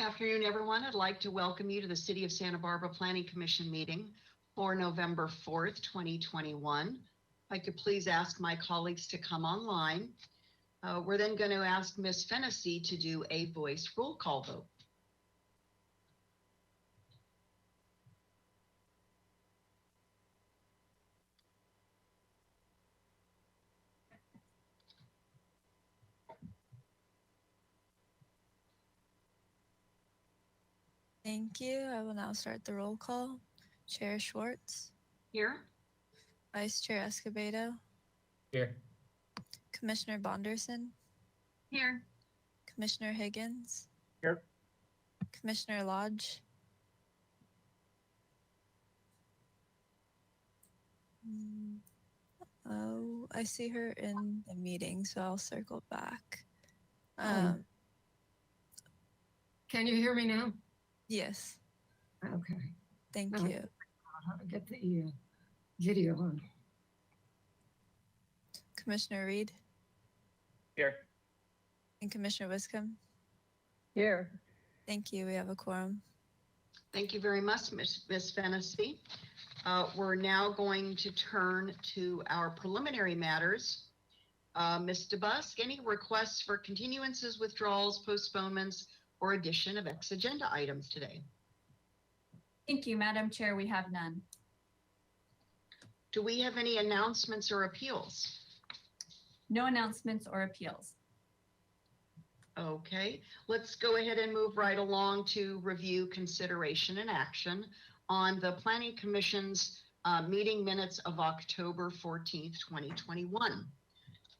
afternoon, everyone. I'd like to welcome you to the City of Santa Barbara Planning Commission meeting for November 4th, 2021. If I could please ask my colleagues to come online. We're then going to ask Ms. Fennessy to do a voice roll call vote. Thank you. I will now start the roll call. Chair Schwartz. Here. Vice Chair Escobedo. Here. Commissioner Bonderson. Here. Commissioner Higgins. Here. Commissioner Lodge. Oh, I see her in the meeting, so I'll circle back. Can you hear me now? Yes, Okay. thank Oh. you. How to get the video on. Commissioner Reed Here. and Commissioner Wiscombe. Here. Thank you. We have a quorum. Thank you very much, Ms. Fennessy. We're now going to turn to our preliminary matters. Ms. DeBusk, any requests for continuances, withdrawals, postponements, or addition of ex-agenda items today? Thank you, Madam Chair. We have none. Do we have any announcements or appeals? No announcements or appeals. Okay, let's go ahead and move right along to review, consideration, and action on the Planning Commission's meeting minutes of October 14th, 2021.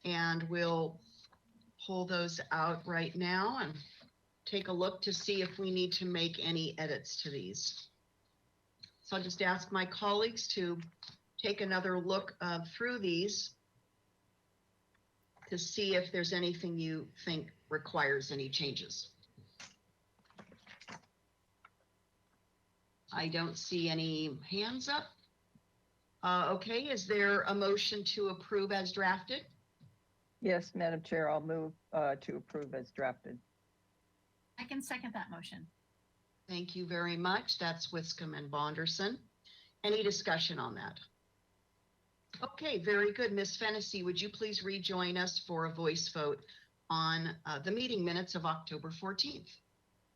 And we'll pull those out right now and take a look to see if we need to make any edits to these. So I'll just ask my colleagues to take another look through these to see if there's anything you think requires any changes. I don't see any hands up. Okay, is there a motion to approve as drafted? Yes, Madam Chair, I'll move to approve as drafted. I can second that motion. Thank you very much. That's Wiscombe and Bonderson. Any discussion on that? Okay, very good. Ms. Fennessy, would you please rejoin us for a voice vote on the meeting minutes of October 14th?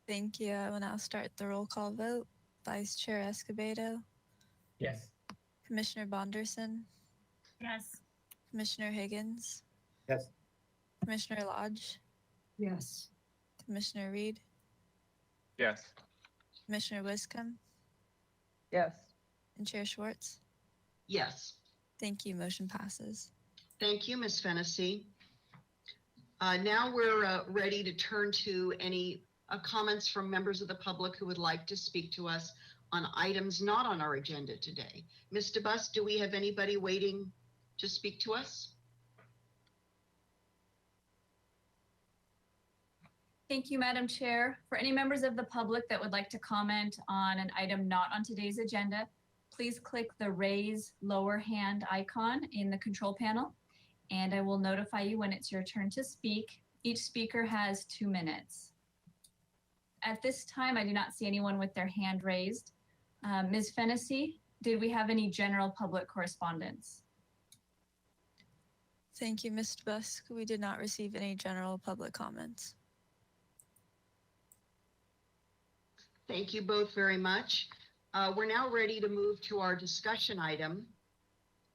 Thank you. I will now start the roll call vote. Vice Chair Escobedo. Yes. Commissioner Bonderson. Yes. Commissioner Higgins. Yes. Commissioner Lodge. Yes. Commissioner Reed. Yes. Commissioner Wiscombe. Yes. And Chair Schwartz. Yes. Thank you. Motion passes. Thank you, Ms. Fennessy. Now we're ready to turn to any comments from members of the public who would like to speak to us on items not on our agenda today. Ms. DeBusk, do we have anybody waiting to speak to us? Thank you, Madam Chair. For any members of the public that would like to comment on an item not on today's agenda, please click the raise lower hand icon in the control panel, and I will notify you when it's your turn to speak. Each speaker has 2 minutes. At this time, I do not see anyone with their hand raised. Ms. Fennessy, did we have any general public correspondence? Thank you, Ms. Busk. We did not receive any general public comments. Thank you both very much. We're now ready to move to our discussion item.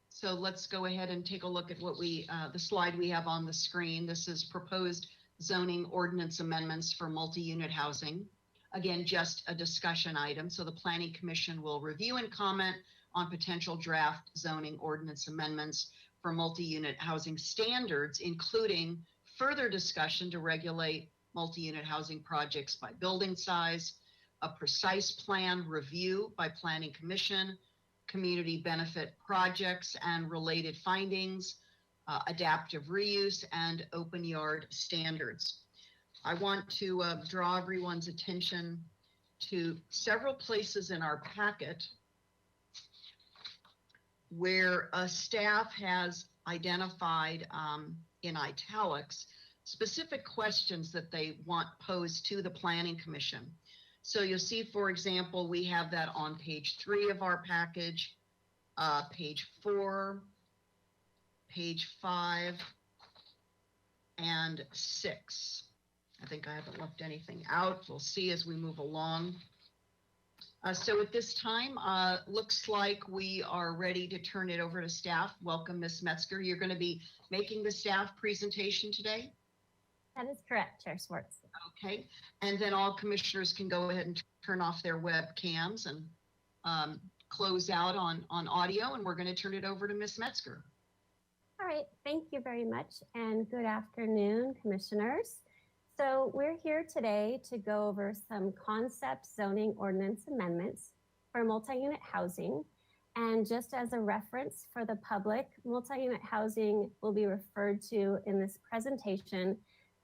So let's go ahead and take a look at what the slide we have on the screen. This is proposed zoning ordinance amendments for multi-unit housing. Again, just a discussion item. So the Planning Commission will review and comment on potential draft zoning ordinance amendments for multi-unit housing standards, including further discussion to regulate multi-unit housing projects by building size, a precise plan review by Planning Commission, community benefit projects and related findings, adaptive reuse, and open yard standards. I want to draw everyone's attention to several places in our packet where staff has identified in italics specific questions that they want posed to the Planning Commission. So you'll see, for example, we have that on page 3 of our package, page 4, page 5, and 6. I think I haven't left anything out. We'll see as we move along. So at this time, looks like we are ready to turn it over to staff. Welcome, Ms. Metzger. You're going to be making the staff presentation today? That is correct, Chair Schwartz. Okay, and then all commissioners can go ahead and turn off their webcams and close out on audio, and we're going to turn it over to Ms. Metzger. All right, thank you very much, and good afternoon, commissioners. So we're here today to go over some concept zoning ordinance amendments for multi-unit housing. And just as a reference for the public, multi-unit housing will be referred to in this presentation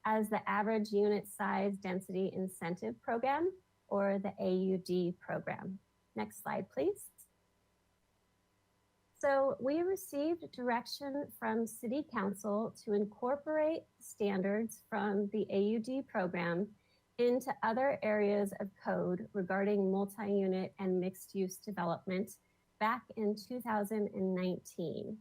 as the Average Unit Size Density Incentive Program, or the AUD program. Next slide, please. So we received direction from City Council to incorporate standards from the AUD program into other areas of code regarding multi-unit and mixed-use development back in 2019.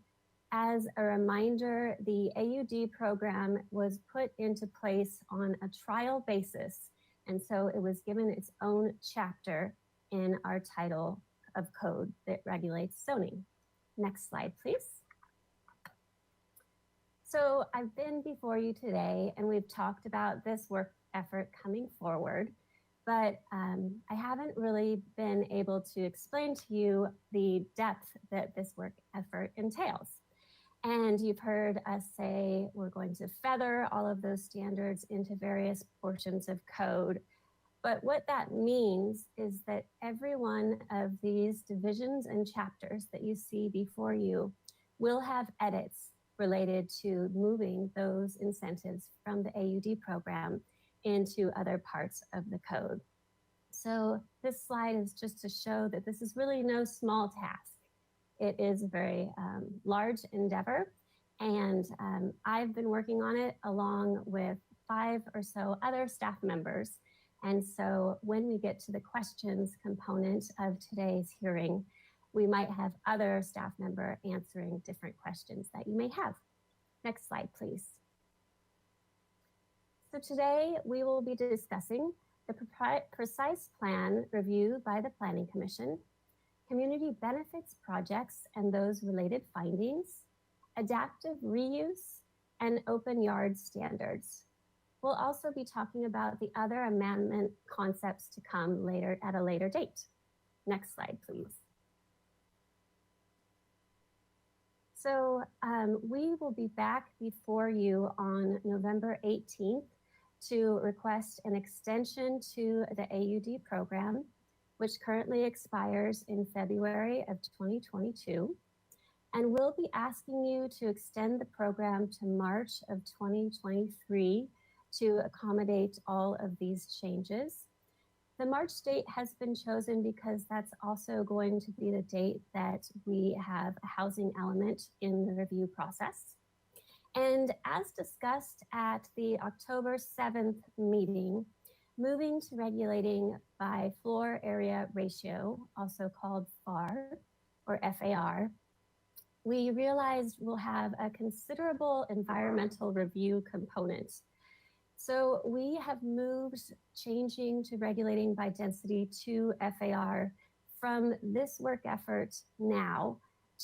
As a reminder, the AUD program was put into place on a trial basis, and so it was given its own chapter in our title of code that regulates zoning. Next slide, please. So I've been before you today, and we've talked about this work effort coming forward, but I haven't really been able to explain to you the depth that this work effort entails. And you've heard us say we're going to feather all of those standards into various portions of code. But what that means is that every one of these divisions and chapters that you see before you will have edits related to moving those incentives from the AUD program into other parts of the code. So this slide is just to show that this is really no small task. It is a very large endeavor, and I've been working on it along with 5 or so other staff members. And so when we get to the questions component of today's hearing, we might have other staff member answering different questions that you may have. Next slide, please. So today we will be discussing the precise plan review by the Planning Commission, community benefits projects and those related findings, adaptive reuse, and open yard standards. We'll also be talking about the other amendment concepts to come later at a later date. Next slide, please. So we will be back before you on November 18th to request an extension to the AUD program, which currently expires in February of 2022. And we'll be asking you to extend the program to March of 2023 to accommodate all of these changes. The March date has been chosen because that's also going to be the date that we have a housing element in the review process. And as discussed at the October 7th meeting, moving to regulating by floor area ratio, also called FAR or FAR, we realized we'll have a considerable environmental review component. So we have moved changing to regulating by density to FAR from this work effort now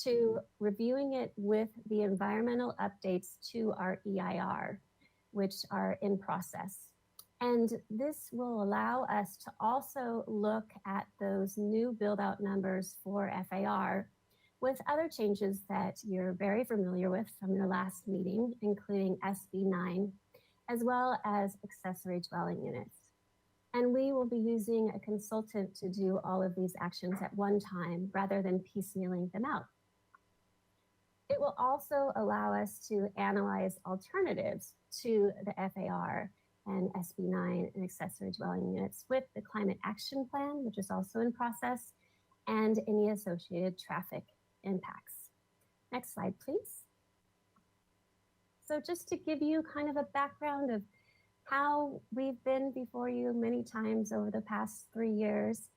to reviewing it with the environmental updates to our EIR, which are in process. And this will allow us to also look at those new build out numbers for FAR with other changes that you're very familiar with from your last meeting, including SB9, as well as accessory dwelling units. And we will be using a consultant to do all of these actions at one time rather than piecemealing them out. It will also allow us to analyze alternatives to the FAR and SB9 and accessory dwelling units with the climate action plan, which is also in process, and any associated traffic impacts. Next slide, please. So just to give you kind of a background of how we've been before you many times over the past 3 years.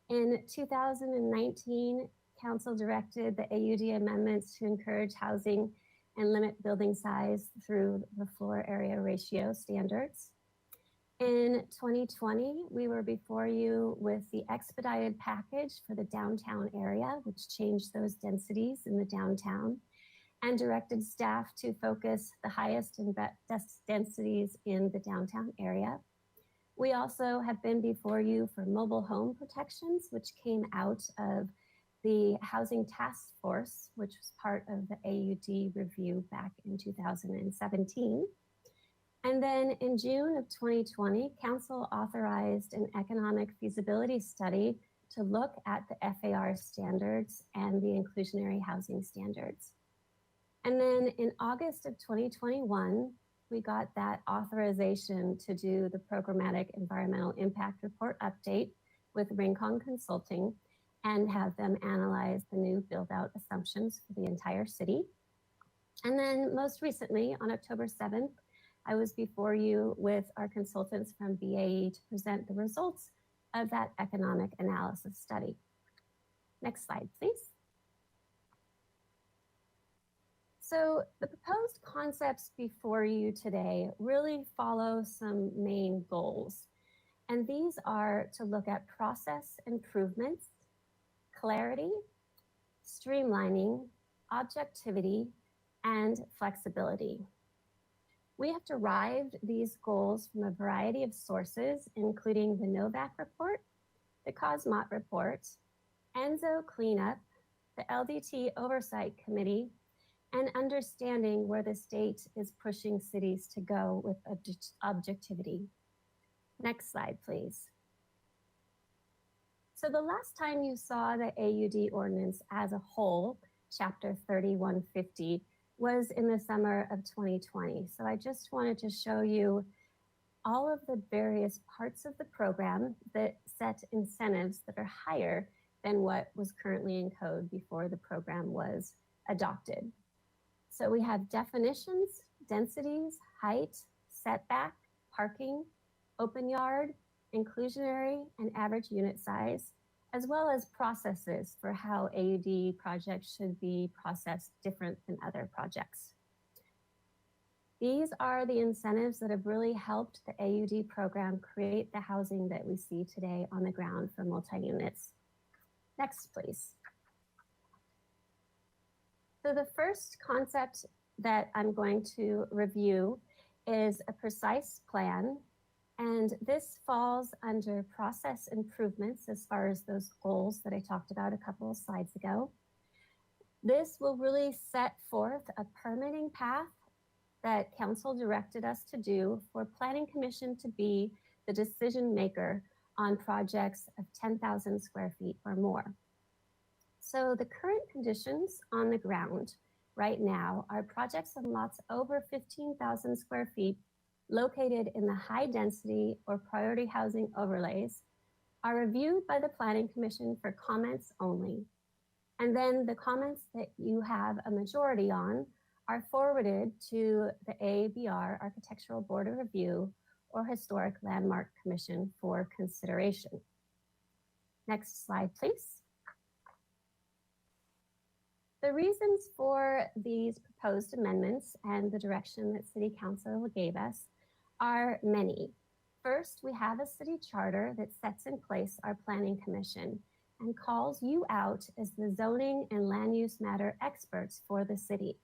In 2019, Council directed the AUD amendments to encourage housing and limit building size through the floor area ratio standards. In 2020, we were before you with the expedited package for the downtown area, which changed those densities in the downtown and directed staff to focus the highest and best densities in the downtown area. We also have been before you for mobile home protections, which came out of the Housing Task Force, which was part of the AUD review back in 2017. And then in June of 2020, Council authorized an economic feasibility study to look at the FAR standards and the inclusionary housing standards. And then in August of 2021, we got that authorization to do the programmatic environmental impact report update with Rincon Consulting and have them analyze the new build out assumptions for the entire city. And then most recently on October 7th, I was before you with our consultants from BAE to present the results of that economic analysis study. Next slide, please. So the proposed concepts before you today really follow some main goals. And these are to look at process improvements, clarity, streamlining, objectivity, and flexibility. We have derived these goals from a variety of sources, including the NOVAC report, the COSMOT report, ENZO cleanup, the LDT Oversight Committee, and understanding where the state is pushing cities to go with objectivity. Next slide, please. So the last time you saw the AUD ordinance as a whole, chapter 3150, was in the summer of 2020. So I just wanted to show you all of the various parts of the program that set incentives that are higher than what was currently in code before the program was adopted. So we have definitions, densities, height, setback, parking, open yard, inclusionary, and average unit size, as well as processes for how AUD projects should be processed different than other projects. These are the incentives that have really helped the AUD program create the housing that we see today on the ground for multi-units. Next, please. So the first concept that I'm going to review is a precise plan. And this falls under process improvements as far as those goals that I talked about a couple of slides ago. This will really set forth a permitting path that council directed us to do for Planning Commission to be the decision maker on projects of 10,000 square feet or more. So the current conditions on the ground right now are projects on lots over 15,000 square feet located in the high density or priority housing overlays are reviewed by the Planning Commission for comments only. And then the comments that you have a majority on are forwarded to the AABR Architectural Board of Review or Historic Landmark Commission for consideration. Next slide, please. The reasons for these proposed amendments and the direction that City Council gave us are many. First, we have a city charter that sets in place our Planning Commission and calls you out as the zoning and land use matter experts for the city.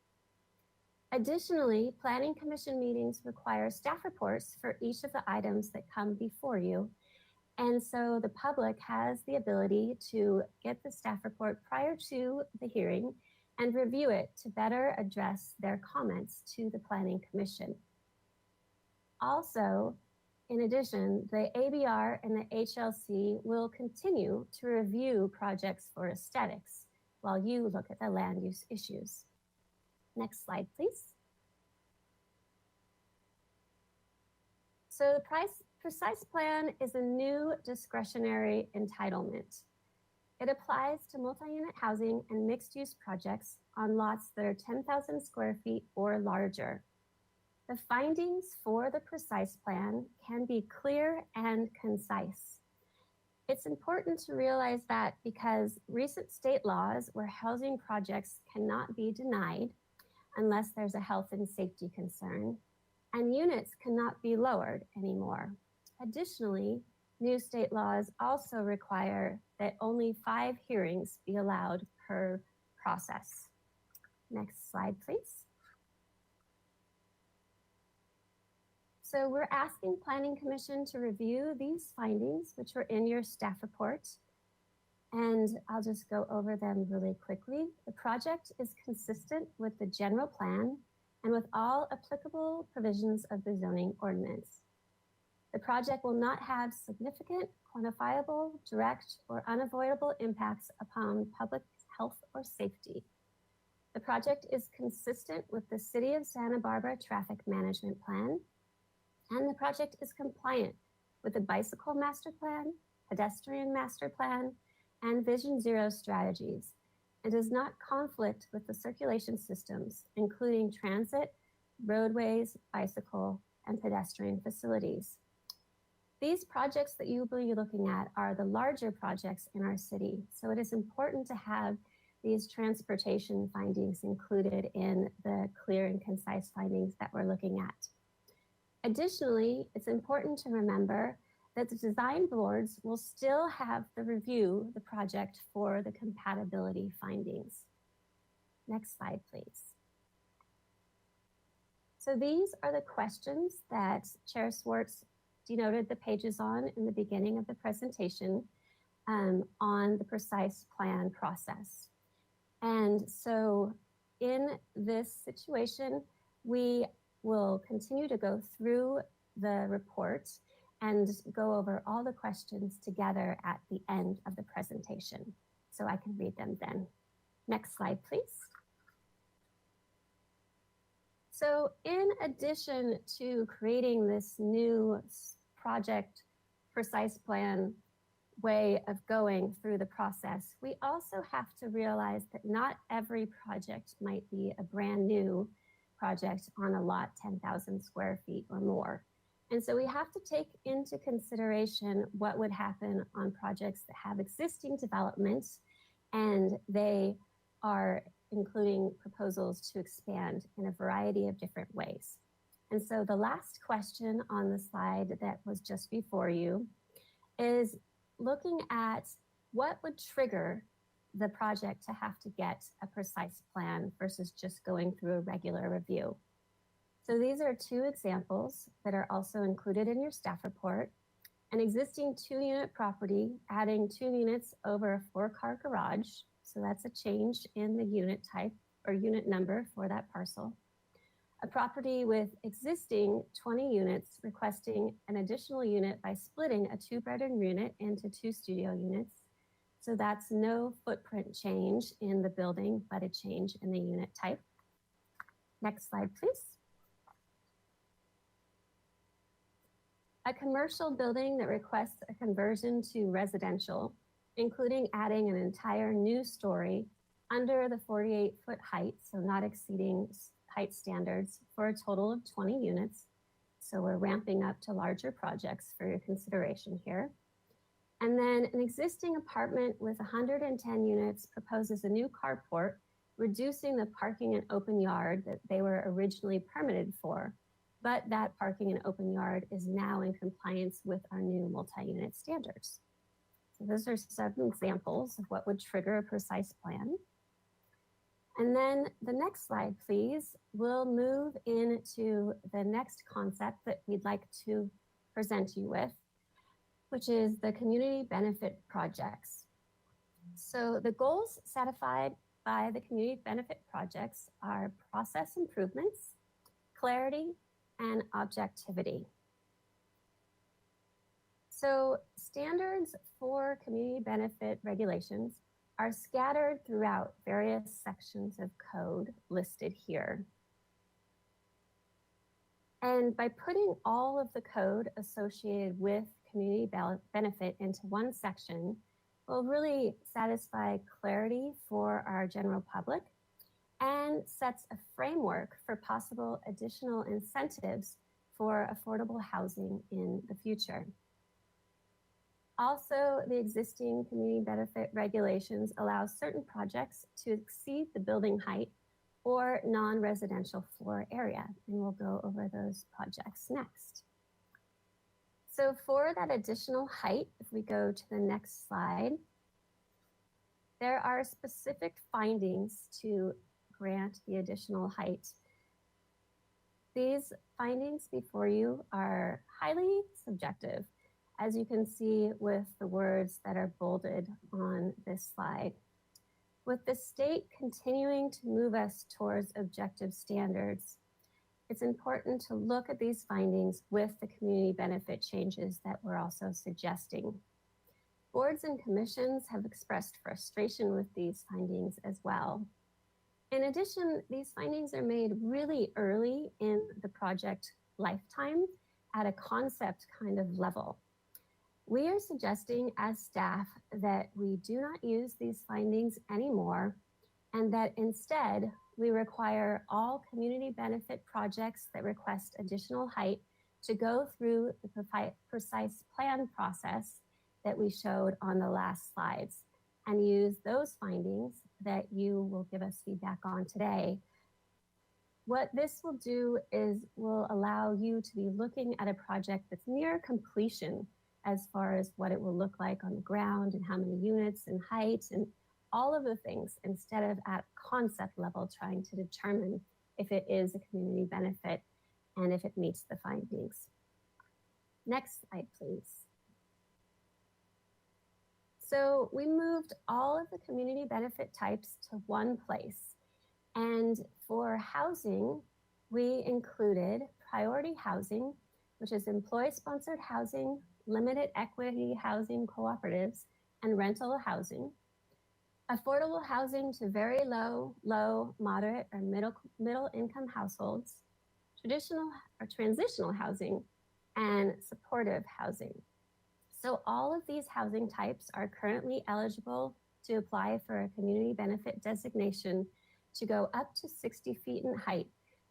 Additionally, Planning Commission meetings require staff reports for each of the items that come before you. And so the public has the ability to get the staff report prior to the hearing and review it to better address their comments to the Planning Commission. Also, in addition, the ABR and the HLC will continue to review projects for aesthetics while you look at the land use issues. Next slide, please. So the precise plan is a new discretionary entitlement. It applies to multi-unit housing and mixed-use projects on lots that are 10,000 square feet or larger. The findings for the precise plan can be clear and concise. It's important to realize that because recent state laws where housing projects cannot be denied unless there's a health and safety concern, and units cannot be lowered anymore. Additionally, new state laws also require that only 5 hearings be allowed per process. Next slide, please. So we're asking Planning Commission to review these findings, which were in your staff report. And I'll just go over them really quickly. The project is consistent with the general plan and with all applicable provisions of the zoning ordinance. The project will not have significant, quantifiable, direct, or unavoidable impacts upon public health or safety. The project is consistent with the City of Santa Barbara Traffic Management Plan, and the project is compliant with the Bicycle Master Plan, Pedestrian Master Plan, and Vision Zero strategies. It does not conflict with the circulation systems, including transit, roadways, bicycle, and pedestrian facilities. These projects that you will be looking at are the larger projects in our city, so it is important to have these transportation findings included in the clear and concise findings that we're looking at. Additionally, it's important to remember that the design boards will still have to review the project for the compatibility findings. Next slide, please. So these are the questions that Chair Swartz denoted the pages on in the beginning of the presentation on the precise plan process. And so in this situation, we will continue to go through the report and go over all the questions together at the end of the presentation. So I can read them then. Next slide, please. So in addition to creating this new project precise plan way of going through the process, we also have to realize that not every project might be a brand new project on a lot 10,000 square feet or more. And so we have to take into consideration what would happen on projects that have existing developments, and they are including proposals to expand in a variety of different ways. And so the last question on the slide that was just before you is looking at what would trigger the project to have to get a precise plan versus just going through a regular review. So these are 2 examples that are also included in your staff report. An existing 2-unit property, adding 2 units over a 4-car garage. So that's a change in the unit type or unit number for that parcel. A property with existing 20 units requesting an additional unit by splitting a 2-bedroom unit into 2 studio units. So that's no footprint change in the building, but a change in the unit type. Next slide, please. A commercial building that requests a conversion to residential, including adding an entire new story under the 48-foot height, so not exceeding height standards, for a total of 20 units. So we're ramping up to larger projects for your consideration here. And then an existing apartment with 110 units proposes a new carport, reducing the parking and open yard that they were originally permitted for. But that parking and open yard is now in compliance with our new multi-unit standards. So those are some examples of what would trigger a precise plan. And then the next slide, please. We'll move into the next concept that we'd like to present you with, which is the community benefit projects. So the goals satisfied by the community benefit projects are process improvements, clarity, and objectivity. So standards for community benefit regulations are scattered throughout various sections of code listed here. And by putting all of the code associated with community benefit into one section will really satisfy clarity for our general public and sets a framework for possible additional incentives for affordable housing in the future. Also, the existing community benefit regulations allow certain projects to exceed the building height or non-residential floor area, and we'll go over those projects next. So for that additional height, if we go to the next slide, there are specific findings to grant the additional height. These findings before you are highly subjective, as you can see with the words that are bolded on this slide. With the state continuing to move us towards objective standards, it's important to look at these findings with the community benefit changes that we're also suggesting. Boards and commissions have expressed frustration with these findings as well. In addition, these findings are made really early in the project lifetime at a concept kind of level. We are suggesting as staff that we do not use these findings anymore, and that instead we require all community benefit projects that request additional height to go through the precise plan process that we showed on the last slides, and use those findings that you will give us feedback on today. What this will do is will allow you to be looking at a project that's near completion as far as what it will look like on the ground and how many units and height and all of the things, instead of at concept level trying to determine if it is a community benefit and if it meets the findings. Next slide, please. So we moved all of the community benefit types to one place. And for housing, we included priority housing, which is employee-sponsored housing, limited equity housing cooperatives, and rental housing. Affordable housing to very low, moderate, or middle income households, traditional or transitional housing, and supportive housing. So all of these housing types are currently eligible to apply for a community benefit designation to go up to 60 feet in height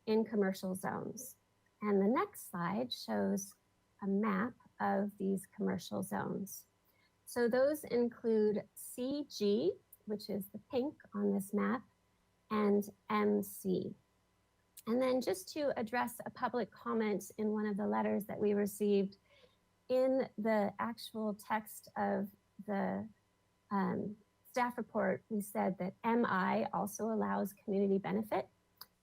in commercial zones. And the next slide shows a map of these commercial zones. So those include CG, which is the pink on this map, and MC. And then just to address a public comment in one of the letters that we received, in the actual text of the staff report, we said that MI also allows community benefit.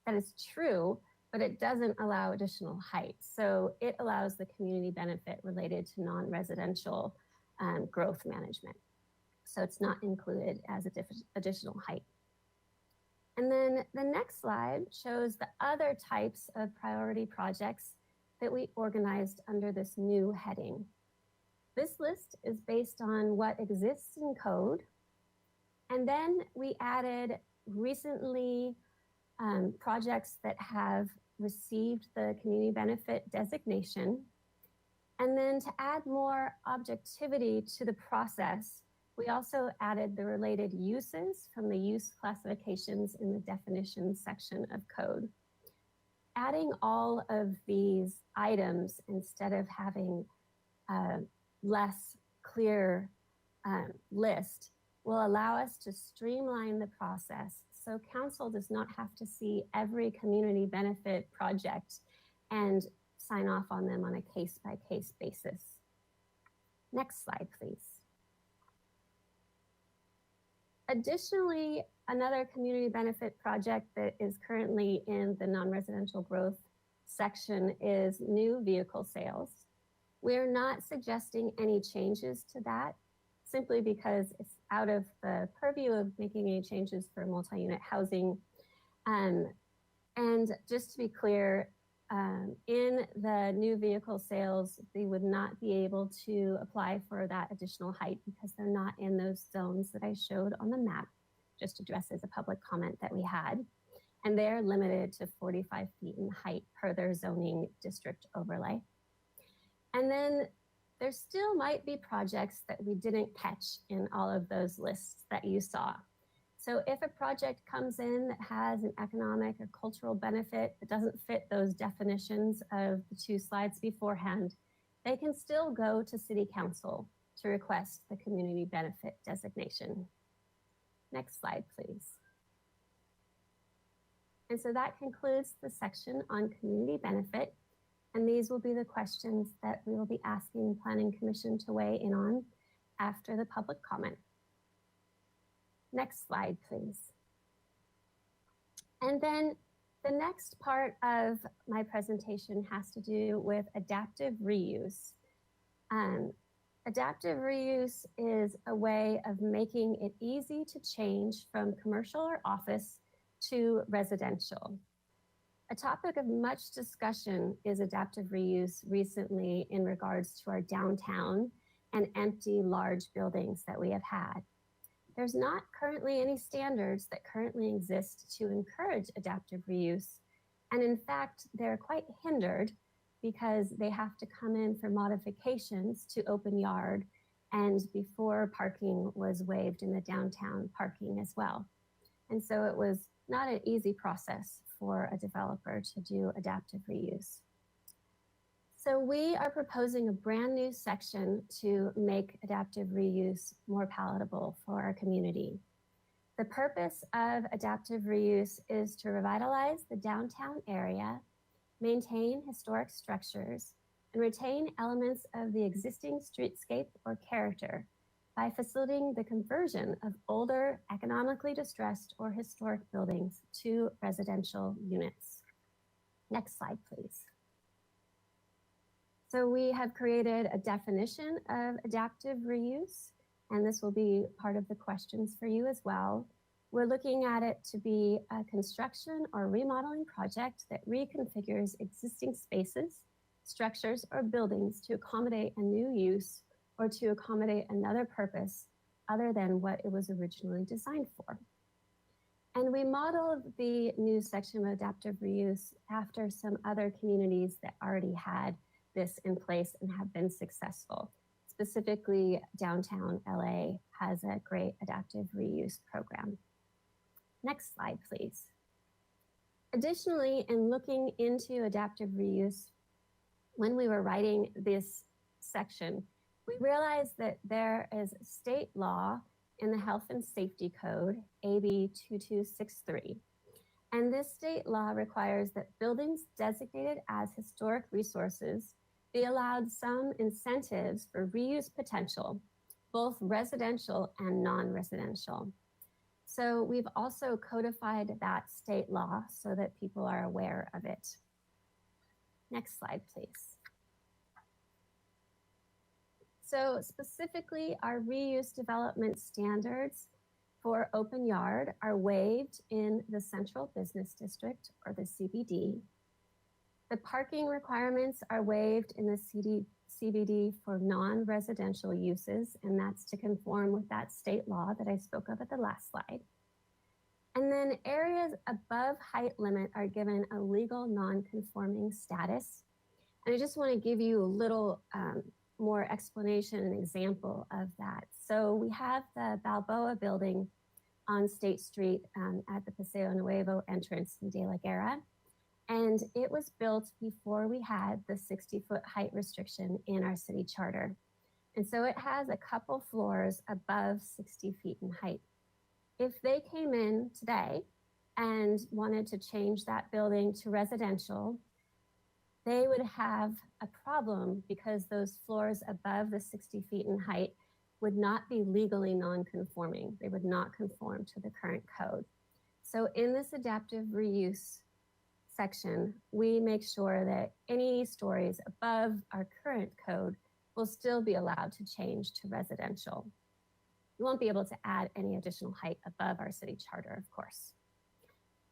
That is true, but it doesn't allow additional height. So it allows the community benefit related to non-residential growth management. So it's not included as additional height. And then the next slide shows the other types of priority projects that we organized under this new heading. This list is based on what exists in code. And then we added recently projects that have received the community benefit designation. And then to add more objectivity to the process, we also added the related uses from the use classifications in the definitions section of code. Adding all of these items instead of having a less clear list will allow us to streamline the process so council does not have to see every community benefit project and sign off on them on a case-by-case basis. Next slide, please. Additionally, another community benefit project that is currently in the non-residential growth section is new vehicle sales. We're not suggesting any changes to that simply because it's out of the purview of making any changes for multi-unit housing. And just to be clear, in the new vehicle sales, they would not be able to apply for that additional height because they're not in those zones that I showed on the map, just addresses a public comment that we had. And they're limited to 45 feet in height per their zoning district overlay. And then there still might be projects that we didn't catch in all of those lists that you saw. So if a project comes in that has an economic or cultural benefit that doesn't fit those definitions of the 2 slides beforehand, they can still go to City Council to request the community benefit designation. Next slide, please. And so that concludes the section on community benefit. And these will be the questions that we will be asking Planning Commission to weigh in on after the public comment. Next slide, please. And then the next part of my presentation has to do with adaptive reuse. Adaptive reuse is a way of making it easy to change from commercial or office to residential. A topic of much discussion is adaptive reuse recently in regards to our downtown and empty large buildings that we have had. There's not currently any standards that currently exist to encourage adaptive reuse. And in fact, they're quite hindered because they have to come in for modifications to open yard and before parking was waived in the downtown parking as well. And so it was not an easy process for a developer to do adaptive reuse. So we are proposing a brand new section to make adaptive reuse more palatable for our community. The purpose of adaptive reuse is to revitalize the downtown area, maintain historic structures, and retain elements of the existing streetscape or character by facilitating the conversion of older, economically distressed or historic buildings to residential units. Next slide, please. So we have created a definition of adaptive reuse, and this will be part of the questions for you as well. We're looking at it to be a construction or remodeling project that reconfigures existing spaces, structures, or buildings to accommodate a new use or to accommodate another purpose other than what it was originally designed for. And we modeled the new section of adaptive reuse after some other communities that already had this in place and have been successful. Specifically, downtown LA has a great adaptive reuse program. Next slide, please. Additionally, in looking into adaptive reuse, when we were writing this section, we realized that there is state law in the Health and Safety Code, AB 2263. And this state law requires that buildings designated as historic resources be allowed some incentives for reuse potential, both residential and non-residential. So we've also codified that state law so that people are aware of it. Next slide, please. So specifically, our reuse development standards for open yard are waived in the Central Business District, or the CBD. The parking requirements are waived in the CBD for non-residential uses, and that's to conform with that state law that I spoke of at the last slide. And then areas above height limit are given a legal non-conforming status. And I just want to give you a little more explanation and example of that. So we have the Balboa building on State Street at the Paseo Nuevo entrance in De La Guerra. And it was built before we had the 60-foot height restriction in our city charter. And so it has a couple floors above 60 feet in height. If they came in today and wanted to change that building to residential, they would have a problem because those floors above the 60 feet in height would not be legally non-conforming. They would not conform to the current code. So in this adaptive reuse section, we make sure that any stories above our current code will still be allowed to change to residential. You won't be able to add any additional height above our city charter, of course.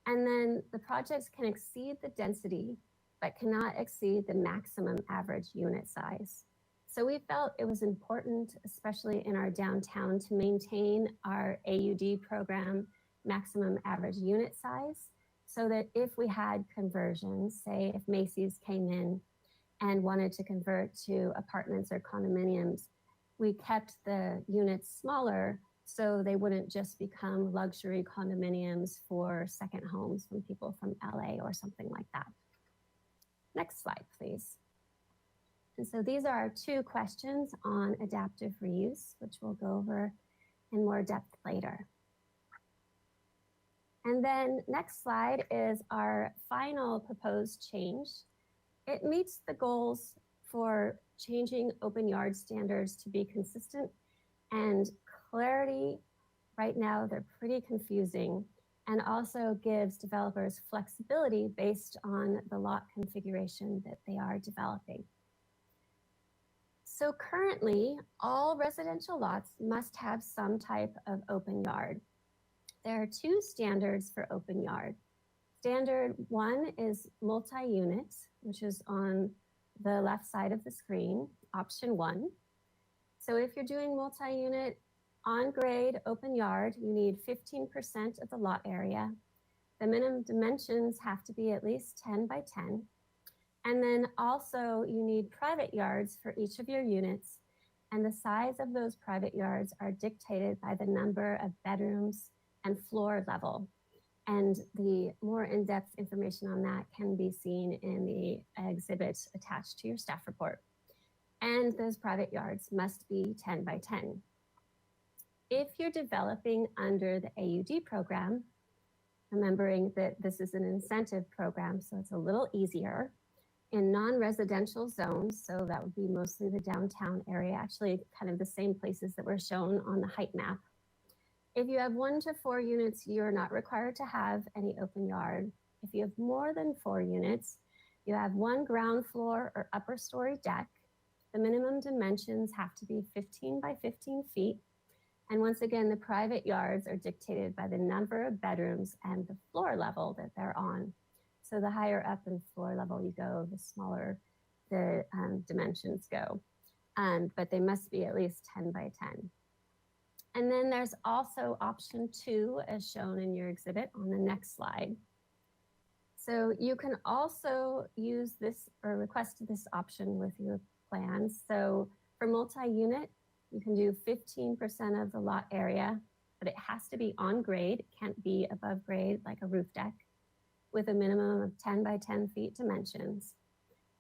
And then the projects can exceed the density, but cannot exceed the maximum average unit size. So we felt it was important, especially in our downtown, to maintain our AUD program maximum average unit size, so that if we had conversions, say if Macy's came in and wanted to convert to apartments or condominiums, we kept the units smaller So they wouldn't just become luxury condominiums for second homes from people from LA or something like that. Next slide, please. And so these are our 2 questions on adaptive reuse, which we'll go over in more depth later. And then next slide is our final proposed change. It meets the goals for changing open yard standards to be consistent and clarity. Right now, they're pretty confusing, and also gives developers flexibility based on the lot configuration that they are developing. So currently, all residential lots must have some type of open yard. There are 2 standards for open yard. Standard 1 is multi-unit, which is on the left side of the screen, option 1. So if you're doing multi-unit on grade open yard, you need 15% of the lot area. The minimum dimensions have to be at least 10 by 10. And then also you need private yards for each of your units. And the size of those private yards are dictated by the number of bedrooms and floor level. And the more in-depth information on that can be seen in the exhibit attached to your staff report. And those private yards must be 10 by 10. If you're developing under the AUD program, remembering that this is an incentive program, so it's a little easier, in non-residential zones, so that would be mostly the downtown area, actually kind of the same places that were shown on the height map. If you have 1 to 4 units, you're not required to have any open yard. If you have more than 4 units, you have 1 ground floor or upper story deck. The minimum dimensions have to be 15 by 15 feet. And once again, the private yards are dictated by the number of bedrooms and the floor level that they're on. So the higher up in floor level you go, the smaller the dimensions go. But they must be at least 10 by 10. And then there's also option 2 as shown in your exhibit on the next slide. So you can also use this or request this option with your plans. So for multi-unit, you can do 15% of the lot area, but it has to be on grade. It can't be above grade like a roof deck, with a minimum of 10 by 10 feet dimensions,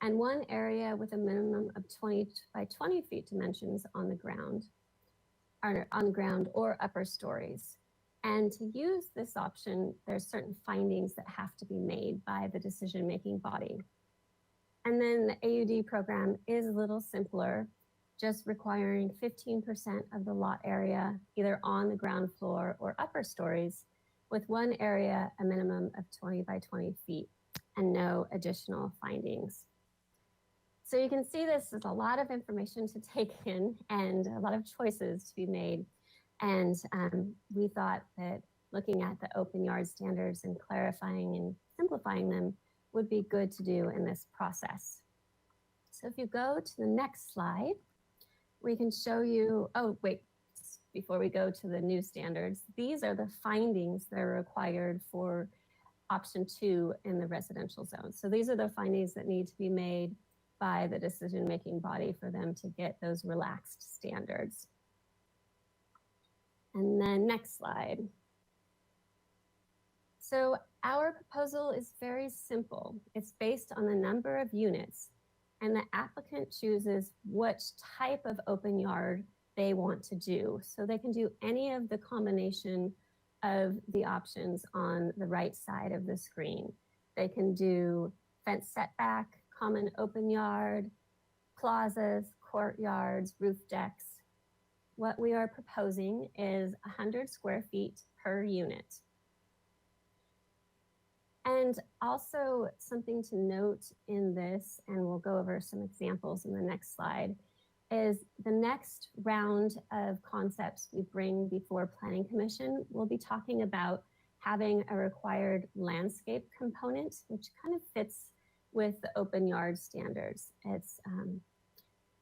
and 1 area with a minimum of 20 by 20 feet dimensions on the ground, or upper stories. And to use this option, there's certain findings that have to be made by the decision-making body. And then the AUD program is a little simpler, just requiring 15% of the lot area, either on the ground floor or upper stories, with 1 area a minimum of 20 by 20 feet and no additional findings. So you can see this is a lot of information to take in and a lot of choices to be made. And we thought that looking at the open yard standards and clarifying and simplifying them would be good to do in this process. So if you go to the next slide, we can show you, oh wait, before we go to the new standards, these are the findings that are required for option 2 in the residential zone. So these are the findings that need to be made by the decision-making body for them to get those relaxed standards. And then next slide. So our proposal is very simple. It's based on the number of units, and the applicant chooses which type of open yard they want to do. So they can do any of the combination of the options on the right side of the screen. They can do fence setback, common open yard, plazas, courtyards, roof decks. What we are proposing is 100 square feet per unit. And also something to note in this, and we'll go over some examples in the next slide, is the next round of concepts we bring before Planning Commission, we'll be talking about having a required landscape component, which kind of fits with the open yard standards. It's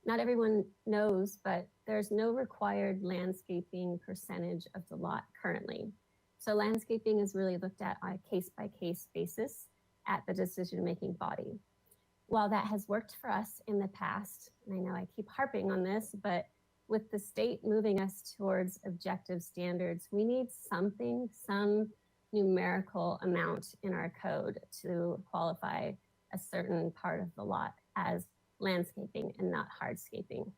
not everyone knows, but there's no required landscaping percentage of the lot currently. So landscaping is really looked at on a case-by-case basis at the decision-making body. While that has worked for us in the past, and I know I keep harping on this, but with the state moving us towards objective standards, we need something, some numerical amount in our code to qualify a certain part of the lot as landscaping and not hardscaping.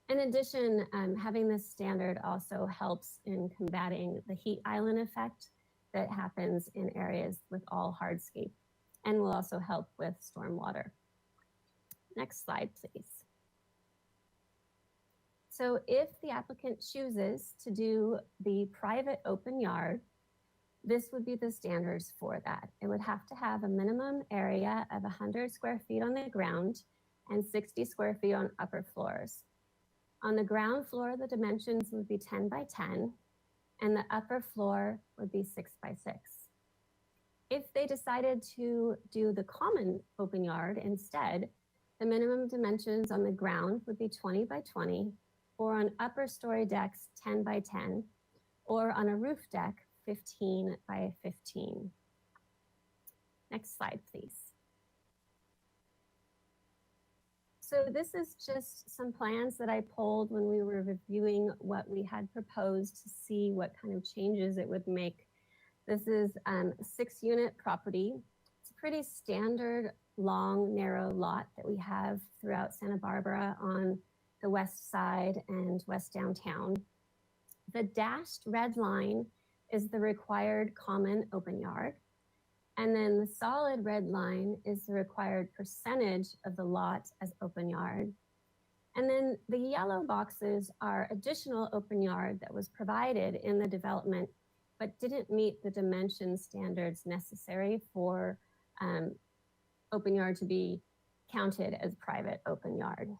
In addition, having this standard also helps in combating the heat island effect that happens in areas with all hardscape and will also help with stormwater. Next slide, please. So if the applicant chooses to do the private open yard, this would be the standards for that. It would have to have a minimum area of 100 square feet on the ground and 60 square feet on upper floors. On the ground floor, the dimensions would be 10 by 10, and the upper floor would be 6 by 6. If they decided to do the common open yard instead, the minimum dimensions on the ground would be 20 by 20, or on upper story decks, 10 by 10, or on a roof deck, 15 by 15. Next slide, please. So this is just some plans that I pulled when we were reviewing what we had proposed to see what kind of changes it would make. This is a 6-unit property. It's a pretty standard, long, narrow lot that we have throughout Santa Barbara on the west side and west downtown. The dashed red line is the required common open yard. And then the solid red line is the required percentage of the lot as open yard. And then the yellow boxes are additional open yard that was provided in the development, but didn't meet the dimension standards necessary for open yard to be counted as private open yard.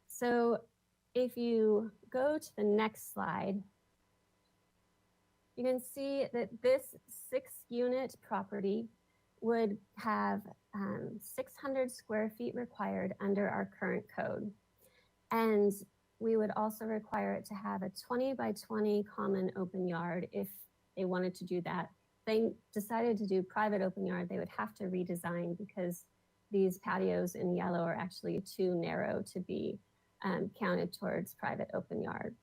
So if you go to the next slide, you can see that this 6-unit property would have 600 square feet required under our current code. And we would also require it to have a 20 by 20 common open yard if they wanted to do that. If they decided to do private open yard, they would have to redesign because these patios in yellow are actually too narrow to be counted towards private open yard.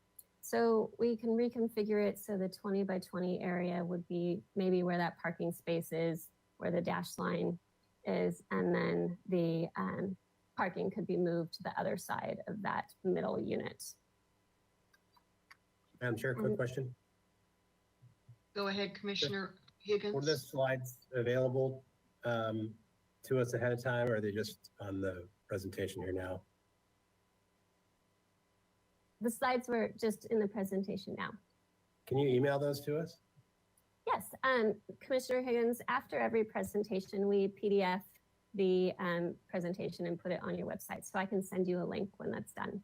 So we can reconfigure it so the 20 by 20 area would be maybe where that parking space is, where the dash line is, and then the parking could be moved to the other side of that middle unit. Madam Chair, quick question. Go ahead, Commissioner Higgins. Were the slides available to us ahead of time, or are they just on the presentation here now? The slides were just in the presentation now. Can you email those to us? Yes, Commissioner Higgins, after every presentation, we PDF the presentation and put it on your website. So I can send you a link when that's done.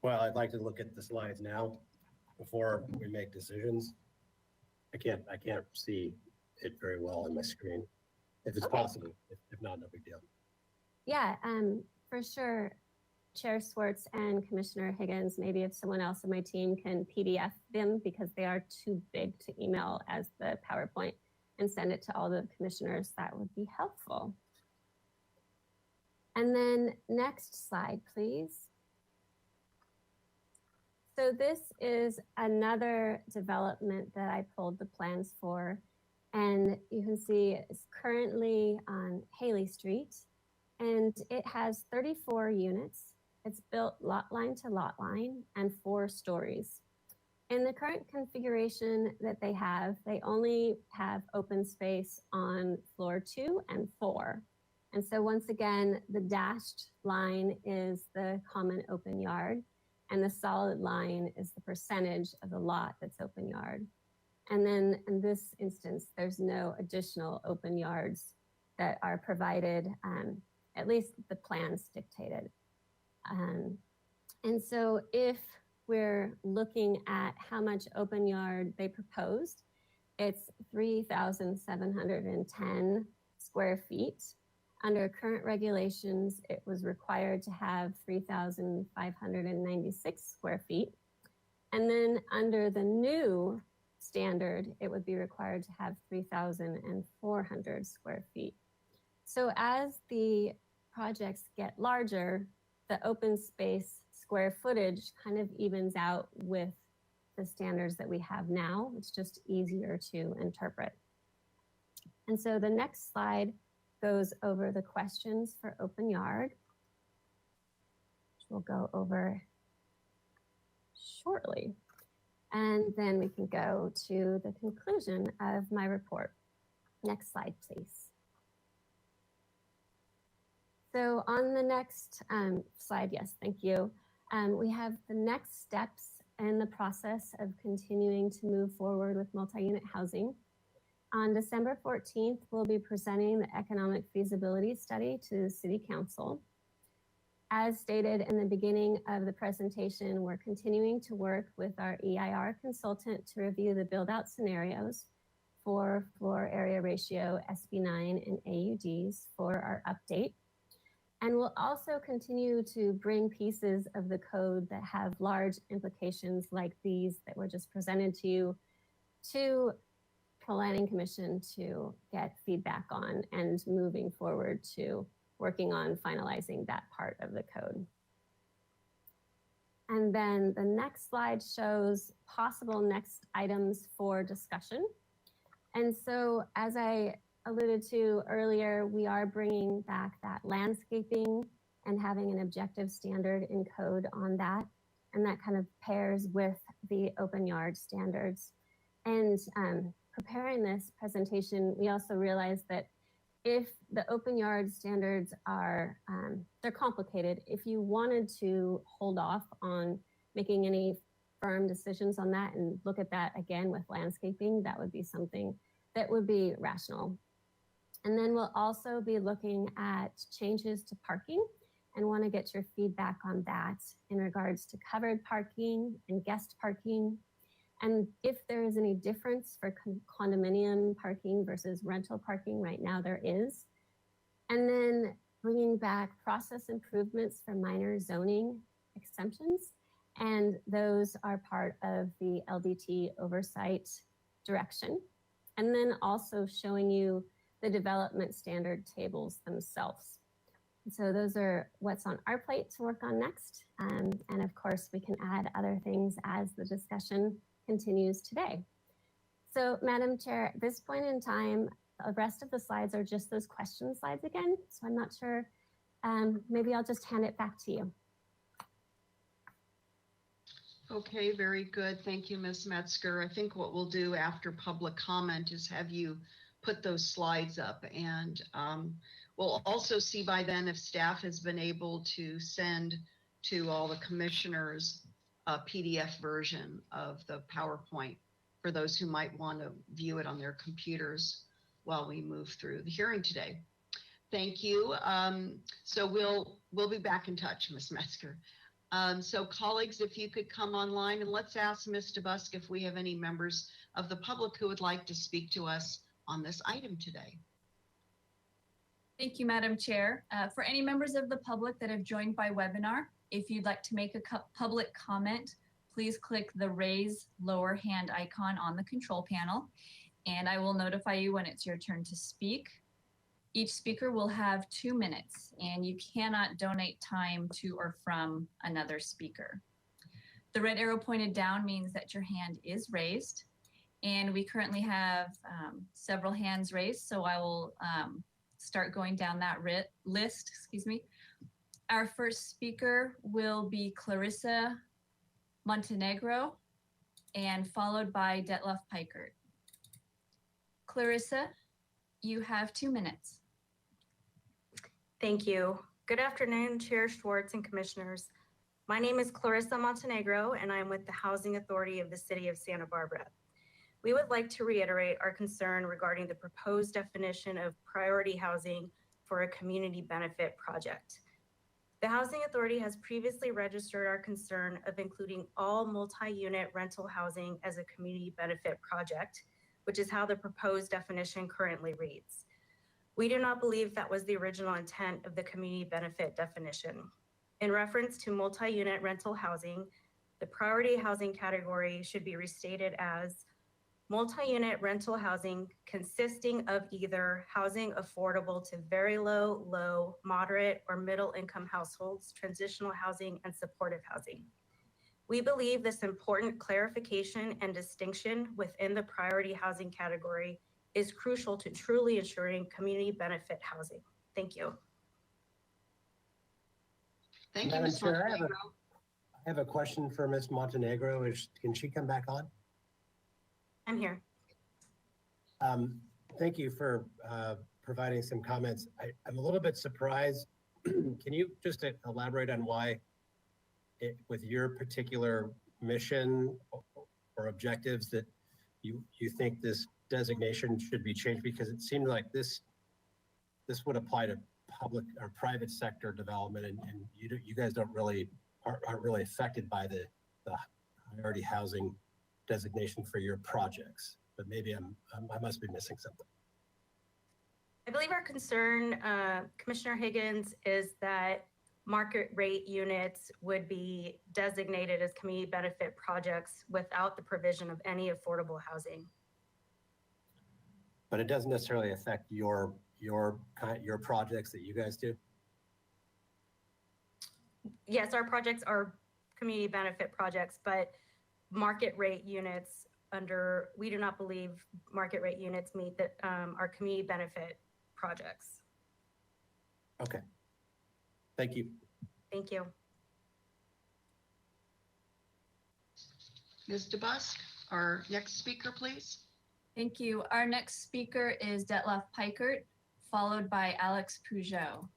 Well, I'd like to look at the slides now before we make decisions. I can't see it very well on my screen. If it's possible, if not, no big deal. Yeah, for sure. Chair Swartz and Commissioner Higgins, maybe if someone else on my team can PDF them because they are too big to email as the PowerPoint and send it to all the commissioners, that would be helpful. And then next slide, please. So this is another development that I pulled the plans for, and you can see it's currently on Haley Street, and it has 34 units. It's built lot line to lot line and 4 stories. In the current configuration that they have, they only have open space on floor 2 and 4. And so once again, the dashed line is the common open yard, and the solid line is the percentage of the lot that's open yard. And then in this instance, there's no additional open yards that are provided, at least the plans dictated. And so if we're looking at how much open yard they proposed, it's 3,710 square feet. Under current regulations, it was required to have 3,596 square feet. And then under the new standard, it would be required to have 3,400 square feet. So as the projects get larger, the open space square footage kind of evens out with the standards that we have now. It's just easier to interpret. And so the next slide goes over the questions for open yard, which we'll go over shortly. And then we can go to the conclusion of my report. Next slide, please. So on the next slide, yes, thank you. We have the next steps in the process of continuing to move forward with multi-unit housing. On December 14th, we'll be presenting the economic feasibility study to the City Council. As stated in the beginning of the presentation, we're continuing to work with our EIR consultant to review the build-out scenarios for floor area ratio, SB9, and AUDs for our update. And we'll also continue to bring pieces of the code that have large implications like these that were just presented to you to Planning Commission to get feedback on and moving forward to working on finalizing that part of the code. And then the next slide shows possible next items for discussion. And so as I alluded to earlier, we are bringing back that landscaping and having an objective standard in code on that. And that kind of pairs with the open yard standards. And preparing this presentation, we also realized that if the open yard standards are, they're complicated. If you wanted to hold off on making any firm decisions on that and look at that again with landscaping, that would be something that would be rational. And then we'll also be looking at changes to parking and want to get your feedback on that in regards to covered parking and guest parking. And if there is any difference for condominium parking versus rental parking, right now there is. And then bringing back process improvements for minor zoning exemptions. And those are part of the LDT oversight direction. And then also showing you the development standard tables themselves. And so those are what's on our plate to work on next. And of course, we can add other things as the discussion continues today. So Madam Chair, at this point in time, the rest of the slides are just those question slides again. So I'm not sure, maybe I'll just hand it back to you. Okay, very good. Thank you, Ms. Metzger. I think what we'll do after public comment is have you put those slides up, and we'll also see by then if staff has been able to send to all the commissioners a PDF version of the PowerPoint for those who might want to view it on their computers while we move through the hearing today. Thank you. So we'll be back in touch, Ms. Metzger. So colleagues, if you could come online, and let's ask Ms. DeBusk if we have any members of the public who would like to speak to us on this item today. Thank you, Madam Chair. For any members of the public that have joined by webinar, if you'd like to make a public comment, please click the raise lower hand icon on the control panel, and I will notify you when it's your turn to speak. Each speaker will have 2 minutes, and you cannot donate time to or from another speaker. The red arrow pointed down means that your hand is raised, and we currently have several hands raised, so I will start going down that list, excuse me. Our first speaker will be Clarissa Montenegro, and followed by Detlev Pikert. Clarissa, you have 2 minutes. Thank you. Good afternoon, Chair Schwartz and Commissioners. My name is Clarissa Montenegro, and I'm with the Housing Authority of the City of Santa Barbara. We would like to reiterate our concern regarding the proposed definition of priority housing for a community benefit project. The Housing Authority has previously registered our concern of including all multi-unit rental housing as a community benefit project, which is how the proposed definition currently reads. We do not believe that was the original intent of the community benefit definition. In reference to multi-unit rental housing, the priority housing category should be restated as multi-unit rental housing consisting of either housing affordable to very low, low, moderate, or middle income households, transitional housing, and supportive housing. We believe this important clarification and distinction within the priority housing category is crucial to truly ensuring community benefit housing. Thank you. Thank you, Madam Ms. Chair, Montenegro. I have a question for Ms. Montenegro. Can she come back on? I'm here. Thank you for providing some comments. I'm a little bit surprised. Can you just elaborate on why, with your particular mission or objectives, that you think this designation should be changed? Because it seemed like this would apply to public or private sector development, and you guys aren't really affected by the priority housing designation for your projects. But maybe I must be missing something. I believe our concern, Commissioner Higgins, is that market rate units would be designated as community benefit projects without the provision of any affordable housing. But it doesn't necessarily affect your projects that you guys do? Yes, our projects are community benefit projects, but market rate units we do not believe market rate units meet that are community benefit projects. Okay. Thank you. Thank you. Ms. DeBusk, our next speaker, please. Thank you. Our next speaker is Detloff Pikert, followed by Alex Peugeot.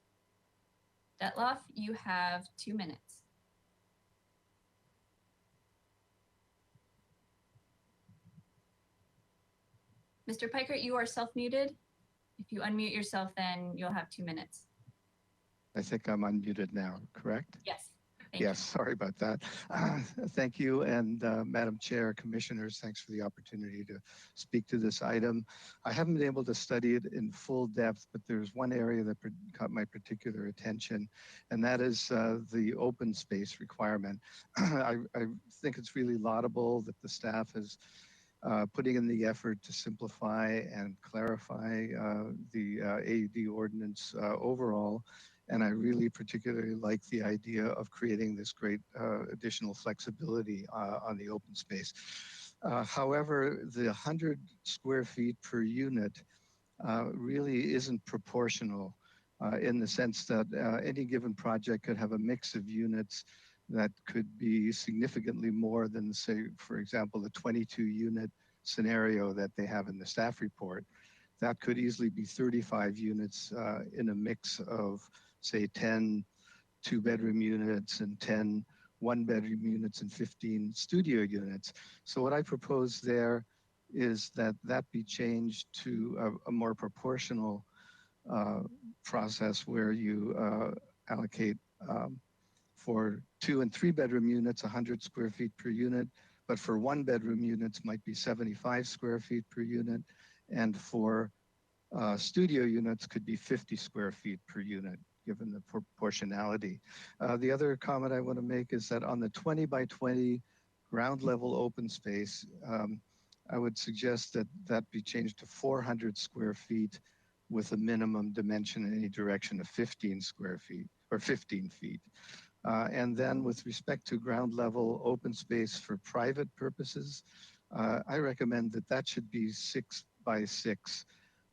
Detloff, you have 2 minutes. Mr. Pikert, you are self-muted. If you unmute yourself, then you'll have 2 minutes. I think I'm unmuted now, correct? Yes. Thank you. Yes, sorry about that. Thank you, and Madam Chair, Commissioners, thanks for the opportunity to speak to this item. I haven't been able to study it in full depth, but there's one area that caught my particular attention, and that is the open space requirement. I think it's really laudable that the staff is putting in the effort to simplify and clarify the AUD ordinance overall. And I really particularly like the idea of creating this great additional flexibility on the open space. However, the 100 square feet per unit really isn't proportional in the sense that any given project could have a mix of units that could be significantly more than, say, for example, the 22 unit scenario that they have in the staff report. That could easily be 35 units in a mix of, say, 10 two-bedroom units and 10 one-bedroom units and 15 studio units. So what I propose there is that be changed to a more proportional process where you allocate for 2 and 3 bedroom units 100 square feet per unit, but for 1 bedroom units might be 75 square feet per unit, and for studio units could be 50 square feet per unit, given the proportionality. The other comment I want to make is that on the 20 by 20 ground level open space, I would suggest that be changed to 400 square feet with a minimum dimension in any direction of 15 square feet or 15 feet. And then with respect to ground level open space for private purposes, I recommend that should be 6 by 6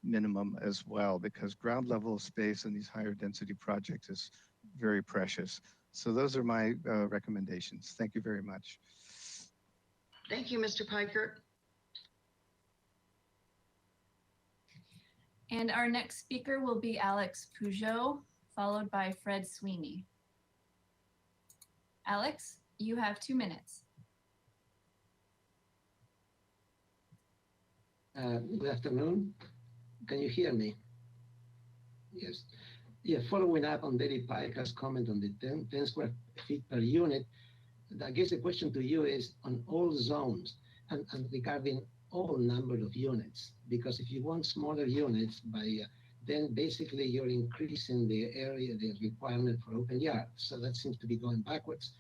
minimum as well, because ground level space in these higher density projects is very precious. So those are my recommendations. Thank you very much. Thank you, Mr. Pikert. And our next speaker will be Alex Peugeot, followed by Fred Sweeney. Alex, you have 2 minutes. Good afternoon. Can you hear me? Yes. Yeah, following up on David Piker's comment on the 10 square feet per unit, I guess the question to you is on all zones and regarding all number of units, because if you want smaller units then basically you're increasing the area, the requirement for open yard. So that seems to be going backwards.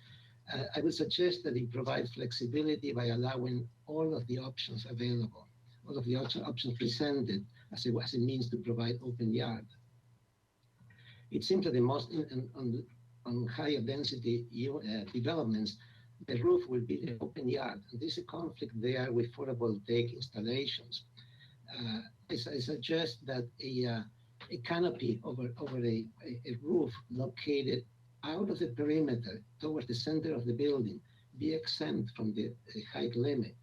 I would suggest that you provide flexibility by allowing all of the options available. all of the options presented as a means to provide open yard. It seems that the most on higher density developments, the roof will be the open yard. And there's a conflict there with photovoltaic installations. I suggest that a canopy over a roof located out of the perimeter towards the center of the building be exempt from the height limit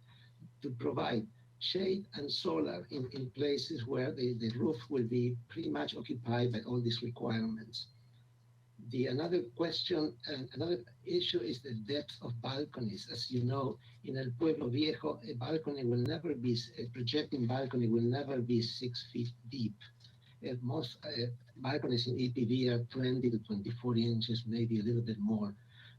to provide shade and solar in places where the roof will be pretty much occupied by all these requirements. Another question and another issue is the depth of balconies. As you know, in El Pueblo Viejo, a projecting balcony will never be 6 feet deep. Most balconies in EPV are 20 to 24 inches, maybe a little bit more.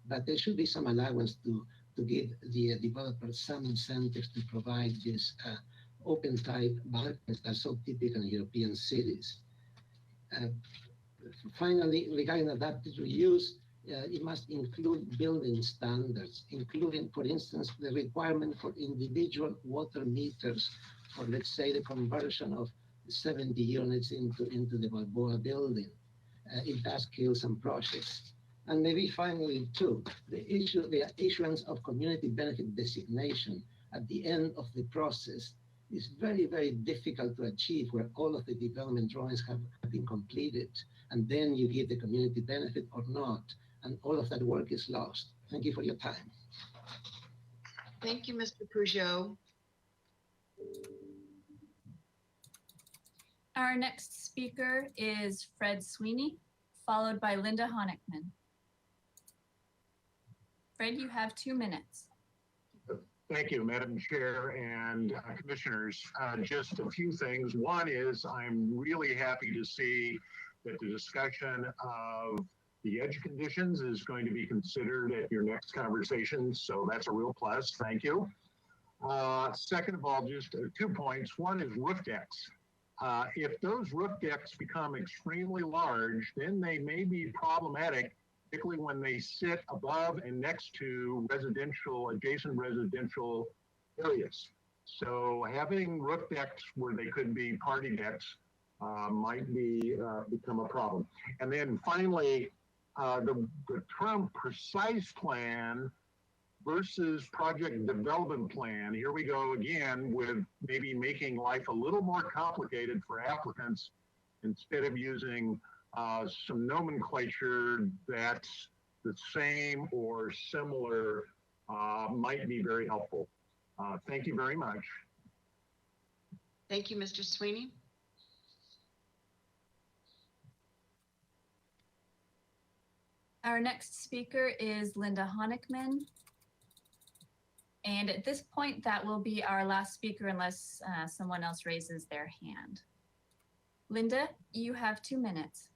But there should be some allowance to give the developers some incentives to provide these open type balconies that are so typical in European cities. Finally, regarding adaptive reuse, it must include building standards, including, for instance, the requirement for individual water meters for, let's say, the conversion of 70 units into the Balboa building. It does kill some projects. And maybe finally, too, the issuance of community benefit designation at the end of the process is very, very difficult to achieve, where all of the development drawings have been completed, and then you give the community benefit or not, and all of that work is lost. Thank you for your time. Thank you, Mr. Peugeot. Our next speaker is Fred Sweeney, followed by Linda Honickman. Fred, you have 2 minutes. Thank you, Madam Chair and Commissioners. Just a few things. One is I'm really happy to see that the discussion of the edge conditions is going to be considered at your next conversation. So that's a real plus. Thank you. Second of all, just 2 points. One is roof decks. If those roof decks become extremely large, then they may be problematic, particularly when they sit above and next to adjacent residential areas. So having roof decks where they could be party decks might become a problem. And then finally, the term precise plan versus project development plan. Here we go again with maybe making life a little more complicated for applicants instead of using some nomenclature that's the same or similar might be very helpful. Thank you very much. Thank you, Mr. Sweeney. Our next speaker is Linda Honickman. And at this point, that will be our last speaker unless someone else raises their hand. Linda, you have 2 minutes.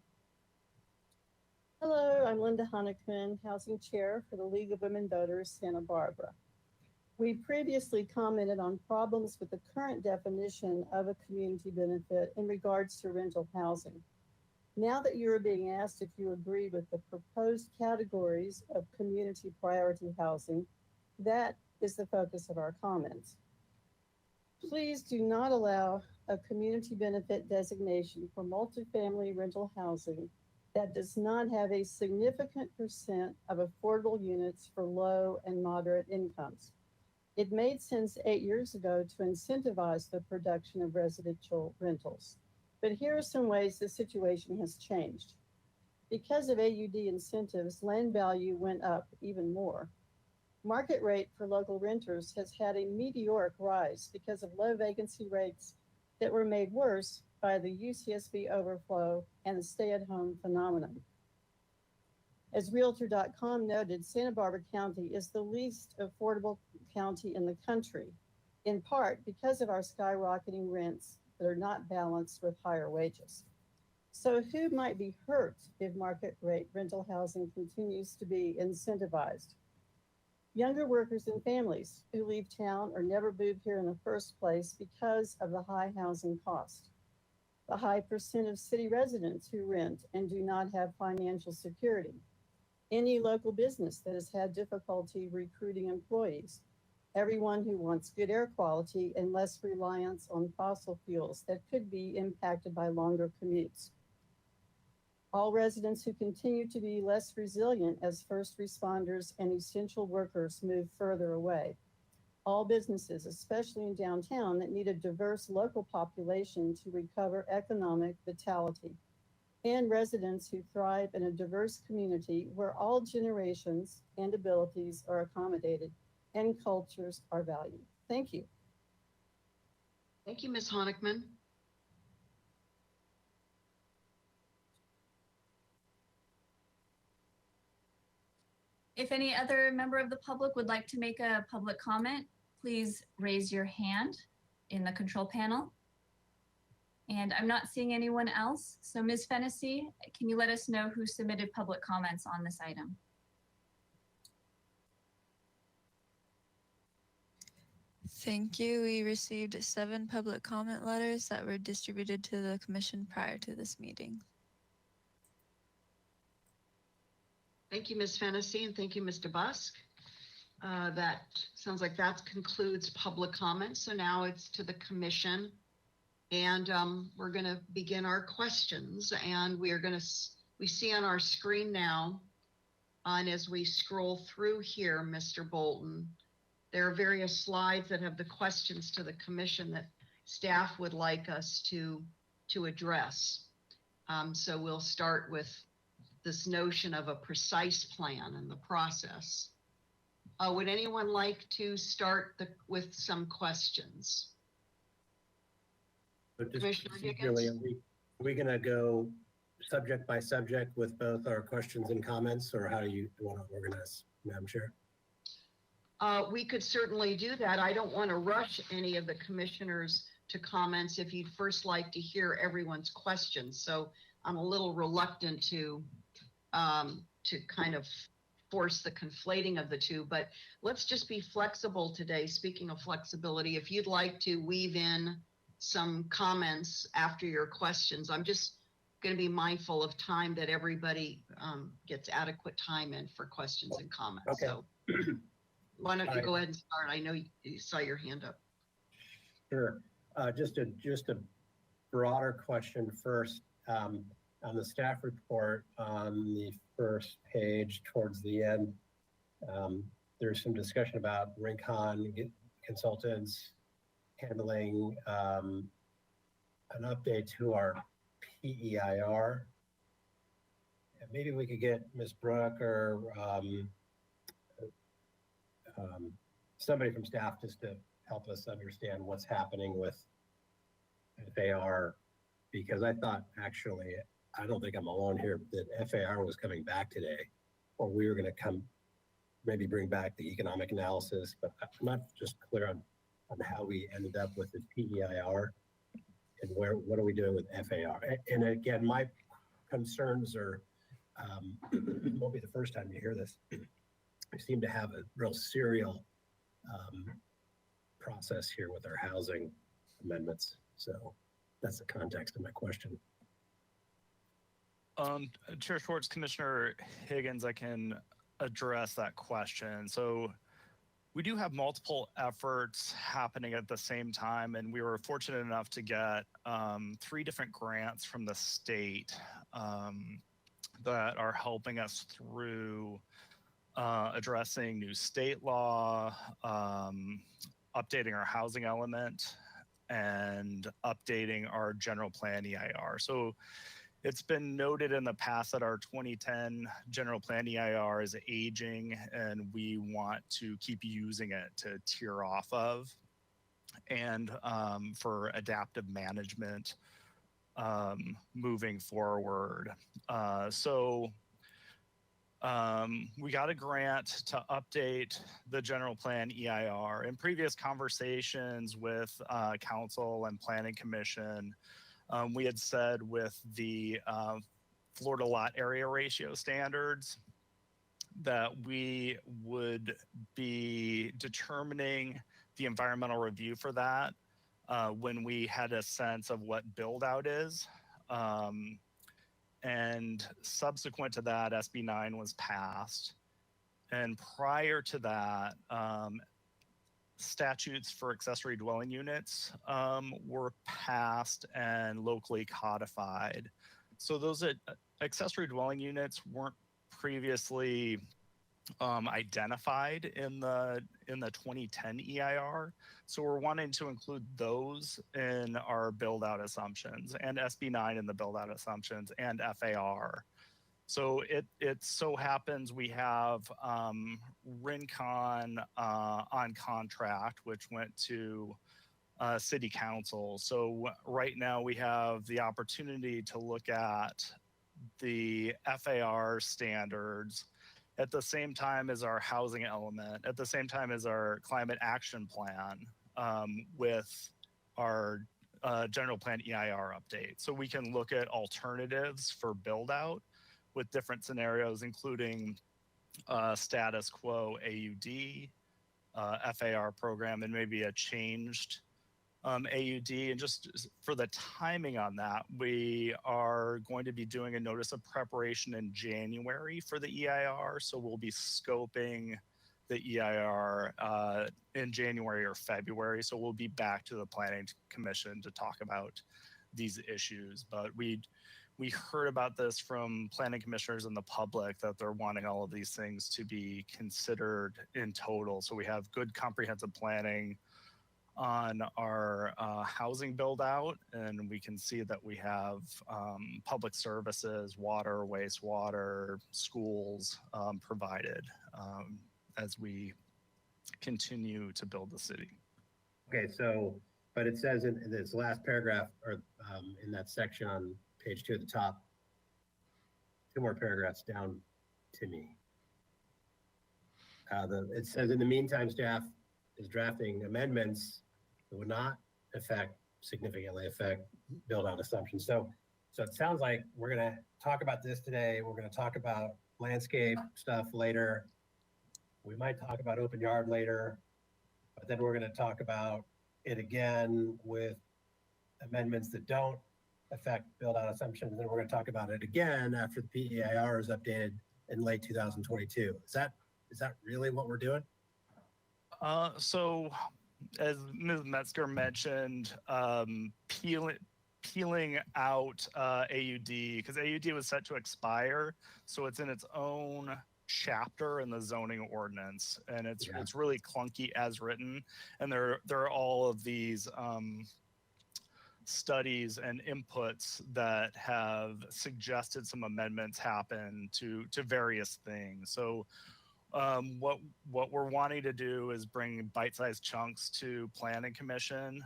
Hello, I'm Linda Honickman, Housing Chair for the League of Women Voters, Santa Barbara. We previously commented on problems with the current definition of a community benefit in regards to rental housing. Now that you are being asked if you agree with the proposed categories of community priority housing, that is the focus of our comments. Please do not allow a community benefit designation for multifamily rental housing that does not have a significant percent of affordable units for low and moderate incomes. It made sense 8 years ago to incentivize the production of residential rentals. But here are some ways the situation has changed. Because of AUD incentives, land value went up even more. Market rate for local renters has had a meteoric rise because of low vacancy rates that were made worse by the UCSB overflow and the stay-at-home phenomenon. As Realtor.com noted, Santa Barbara County is the least affordable county in the country, in part because of our skyrocketing rents that are not balanced with higher wages. So who might be hurt if market rate rental housing continues to be incentivized? Younger workers and families who leave town or never move here in the first place because of the high housing cost. The high percent of city residents who rent and do not have financial security. Any local business that has had difficulty recruiting employees. everyone who wants good air quality and less reliance on fossil fuels that could be impacted by longer commutes. All residents who continue to be less resilient as first responders and essential workers move further away. All businesses, especially in downtown, that need a diverse local population to recover economic vitality. And residents who thrive in a diverse community where all generations and abilities are accommodated and cultures are valued. Thank you. Thank you, Ms. Honickman. If any other member of the public would like to make a public comment, please raise your hand in the control panel. And I'm not seeing anyone else. So Ms. Fennessy, can you let us know who submitted public comments on this item? Thank you. We received 7 public comment letters that were distributed to the commission prior to this meeting. Thank you, Ms. Fennessy, and thank you, Mr. Busk. That sounds like that concludes public comments. So now it's to the commission. And we're going to begin our questions. And we see on our screen now, and as we scroll through here, Mr. Bolton, there are various slides that have the questions to the commission that staff would like us to address. So we'll start with this notion of a precise plan and the process. Would anyone like to start with some questions? But just Commissioner procedurally, Higgins? are we going to go subject by subject with both our questions and comments, or how do you want to organize, Madam Chair? We could certainly do that. I don't want to rush any of the commissioners to comments if you'd first like to hear everyone's questions. So I'm a little reluctant to kind of force the conflating of the two, but let's just be flexible today. Speaking of flexibility, if you'd like to weave in some comments after your questions, I'm just going to be mindful of time that everybody gets adequate time in for questions and comments. Okay. So why don't you go ahead and start? I know you saw your hand up. Sure. Just a broader question first. On the staff report on the first page towards the end, there's some discussion about Rincon consultants handling an update to our PEIR. And maybe we could get Ms. Brooke or somebody from staff just to help us understand what's happening with FAR, because I thought actually, I don't think I'm alone here, that FAR was coming back today, or we were going to maybe bring back the economic analysis, but I'm not just clear on how we ended up with the PEIR and what are we doing with FAR. And again, my concerns are, won't be the first time you hear this. We seem to have a real serial process here with our housing amendments. So that's the context of my question. Chair Schwartz, Commissioner Higgins, I can address that question. So we do have multiple efforts happening at the same time, and we were fortunate enough to get 3 different grants from the state that are helping us through addressing new state law, updating our housing element, and updating our general plan EIR. So it's been noted in the past that our 2010 general plan EIR is aging, and we want to keep using it to tier off of and for adaptive management moving forward. We got a grant to update the general plan EIR. In previous conversations with council and planning commission, we had said with the Florida lot area ratio standards that we would be determining the environmental review for that when we had a sense of what build out is. And subsequent to that, SB 9 was passed. And prior to that, statutes for accessory dwelling units were passed and locally codified. So those accessory dwelling units weren't previously identified in the 2010 EIR. So we're wanting to include those in our build out assumptions, and SB9 in the build out assumptions, and FAR. So it so happens we have Rincon on contract, which went to City Council. So right now we have the opportunity to look at the FAR standards at the same time as our housing element, at the same time as our climate action plan with our general plan EIR update. So we can look at alternatives for build out with different scenarios, including status quo AUD, FAR program, and maybe a changed AUD. And just for the timing on that, we are going to be doing a notice of preparation in January for the EIR. So we'll be scoping the EIR in January or February. So we'll be back to the Planning Commission to talk about these issues. But we heard about this from planning commissioners and the public, that they're wanting all of these things to be considered in total. So we have good comprehensive planning on our housing build out, and we can see that we have public services, water, wastewater, schools provided as we continue to build the city. Okay, so, but it says in this last paragraph, or in that section on page 2 at the top, 2 more paragraphs down to me. It says, in the meantime, staff is drafting amendments that would not significantly affect build out assumptions. So it sounds like we're going to talk about this today. We're going to talk about landscape stuff later. We might talk about open yard later, but then we're going to talk about it again with amendments that don't affect build out assumptions. And then we're going to talk about it again after the PEIR is updated in late 2022. Is that really what we're doing? So as Ms. Metzger mentioned, peeling out AUD, because AUD was set to expire. So it's in its own chapter in the zoning ordinance, and it's really clunky as written. And there are all of these studies and inputs that have suggested some amendments happen to various things. So what we're wanting to do is bring bite-sized chunks to Planning Commission.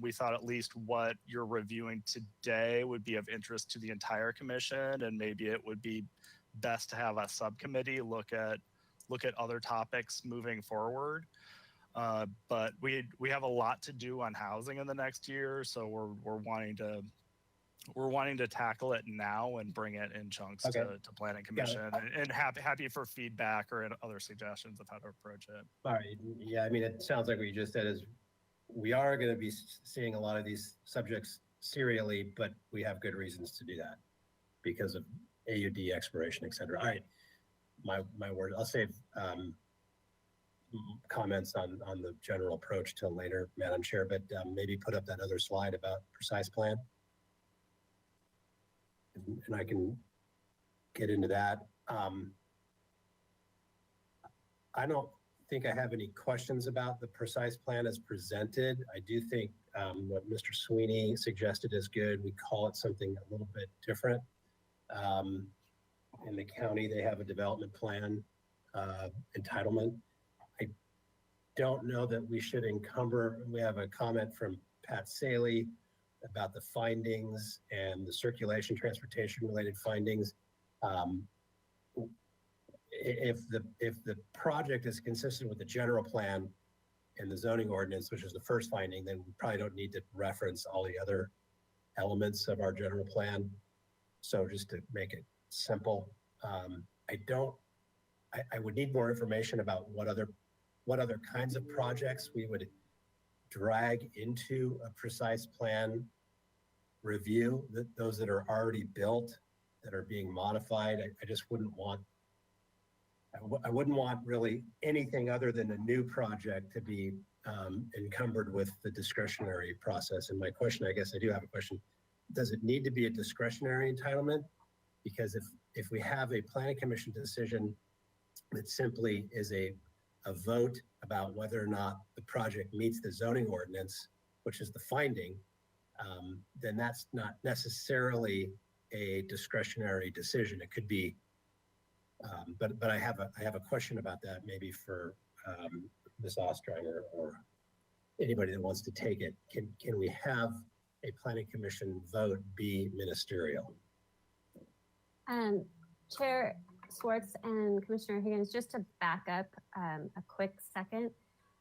We thought at least what you're reviewing today would be of interest to the entire commission, and maybe it would be best to have a subcommittee look at other topics moving forward. But we have a lot to do on housing in the next year, so we're wanting to tackle it now and bring it in chunks to Planning Commission, and happy for feedback or other suggestions of how to approach it. All right. Yeah, I mean, it sounds like what you just said is we are going to be seeing a lot of these subjects serially, but we have good reasons to do that because of AUD expiration, et cetera. All right. My word. I'll save comments on the general approach till later, Madam Chair, but maybe put up that other slide about precise plan. And I can get into that. I don't think I have any questions about the precise plan as presented. I do think what Mr. Sweeney suggested is good. We call it something a little bit different. In the county, they have a development plan entitlement. I don't know that we should encumber. We have a comment from Pat Saley about the findings and the circulation transportation related findings. If the project is consistent with the general plan and the zoning ordinance, which is the first finding, then we probably don't need to reference all the other elements of our general plan. So just to make it simple, I would need more information about what other kinds of projects we would drag into a precise plan review, those that are already built, that are being modified. I just wouldn't want, I wouldn't want really anything other than a new project to be encumbered with the discretionary process. And my question, I guess I do have a question. Does it need to be a discretionary entitlement? Because if we have a planning commission decision that simply is a vote about whether or not the project meets the zoning ordinance, which is the finding, then that's not necessarily a discretionary decision. It could be, but I have a question about that, maybe for Ms. Ostrander or anybody that wants to take it. Can we have a planning commission vote be ministerial? Chair Schwartz and Commissioner Higgins, just to back up a quick second,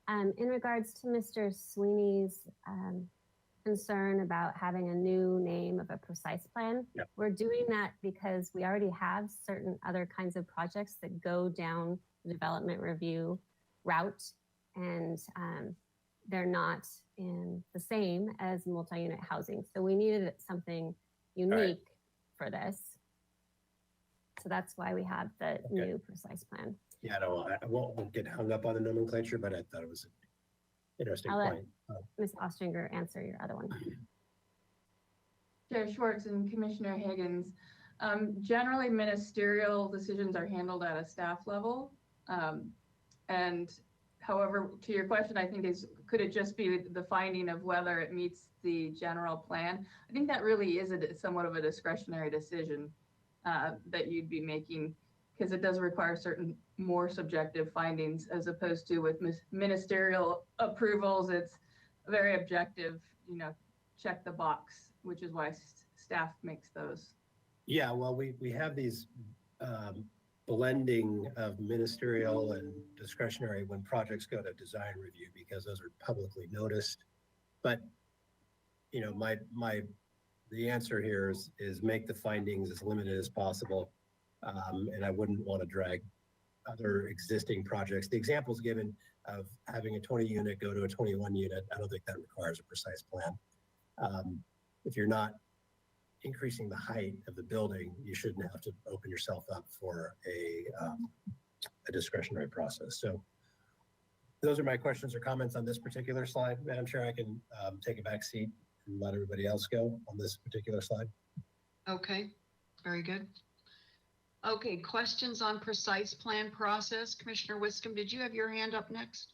in regards to Mr. Sweeney's concern about having a new name of a precise plan, we're doing that because we already have certain other kinds of projects that go down the development review route, and they're not in the same as multi-unit housing. So we needed something unique for this. So that's why we have the new precise plan. Yeah, no, I won't get hung up on the nomenclature, but I thought it was an interesting I'll let point. Ms. Ostringer answer your other one. Chair Schwartz and Commissioner Higgins, generally ministerial decisions are handled at a staff level. And however, to your question, I think could it just be the finding of whether it meets the general plan? I think that really is somewhat of a discretionary decision that you'd be making, because it does require certain more subjective findings, as opposed to with ministerial approvals. It's very objective, check the box, which is why staff makes those. Yeah, well, we have these blending of ministerial and discretionary when projects go to design review, because those are publicly noticed. But the answer here is make the findings as limited as possible, and I wouldn't want to drag other existing projects. The examples given of having a 20 unit go to a 21 unit, I don't think that requires a precise plan. If you're not increasing the height of the building, you shouldn't have to open yourself up for a discretionary process. So those are my questions or comments on this particular slide. Madam Chair, I can take a back seat and let everybody else go on this particular slide. Okay, very good. Okay, questions on precise plan process? Commissioner Wiscombe, did you have your hand up next?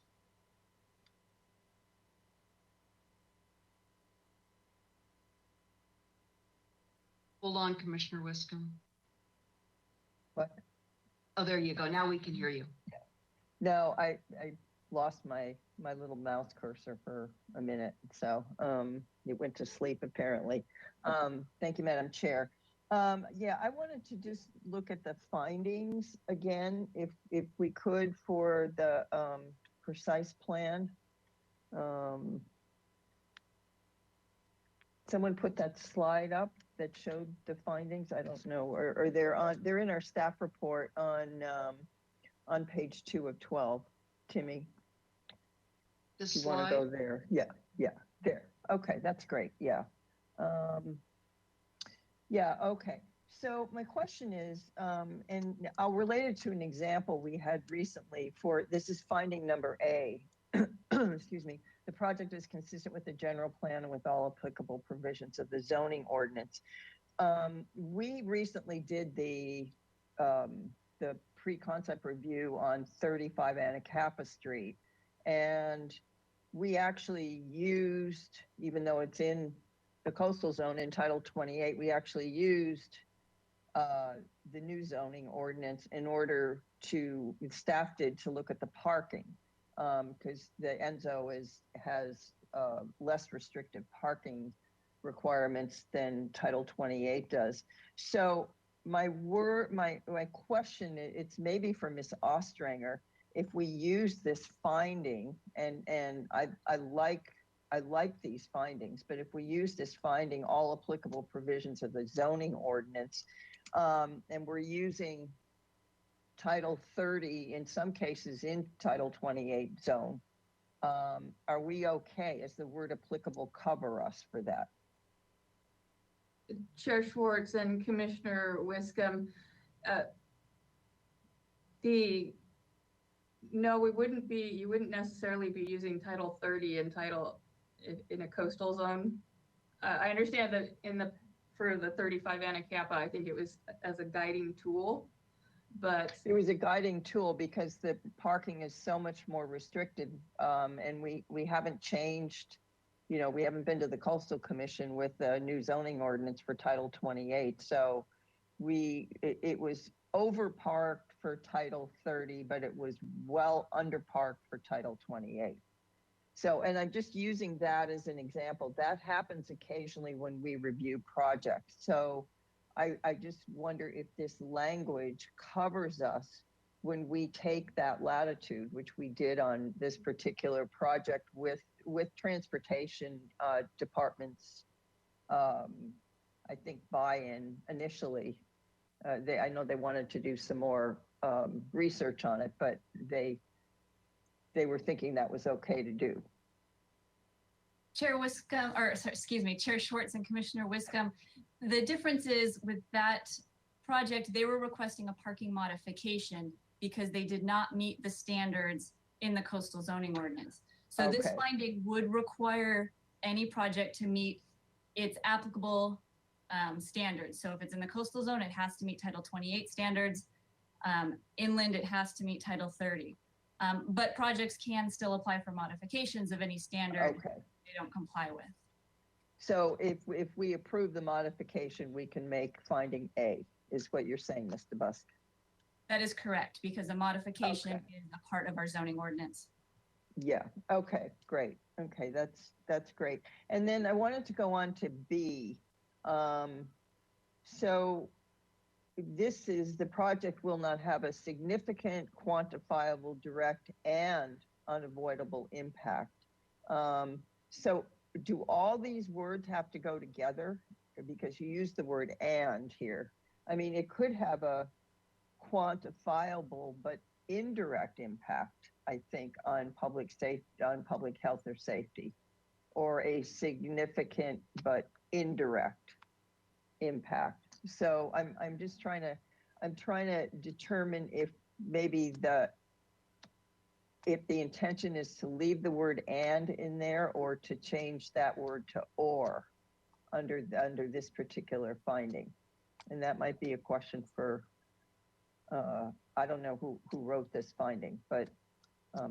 Hold on, Commissioner Wiscombe. What? Oh, there you go. Now we can hear you. No, I lost my little mouse cursor for a minute, so it went to sleep apparently. Thank you, Madam Chair. Yeah, I wanted to just look at the findings again, if we could, for the precise plan. Someone put that slide up that showed the findings. I don't know, or they're in our staff report on page 2 of 12. Timmy, this you want to go there? Yeah, there. Okay, that's great. Yeah. Yeah, okay. So my question is, and I'll relate it to an example we had recently this is finding number A. Excuse me. The project is consistent with the general plan and with all applicable provisions of the zoning ordinance. We recently did the pre-concept review on 35 Anacapa Street, and we actually used, even though it's in the coastal zone in Title 28, we actually used the new zoning ordinance in order to, staff did, to look at the parking, because the Enzo has less restrictive parking requirements than Title 28 does. So my question, it's maybe for Ms. Ostranger, if we use this finding, and I like these findings, but if we use this finding, all applicable provisions of the zoning ordinance, and we're using Title 30, in some cases in Title 28 zone, are we okay? Does the word applicable cover us for that? Chair Schwartz and Commissioner Wiscombe, the No, we wouldn't be, you wouldn't necessarily be using Title 30 in in a coastal zone. I understand that for the 35 Anacapa, I think it was as a guiding tool, but. It was a guiding tool because the parking is so much more restricted. And we haven't changed, we haven't been to the Coastal Commission with the new zoning ordinance for Title 28. So it was over parked for Title 30, but it was well under parked for Title 28. So, and I'm just using that as an example. That happens occasionally when we review projects. So I just wonder if this language covers us when we take that latitude, which we did on this particular project with transportation departments, I think buy-in initially. I know they wanted to do some more research on it, but they were thinking that was okay to do. Chair Wiscombe, Chair Schwartz and Commissioner Wiscombe, the difference is with that project, they were requesting a parking modification because they did not meet the standards in the coastal zoning ordinance. So this finding would require any project to meet its applicable standards. So if it's in the coastal zone, it has to meet Title 28 standards. Inland, it has to meet Title 30. But projects can still apply for modifications of any standard they don't comply with. So if we approve the modification, we can make finding A, is what you're saying, Ms. DeBusk? That is correct, because a modification is a part of our zoning ordinance. Yeah, okay, great. Okay, that's great. And then I wanted to go on to B. So this is, the project will not have a significant, quantifiable, direct, and unavoidable impact. So do all these words have to go together? Because you use the word "and" here. I mean, it could have a quantifiable but indirect impact, I think, on public health or safety, or a significant but indirect impact. So I'm just trying to determine if maybe if the intention is to leave the word "and" in there, or to change that word to "or" under this particular finding. And that might be a question for, I don't know who wrote this finding, but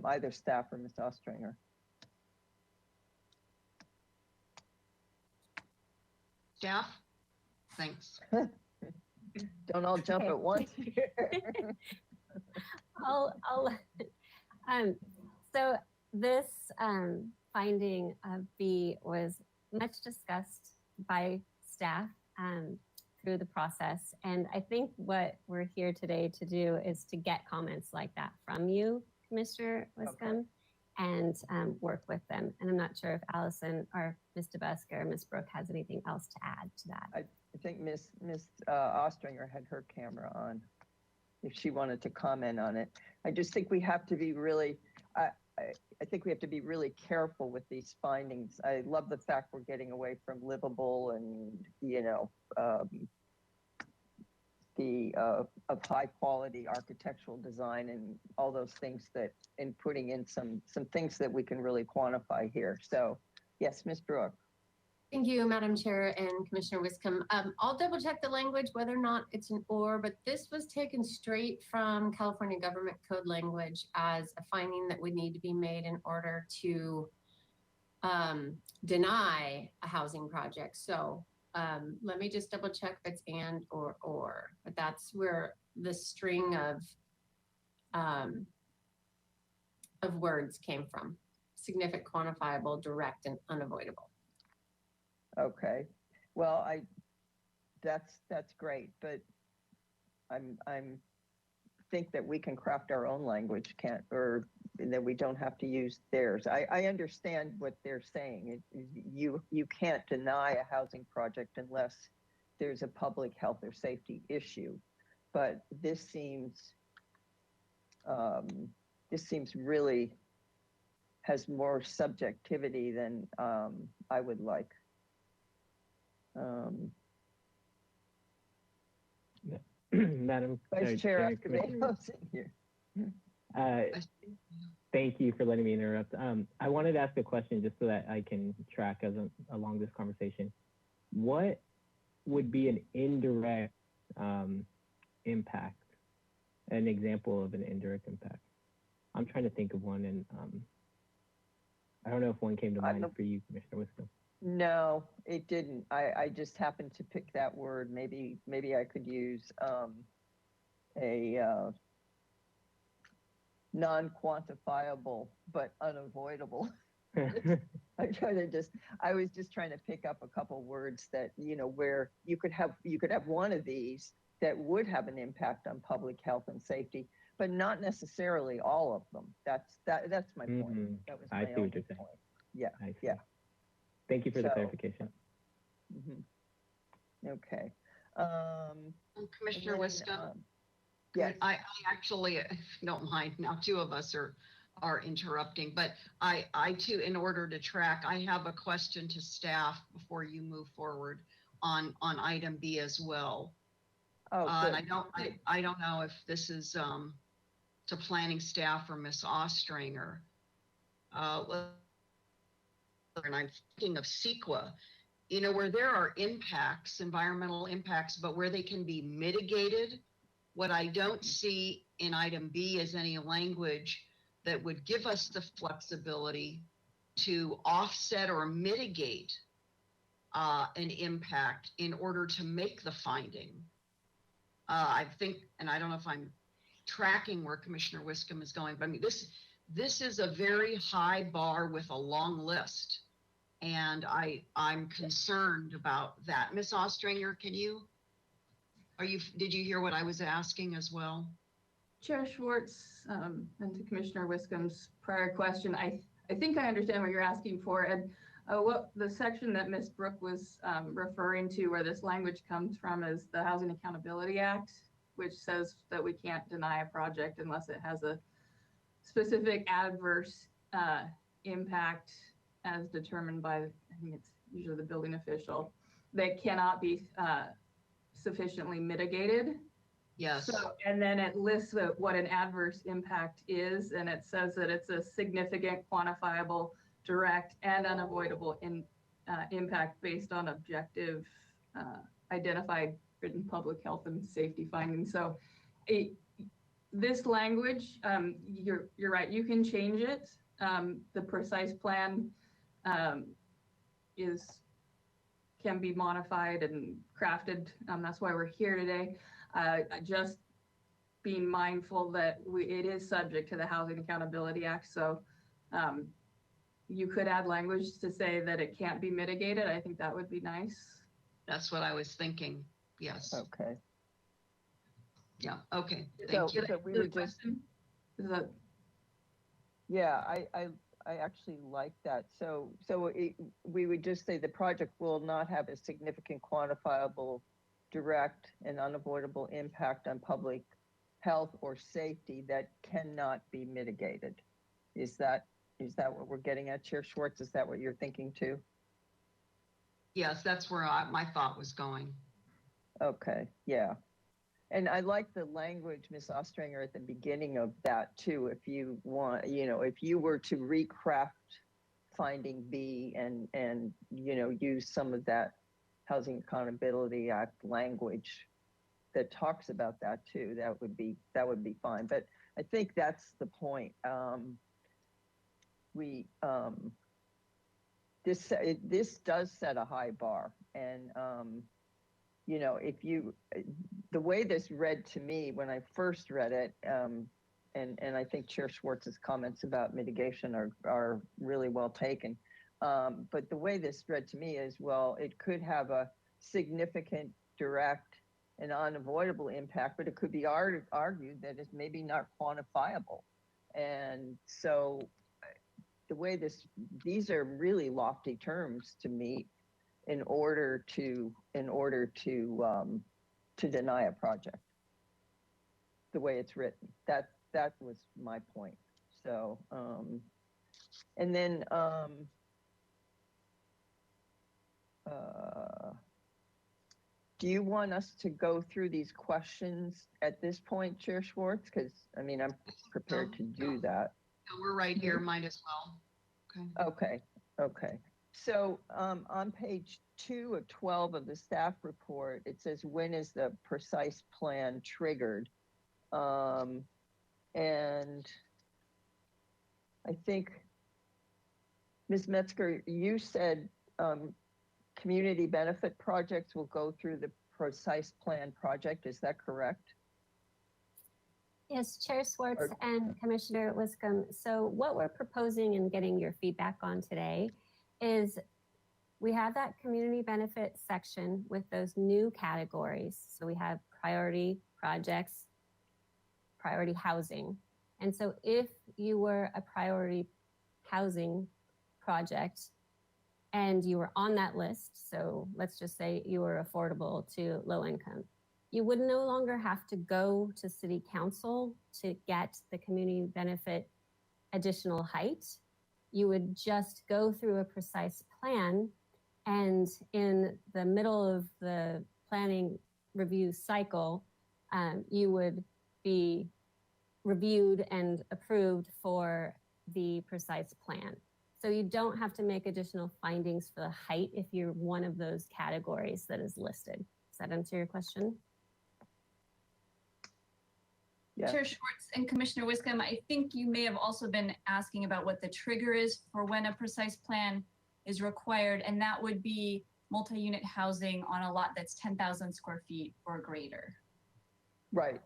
either staff or Ms. Ostringer. Staff? Thanks. Don't all jump at once. So this finding of B was much discussed by staff through the process. And I think what we're here today to do is to get comments like that from you, Commissioner Wiscombe, and work with them. And I'm not sure if Allison or Ms. DeBusk or Ms. Brooke has anything else to add to that. I think Ms. Ostringer had her camera on, if she wanted to comment on it. I just think we have to be really, I think we have to be really careful with these findings. I love the fact we're getting away from livable and, of high quality architectural design and all those things and putting in some things that we can really quantify here. So yes, Ms. Brooke. Thank you, Madam Chair and Commissioner Wiscombe. I'll double check the language, whether or not it's an "or," but this was taken straight from California Government Code language as a finding that would need to be made in order to deny a housing project. So let me just double check if it's "and" or, but that's where the string of words came from: significant, quantifiable, direct, and unavoidable. Okay, well, that's great, but I'm think that we can craft our own language, or that we don't have to use theirs. I understand what they're saying. You can't deny a housing project unless there's a public health or safety issue, but this seems really has more subjectivity than I would like. Madam Vice Chair Escobedo's in here. Thank you for letting me interrupt. I wanted to ask a question just so that I can track along this conversation. What would be an indirect impact? An example of an indirect impact? I'm trying to think of one, and I don't know if one came to mind for you, Commissioner Wiscombe. No, it didn't. I just happened to pick that word. Maybe I could use a non-quantifiable but unavoidable. I was just trying to pick up a couple words that, where you could have one of these that would have an impact on public health and safety, but not necessarily all of them. That's my point. That was my I see what only you're saying. point. Yeah. I see. Yeah. Thank you for the clarification. Okay. Commissioner Wiscombe? Yes. I actually, if you don't mind, now two of us are interrupting, but I too, in order to track, I have a question to staff before you move forward on item B as well. Oh, and I don't know if this is to planning staff or Ms. Ostringer. And I'm thinking of CEQA, where there are impacts, environmental impacts, but where they can be mitigated. What I don't see in item B is any language that would give us the flexibility to offset or mitigate an impact in order to make the finding. I think, and I don't know if I'm tracking where Commissioner Wiscombe is going, but I mean, this is a very high bar with a long list. And I'm concerned about that. Ms. Ostringer, did you hear what I was asking as well? Chair Schwartz, and to Commissioner Wiscombe's prior question, I think I understand what you're asking for. And what the section that Ms. Brooke was referring to, where this language comes from, is the Housing Accountability Act, which says that we can't deny a project unless it has a specific adverse impact as determined by, I think it's usually the building official, that cannot be sufficiently mitigated. Yes. So, and then it lists what an adverse impact is, and it says that it's a significant, quantifiable, direct, and unavoidable impact based on objective, identified written public health and safety findings. So this language, you're right, you can change it. The precise plan can be modified and crafted. That's why we're here today. Just being mindful that it is subject to the Housing Accountability Act. So you could add language to say that it can't be mitigated. I think that would be nice. That's what I was thinking. Yes. Okay. Yeah. Okay. Thank you. So we would just. Yeah, I actually like that. So we would just say the project will not have a significant, quantifiable, direct, and unavoidable impact on public health or safety that cannot be mitigated. Is that what we're getting at, Chair Schwartz? Is that what you're thinking too? Yes, that's where my thought was going. Okay, yeah. And I like the language, Ms. Ostringer, at the beginning of that too. If you want, if you were to recraft finding B and use some of that Housing Accountability Act language that talks about that too, that would be fine. But I think that's the point. This does set a high bar, and the way this read to me when I first read it, and I think Chair Schwartz's comments about mitigation are really well taken. But the way this read to me is, well, it could have a significant, direct, and unavoidable impact, but it could be argued that it's maybe not quantifiable. And so the way these are really lofty terms to meet in order to deny a project. The way it's written, that was my point. So, and then do you want us to go through these questions at this point, Chair Schwartz? Because, I mean, I'm prepared to do that. No, we're right here, might as well. Okay. Okay. So on page 2 of 12 of the staff report, it says, when is the precise plan triggered? And I think, Ms. Metzger, you said community benefit projects will go through the precise plan project. Is that correct? Yes, Chair Schwartz and Commissioner Wiscombe. So what we're proposing and getting your feedback on today is we have that community benefit section with those new categories. So we have priority projects, priority housing. And so if you were a priority housing project and you were on that list, so let's just say you were affordable to low income, you would no longer have to go to City Council to get the community benefit additional height. You would just go through a precise plan, and in the middle of the planning review cycle, you would be reviewed and approved for the precise plan. So you don't have to make additional findings for the height if you're one of those categories that is listed. Does that answer your question? Yeah. Chair Schwartz and Commissioner Wiscombe, I think you may have also been asking about what the trigger is for when a precise plan is required, and that would be multi-unit housing on a lot that's 10,000 square feet or greater. Right,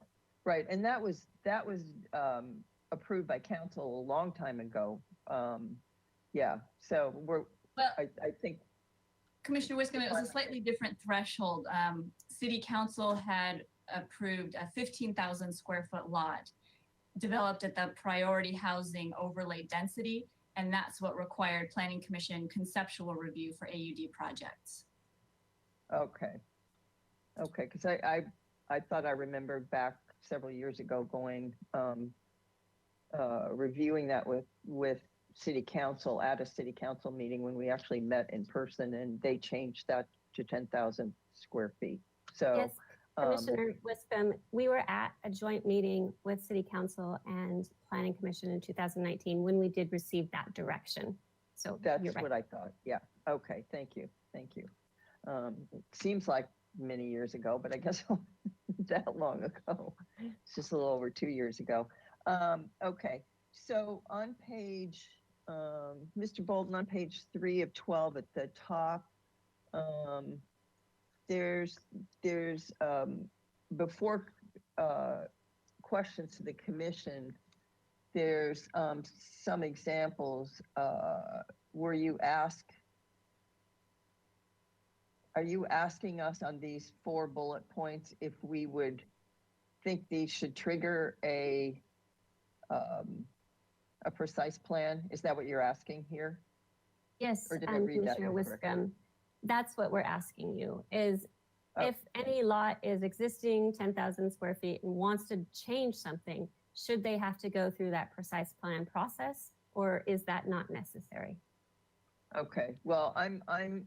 right. And that was approved by council a long time ago. Yeah, so I think. Commissioner Wiscombe, it was a slightly different threshold. City Council had approved a 15,000 square foot lot developed at the priority housing overlay density, and that's what required Planning Commission conceptual review for AUD projects. Okay, because I thought I remembered back several years ago going, reviewing that with City Council at a City Council meeting when we actually met in person, and they changed that to 10,000 square feet. So. Yes. Commissioner Wiscombe, we were at a joint meeting with City Council and Planning Commission in 2019 when we did receive that direction. So that's you're right. what I thought. Yeah. Okay. Thank you. Thank you. It seems like many years ago, but I guess that long ago. It's just a little over 2 years ago. Okay. So on page, Mr. Bolden, on page 3 of 12 at the top, there's before questions to the commission, there's some examples where you ask, are you asking us on these 4 bullet points if we would think these should trigger a precise plan? Is that what you're asking here? Yes, Or did I read that Commissioner incorrectly? Wiscombe, that's what we're asking you is if any lot is existing 10,000 square feet and wants to change something, should they have to go through that precise plan process, or is that not necessary? Okay, well, I'm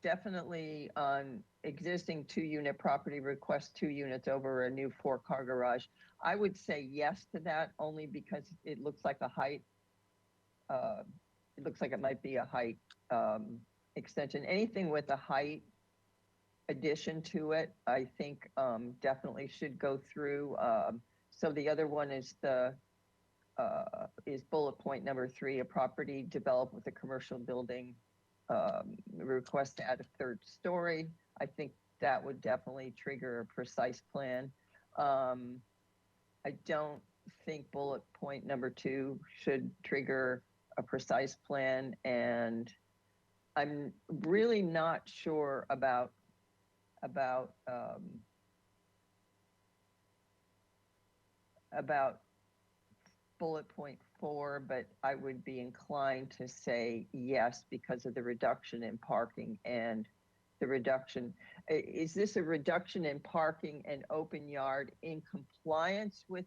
definitely on existing 2-unit property request 2 units over a new 4-car garage. I would say yes to that only because it looks like a height. It looks like it might be a height extension. Anything with a height addition to it, I think definitely should go through. So the other one is is bullet point number 3, a property developed with a commercial building, request to add a 3rd story. I think that would definitely trigger a precise plan. I don't think bullet point number 2 should trigger a precise plan, and I'm really not sure about bullet point 4, but I would be inclined to say yes because of the reduction in parking and the reduction. Is this a reduction in parking and open yard in compliance with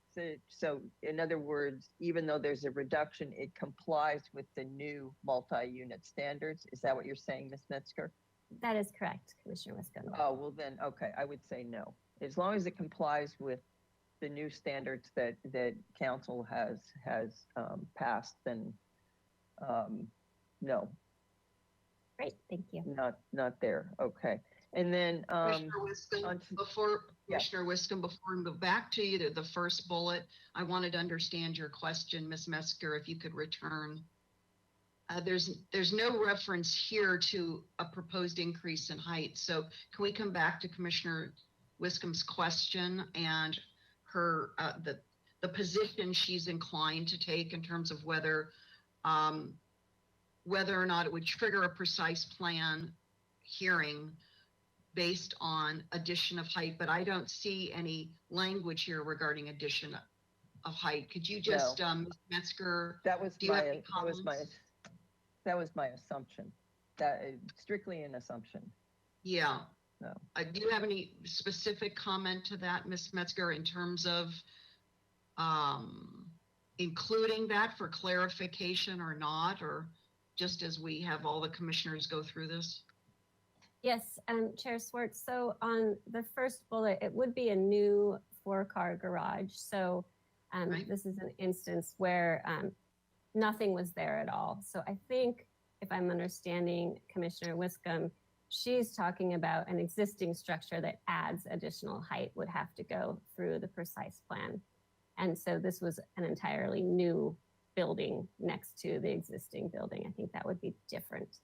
so in other words, even though there's a reduction, it complies with the new multi-unit standards? Is that what you're saying, Ms. Metzger? That is correct, Commissioner Wiscombe. Oh, well then, okay, I would say no. As long as it complies with the new standards that council has passed, then no, Great, thank you. not there. Okay. And then Commissioner Wiscombe, Commissioner Wiscombe, before we move back to you to the first bullet, I wanted to understand your question, Ms. Metzger, if you could return. There's no reference here to a proposed increase in height. So can we come back to Commissioner Wiscombe's question and her the position she's inclined to take in terms of whether or not it would trigger a precise plan hearing based on addition of height, but I don't see any language here regarding addition of height. Could you just, Ms. Metzger, that was do you have any comments? That was my assumption. That strictly an assumption. Yeah. No. Do you have any specific comment to that, Ms. Metzger, in terms of including that for clarification or not, or just as we have all the commissioners go through this? Yes, Chair Swartz. So on the first bullet, it would be a new 4-car garage. So this is an instance where nothing was there at all. So I think if I'm understanding Commissioner Wiscombe, she's talking about an existing structure that adds additional height would have to go through the precise plan. And so this was an entirely new building next to the existing building. I think that would be different.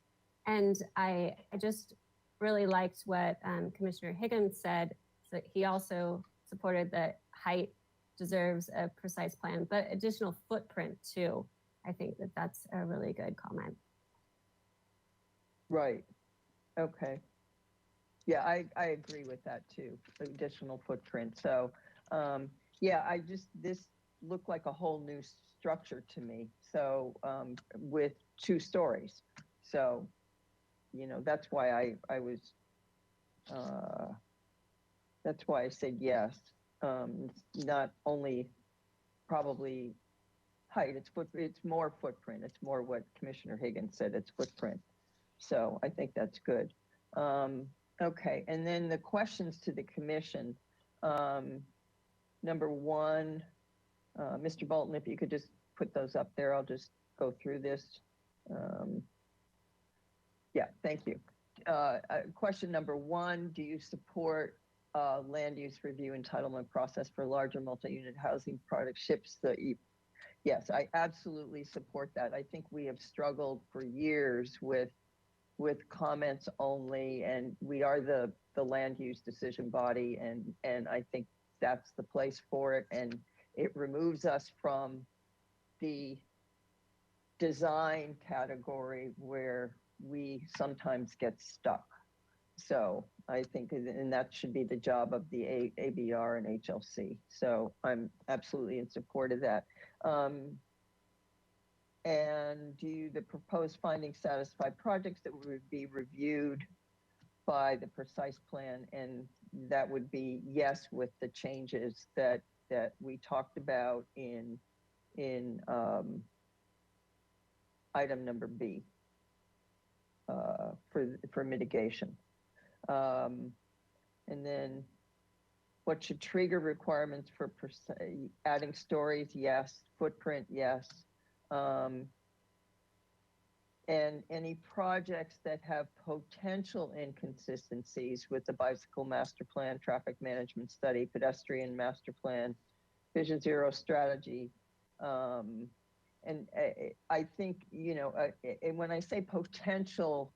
And I just really liked what Commissioner Higgins said. So he also supported that height deserves a precise plan, but additional footprint too. I think that that's a really good comment. Right. Okay. Yeah, I agree with that too. Additional footprint. So, yeah, this looked like a whole new structure to me. So, with 2 stories. So, that's why I was, that's why I said yes. Not only probably height, it's more footprint. It's more what Commissioner Higgins said, it's footprint. So I think that's good. Okay, and then the questions to the commission. Number 1, Mr. Bolton, if you could just put those up there, I'll just go through this. Yeah, thank you. Question number 1, do you support land use review entitlement process for larger multi-unit housing product ships? Yes, I absolutely support that. I think we have struggled for years with comments only, and we are the land use decision body, and I think that's the place for it, and it removes us from the design category where we sometimes get stuck. So I think, and that should be the job of the ABR and HLC. So I'm absolutely in support of that. And do the proposed findings satisfy projects that would be reviewed by the precise plan? And that would be yes, with the changes that we talked about in item number B for mitigation. And then what should trigger requirements for adding stories? Yes. Footprint? Yes. And any projects that have potential inconsistencies with the bicycle master plan, traffic management study, pedestrian master plan, Vision Zero strategy. And I think, and when I say potential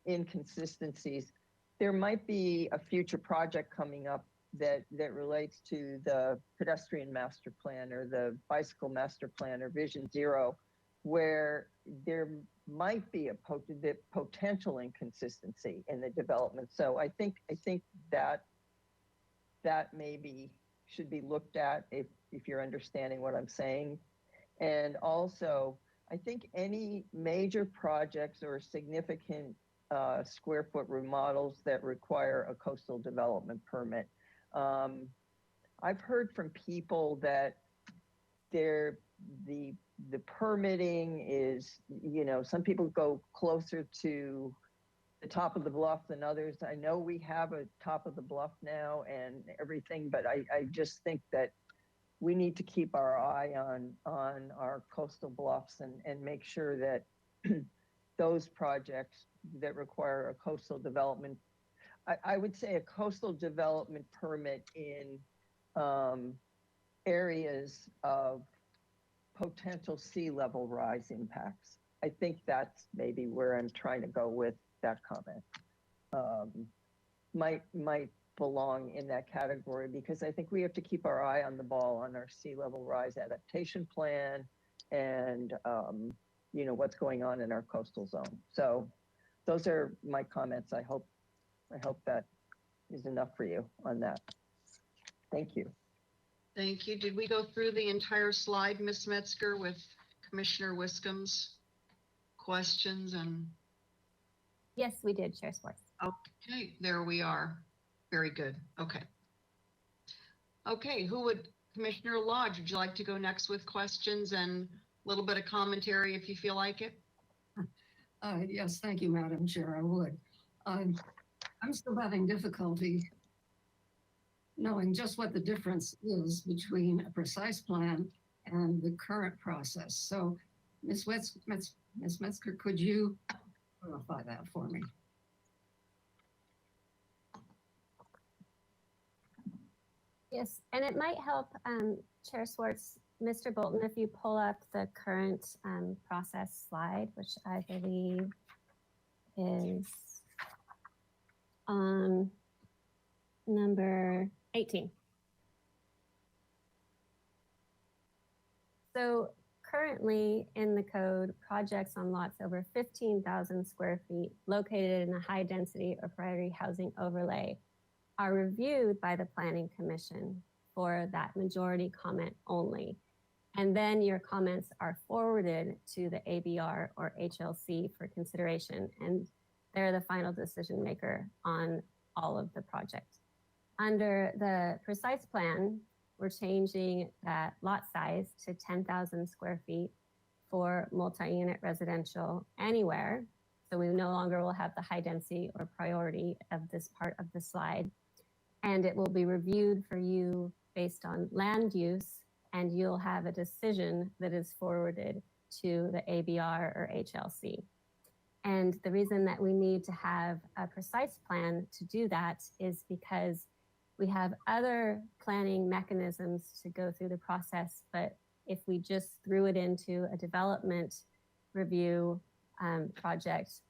inconsistencies, there might be a future project coming up that relates to the pedestrian master plan or the bicycle master plan or Vision Zero, where there might be a potential inconsistency in the development. So I think that maybe should be looked at if you're understanding what I'm saying. And also, I think any major projects or significant square foot remodels that require a coastal development permit. I've heard from people that the permitting is, some people go closer to the top of the bluff than others. I know we have a top of the bluff now and everything, but I just think that we need to keep our eye on our coastal bluffs and make sure that those projects that require a coastal development, I would say a coastal development permit in areas of potential sea level rise impacts. I think that's maybe where I'm trying to go with that comment. Might belong in that category, because I think we have to keep our eye on the ball on our sea level rise adaptation plan and you know, what's going on in our coastal zone. So those are my comments. I hope that is enough for you on that. Thank you. Thank you. Did we go through the entire slide, Ms. Metzger, with Commissioner Wiscom's questions and? Yes, we did, Chair Schwartz. Okay, there we are. Very good. Okay. Okay, Commissioner Lodge, would you like to go next with questions and a little bit of commentary if you feel like it? Yes, thank you, Madam Chair, I would. I'm still having difficulty knowing just what the difference is between a precise plan and the current process. So, Ms. Metzger, could you clarify that for me? Yes, and it might help, Chair Schwartz, Mr. Bolton, if you pull up the current process slide, which I believe is on number 18. So currently in the code, projects on lots over 15,000 square feet located in a high density or priority housing overlay are reviewed by the Planning Commission for that majority comment only. And then your comments are forwarded to the ABR or HLC for consideration, and they're the final decision maker on all of the project. Under the precise plan, we're changing that lot size to 10,000 square feet for multi-unit residential anywhere. So we no longer will have the high density or priority of this part of the slide. And it will be reviewed for you based on land use, and you'll have a decision that is forwarded to the ABR or HLC. And the reason that we need to have a precise plan to do that is because we have other planning mechanisms to go through the process, but if we just threw it into a development review project,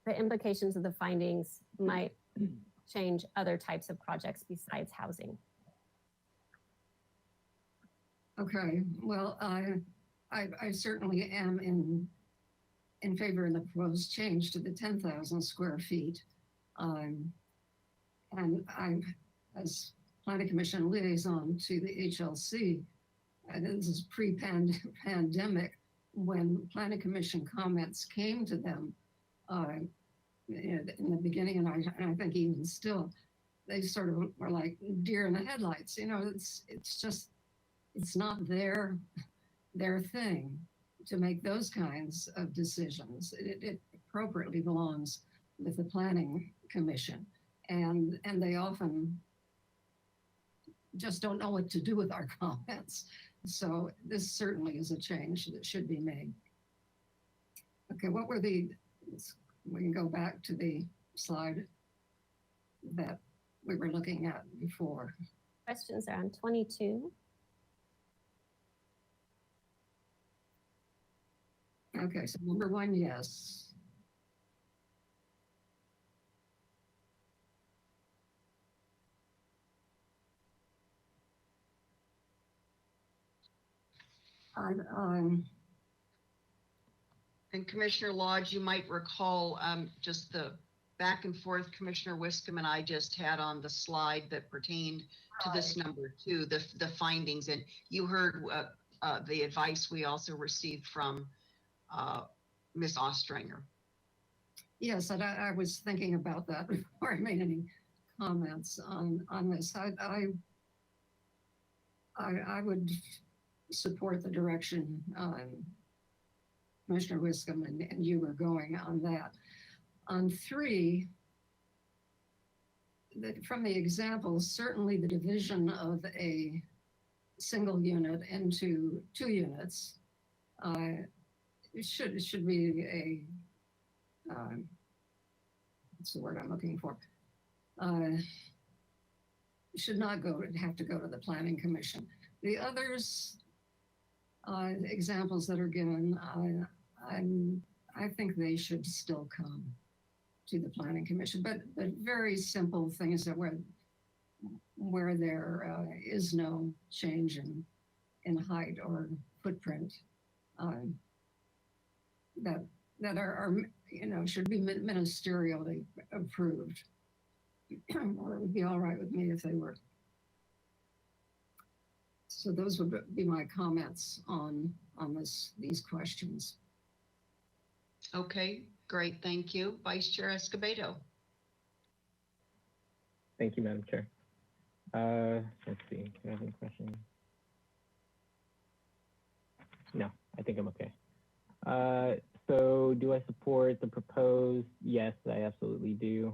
the implications of the findings might change other types of projects besides housing. Okay, well, I certainly am in favor of the proposed change to the 10,000 square feet. And I'm, as Planning Commission liaison to the HLC, this is pre-pandemic, when Planning Commission comments came to them in the beginning, and I think even still, they sort of were like deer in the headlights. You know, it's not their thing to make those kinds of decisions. It appropriately belongs with the Planning Commission, and they often just don't know what to do with our comments. So this certainly is a change that should be made. Okay, what were we can go back to the slide that we were looking at before. Questions are on 22. Okay, so number 1, yes. And Commissioner Lodge, you might recall just the back and forth Commissioner Wiscom and I just had on the slide that pertained to this number 2, the findings. And you heard the advice we also received from Ms. Ostringer. Yes, and I was thinking about that before I made any comments on this. I would support the direction Commissioner Wiscom and you were going on that. On 3, from the examples, certainly the division of a single unit into 2 units it should be a what's the word I'm looking for? Should not have to go to the Planning Commission. The others examples that are given, I think they should still come to the Planning Commission, but very simple things that where there is no change in height or footprint that are should be ministerially approved. Or it would be all right with me if they were. So those would be my comments on these questions. Okay, great, thank you. Vice Chair Escobedo. Thank you, Madam Chair. Let's see, do I have any questions? No, I think I'm okay. So do I support the proposed? Yes, I absolutely do.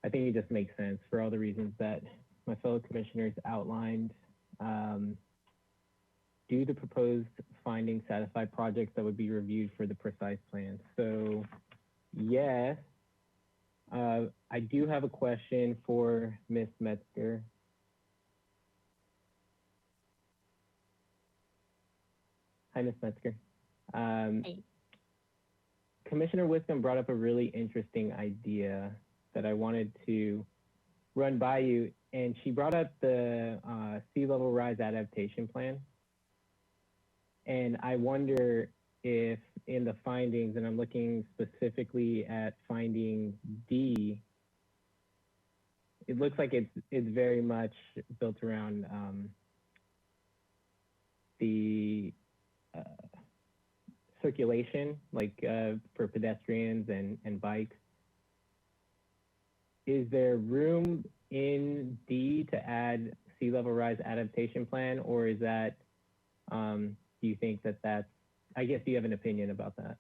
I think it just makes sense for all the reasons that my fellow commissioners outlined. Do the proposed findings satisfy projects that would be reviewed for the precise plan? So yes. I do have a question for Ms. Metzger. Hi, Ms. Metzger. Hey. Commissioner Wiscombe brought up a really interesting idea that I wanted to run by you, and she brought up the sea level rise adaptation plan. And I wonder if in the findings, and I'm looking specifically at finding D, it looks like it's very much built around the circulation, like for pedestrians and bikes. Is there room in D to add sea level rise adaptation plan, or is that, do you think that that's, I guess you have an opinion about that?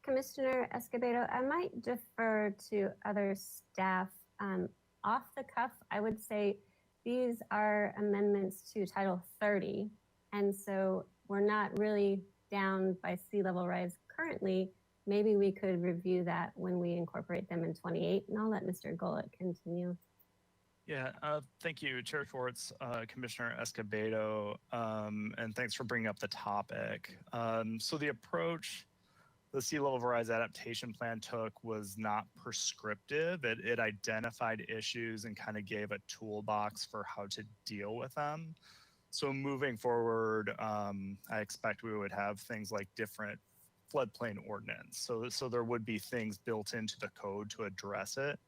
Commissioner Escobedo, I might defer to other staff. Off the cuff, I would say these are amendments to Title 30, and so we're not really down by sea level rise currently. Maybe we could review that when we incorporate them in 28, and I'll let Mr. Gulick continue. Yeah, thank you, Chair Schwartz, Commissioner Escobedo, and thanks for bringing up the topic. So the approach the sea level rise adaptation plan took was not prescriptive. It identified issues and kind of gave a toolbox for how to deal with them. So moving forward, I expect we would have things like different floodplain ordinance. So there would be things built into the code to address it.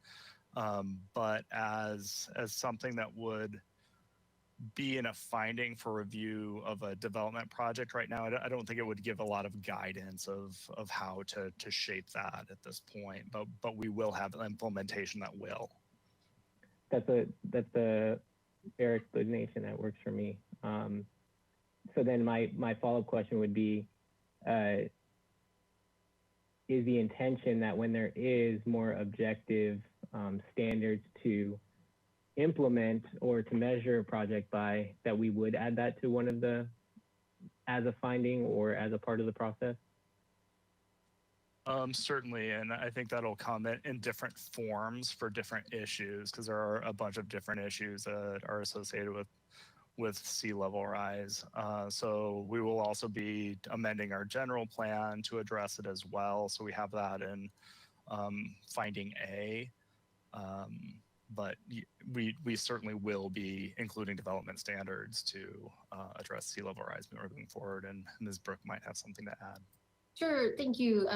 But as something that would be in a finding for review of a development project right now, I don't think it would give a lot of guidance of how to shape that at this point. But we will have an implementation that will. That's a fair explanation that works for me. So then my follow-up question would be, is the intention that when there is more objective standards to implement or to measure a project by, that we would add that to one of the, as a finding or as a part of the process? Certainly, and I think that'll come in different forms for different issues, because there are a bunch of different issues that are associated with sea level rise. So we will also be amending our general plan to address it as well. So we have that in finding A. But we certainly will be including development standards to address sea level rise moving forward. And Ms. Brooke might have something to add. Sure, thank you,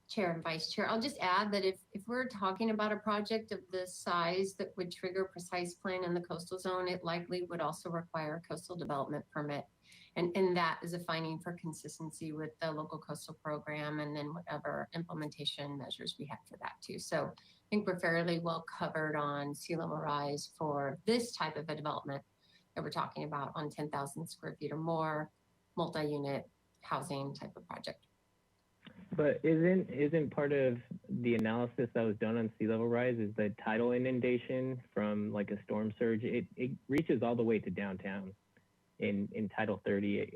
Chair and Vice Chair. I'll just add that if we're talking about a project of this size that would trigger a precise plan in the coastal zone, it likely would also require a coastal development permit. And that is a finding for consistency with the local coastal program, and then whatever implementation measures we have for that too. So I think we're fairly well covered on sea level rise for this type of a development that we're talking about on 10,000 square feet or more, multi-unit housing type of project. But isn't part of the analysis that was done on sea level rise is the tidal inundation from like a storm surge? It reaches all the way to downtown in Title 30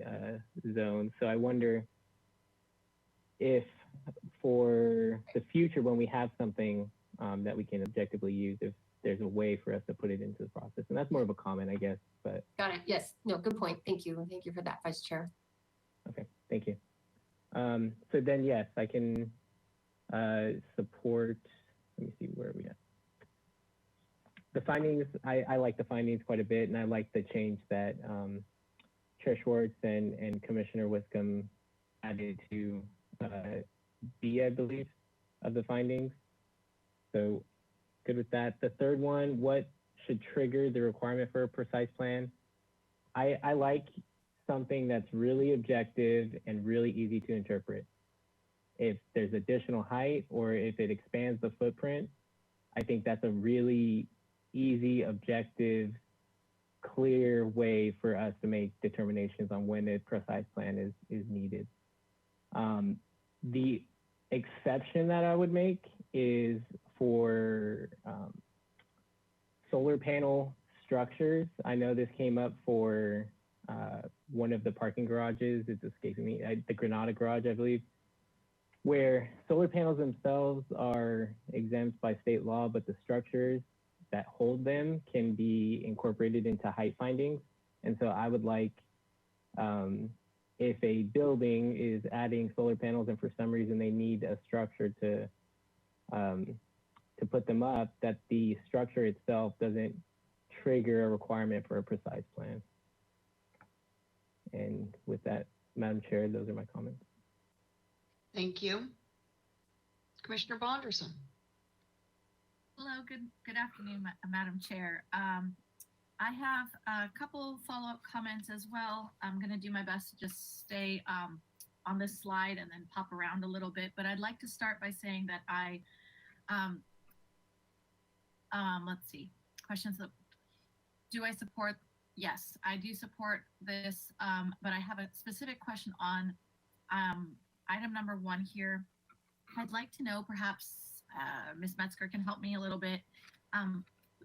zones. So I wonder if for the future, when we have something that we can objectively use, if there's a way for us to put it into the process. And that's more of a comment, I guess, but. Got it. Yes. No, good point. Thank you. Thank you for that, Vice Chair. Okay, thank you. So then, yes, I can support, let me see, where are we at? The findings, I like the findings quite a bit, and I like the change that Chair Schwartz and Commissioner Wiscombe added to B, I believe, of the findings. So good with that. The third one, what should trigger the requirement for a precise plan? I like something that's really objective and really easy to interpret. If there's additional height or if it expands the footprint, I think that's a really easy, objective, clear way for us to make determinations on when a precise plan is needed. The exception that I would make is for solar panel structures. I know this came up for one of the parking garages, it's escaping me, the Granada garage, I believe, where solar panels themselves are exempt by state law, but the structures that hold them can be incorporated into height findings. And so I would like, if a building is adding solar panels and for some reason they need a structure to put them up, that the structure itself doesn't trigger a requirement for a precise plan. And with that, Madam Chair, those are my comments. Thank you. Commissioner Bonderson. Hello, good afternoon, Madam Chair. I have a couple follow-up comments as well. I'm going to do my best to just stay on this slide and then pop around a little bit, but I'd like to start by saying that I, let's see, questions that, do I support? Yes, I do support this, but I have a specific question on item number 1 here. I'd like to know, perhaps Ms. Metzger can help me a little bit.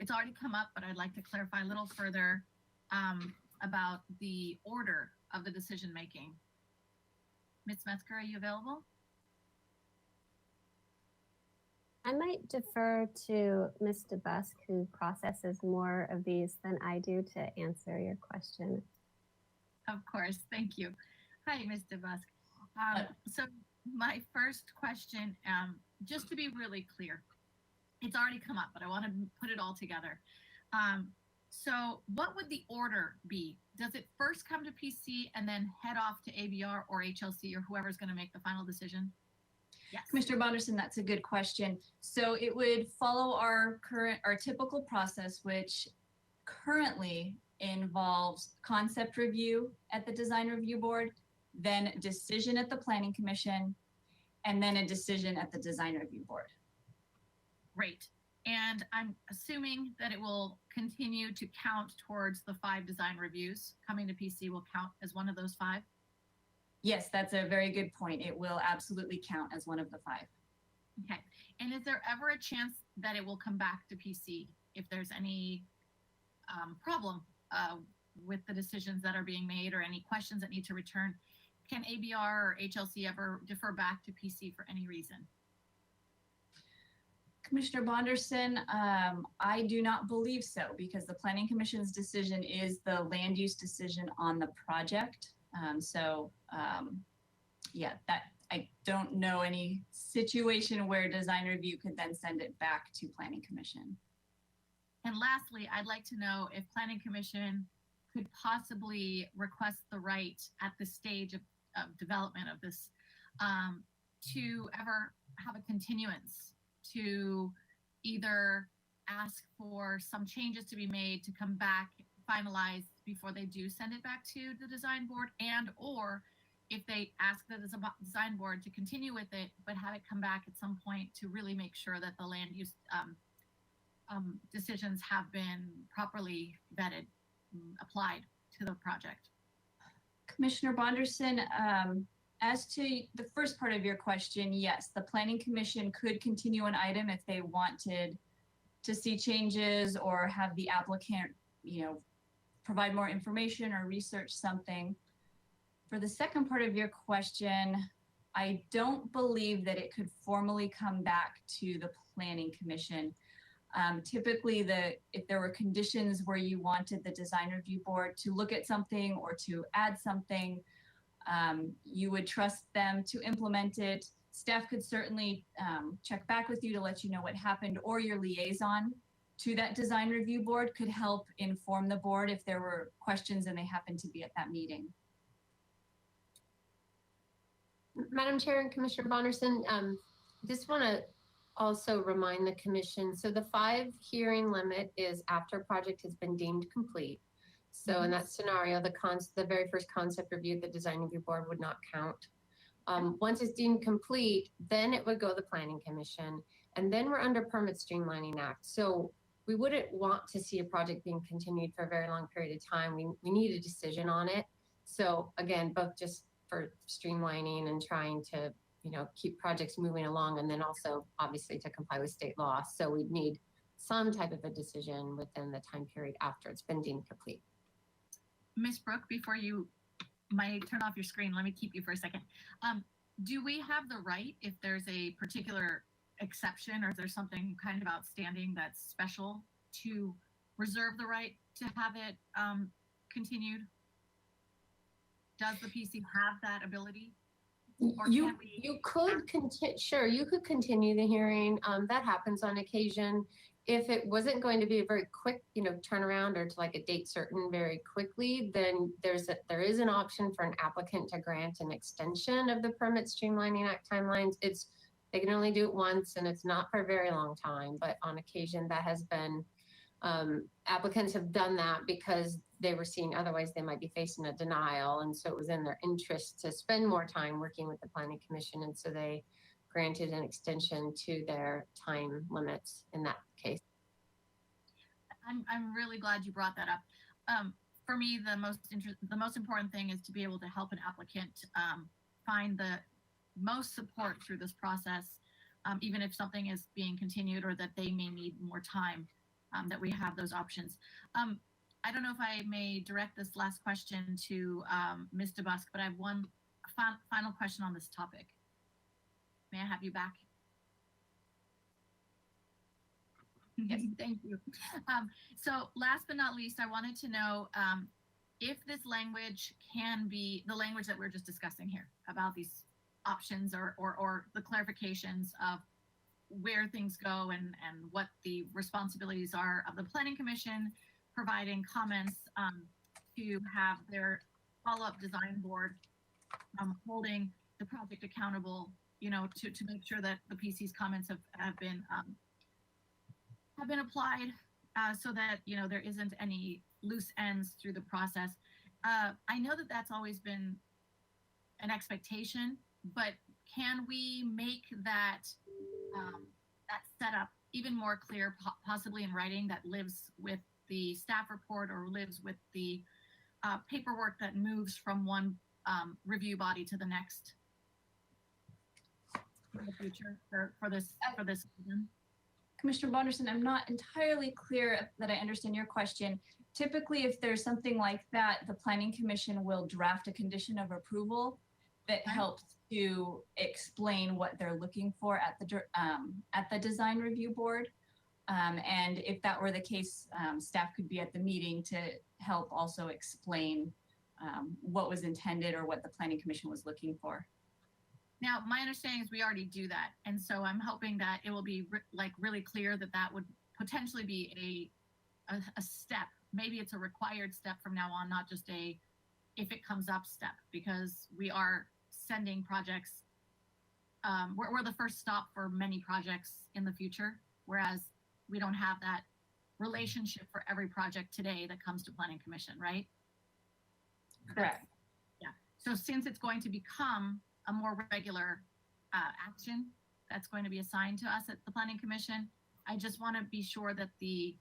It's already come up, but I'd like to clarify a little further about the order of the decision making. Ms. Metzger, are you available? I might defer to Ms. DeBusk, who processes more of these than I do, to answer your question. Of course, thank you. Hi, Ms. DeBusk. So my first question, just to be really clear, it's already come up, but I want to put it all together. So what would the order be? Does it first come to PC and then head off to ABR or HLC or whoever's going to make the final decision? Yes. Commissioner Bonderson, that's a good question. So it would follow our typical process, which currently involves concept review at the design review board, then decision at the planning commission, and then a decision at the design review board. Great. And I'm assuming that it will continue to count towards the 5 design reviews. Coming to PC will count as one of those 5? Yes, that's a very good point. It will absolutely count as one of the 5. Okay. And is there ever a chance that it will come back to PC if there's any problem with the decisions that are being made or any questions that need to return? Can ABR or HLC ever defer back to PC for any reason? Commissioner Bonderson, I do not believe so, because the Planning Commission's decision is the land use decision on the project. Yeah, that I don't know any situation where design review could then send it back to Planning Commission. And lastly, I'd like to know if Planning Commission could possibly request the right at the stage of development of this to ever have a continuance, to either ask for some changes to be made to come back finalized before they do send it back to the design board, and or if they ask the design board to continue with it but have it come back at some point to really make sure that the land use decisions have been properly vetted, applied to the project. Commissioner Bonderson, As to the first part of your question, yes, the planning commission could continue an item if they wanted to see changes or have the applicant, provide more information or research something. For the second part of your question, I don't believe that it could formally come back to the planning commission. Typically, if there were conditions where you wanted the design review board to look at something or to add something, you would trust them to implement it. Staff could certainly check back with you to let you know what happened, or your liaison to that design review board could help inform the board if there were questions and they happened to be at that meeting. Madam Chair and Commissioner Bonderson, just want to also remind the commission, so the 5 hearing limit is after a project has been deemed complete. So in that scenario, the very first concept review, the design review board would not count. Once it's deemed complete, then it would go to the planning commission, and then we're under Permit Streamlining Act. So we wouldn't want to see a project being continued for a very long period of time. We need a decision on it. So again, both just for streamlining and trying to, keep projects moving along, and then also obviously to comply with state law. So we'd need some type of a decision within the time period after it's been deemed complete. Ms. Brooke, before you might turn off your screen, let me keep you for a second. Do we have the right, if there's a particular exception or is there something kind of outstanding that's special, to reserve the right to have it continued? Does the PC have that ability? Or You could continue the hearing. That happens on occasion. If it wasn't going to be a very quick, turnaround or to like a date certain very quickly, then there is an option for an applicant to grant an extension of the Permit Streamlining Act timelines. They can only do it once, and it's not for a very long time, but on occasion that has been, applicants have done that because they were seeing otherwise they might be facing a denial. And so it was in their interest to spend more time working with the planning commission. And so they granted an extension to their time limits in that case. I'm really glad you brought that up. For me, the most important thing is to be able to help an applicant find the most support through this process, even if something is being continued or that they may need more time, that we have those options. I don't know if I may direct this last question to Ms. DeBusk, but I have one final question on this topic. May I have you back? Yes, thank you. So last but not least, I wanted to know if this language can be the language that we're just discussing here about these options or the clarifications of where things go and what the responsibilities are of the Planning Commission, providing comments to have their follow-up design board holding the project accountable, to make sure that the PC's comments have been applied, so that there isn't any loose ends through the process. I know that that's always been an expectation, but can we make that that setup even more clear, possibly in writing, that lives with the staff report or lives with the paperwork that moves from one review body to the next in the future for this season? Commissioner Bonderson, I'm not entirely clear that I understand your question. Typically, if there's something like that, the Planning Commission will draft a condition of approval that helps to explain what they're looking for at the design review board. And if that were the case, staff could be at the meeting to help also explain what was intended or what the Planning Commission was looking for. Now, my understanding is we already do that. And so I'm hoping that it will be really clear that that would potentially be a step. Maybe it's a required step from now on, not just a if it comes up step, because we are sending projects. We're the first stop for many projects in the future, whereas we don't have that relationship for every project today that comes to Planning Commission, right? Correct. Yeah. So since it's going to become a more regular action that's going to be assigned to us at the Planning Commission, I just want to be sure that the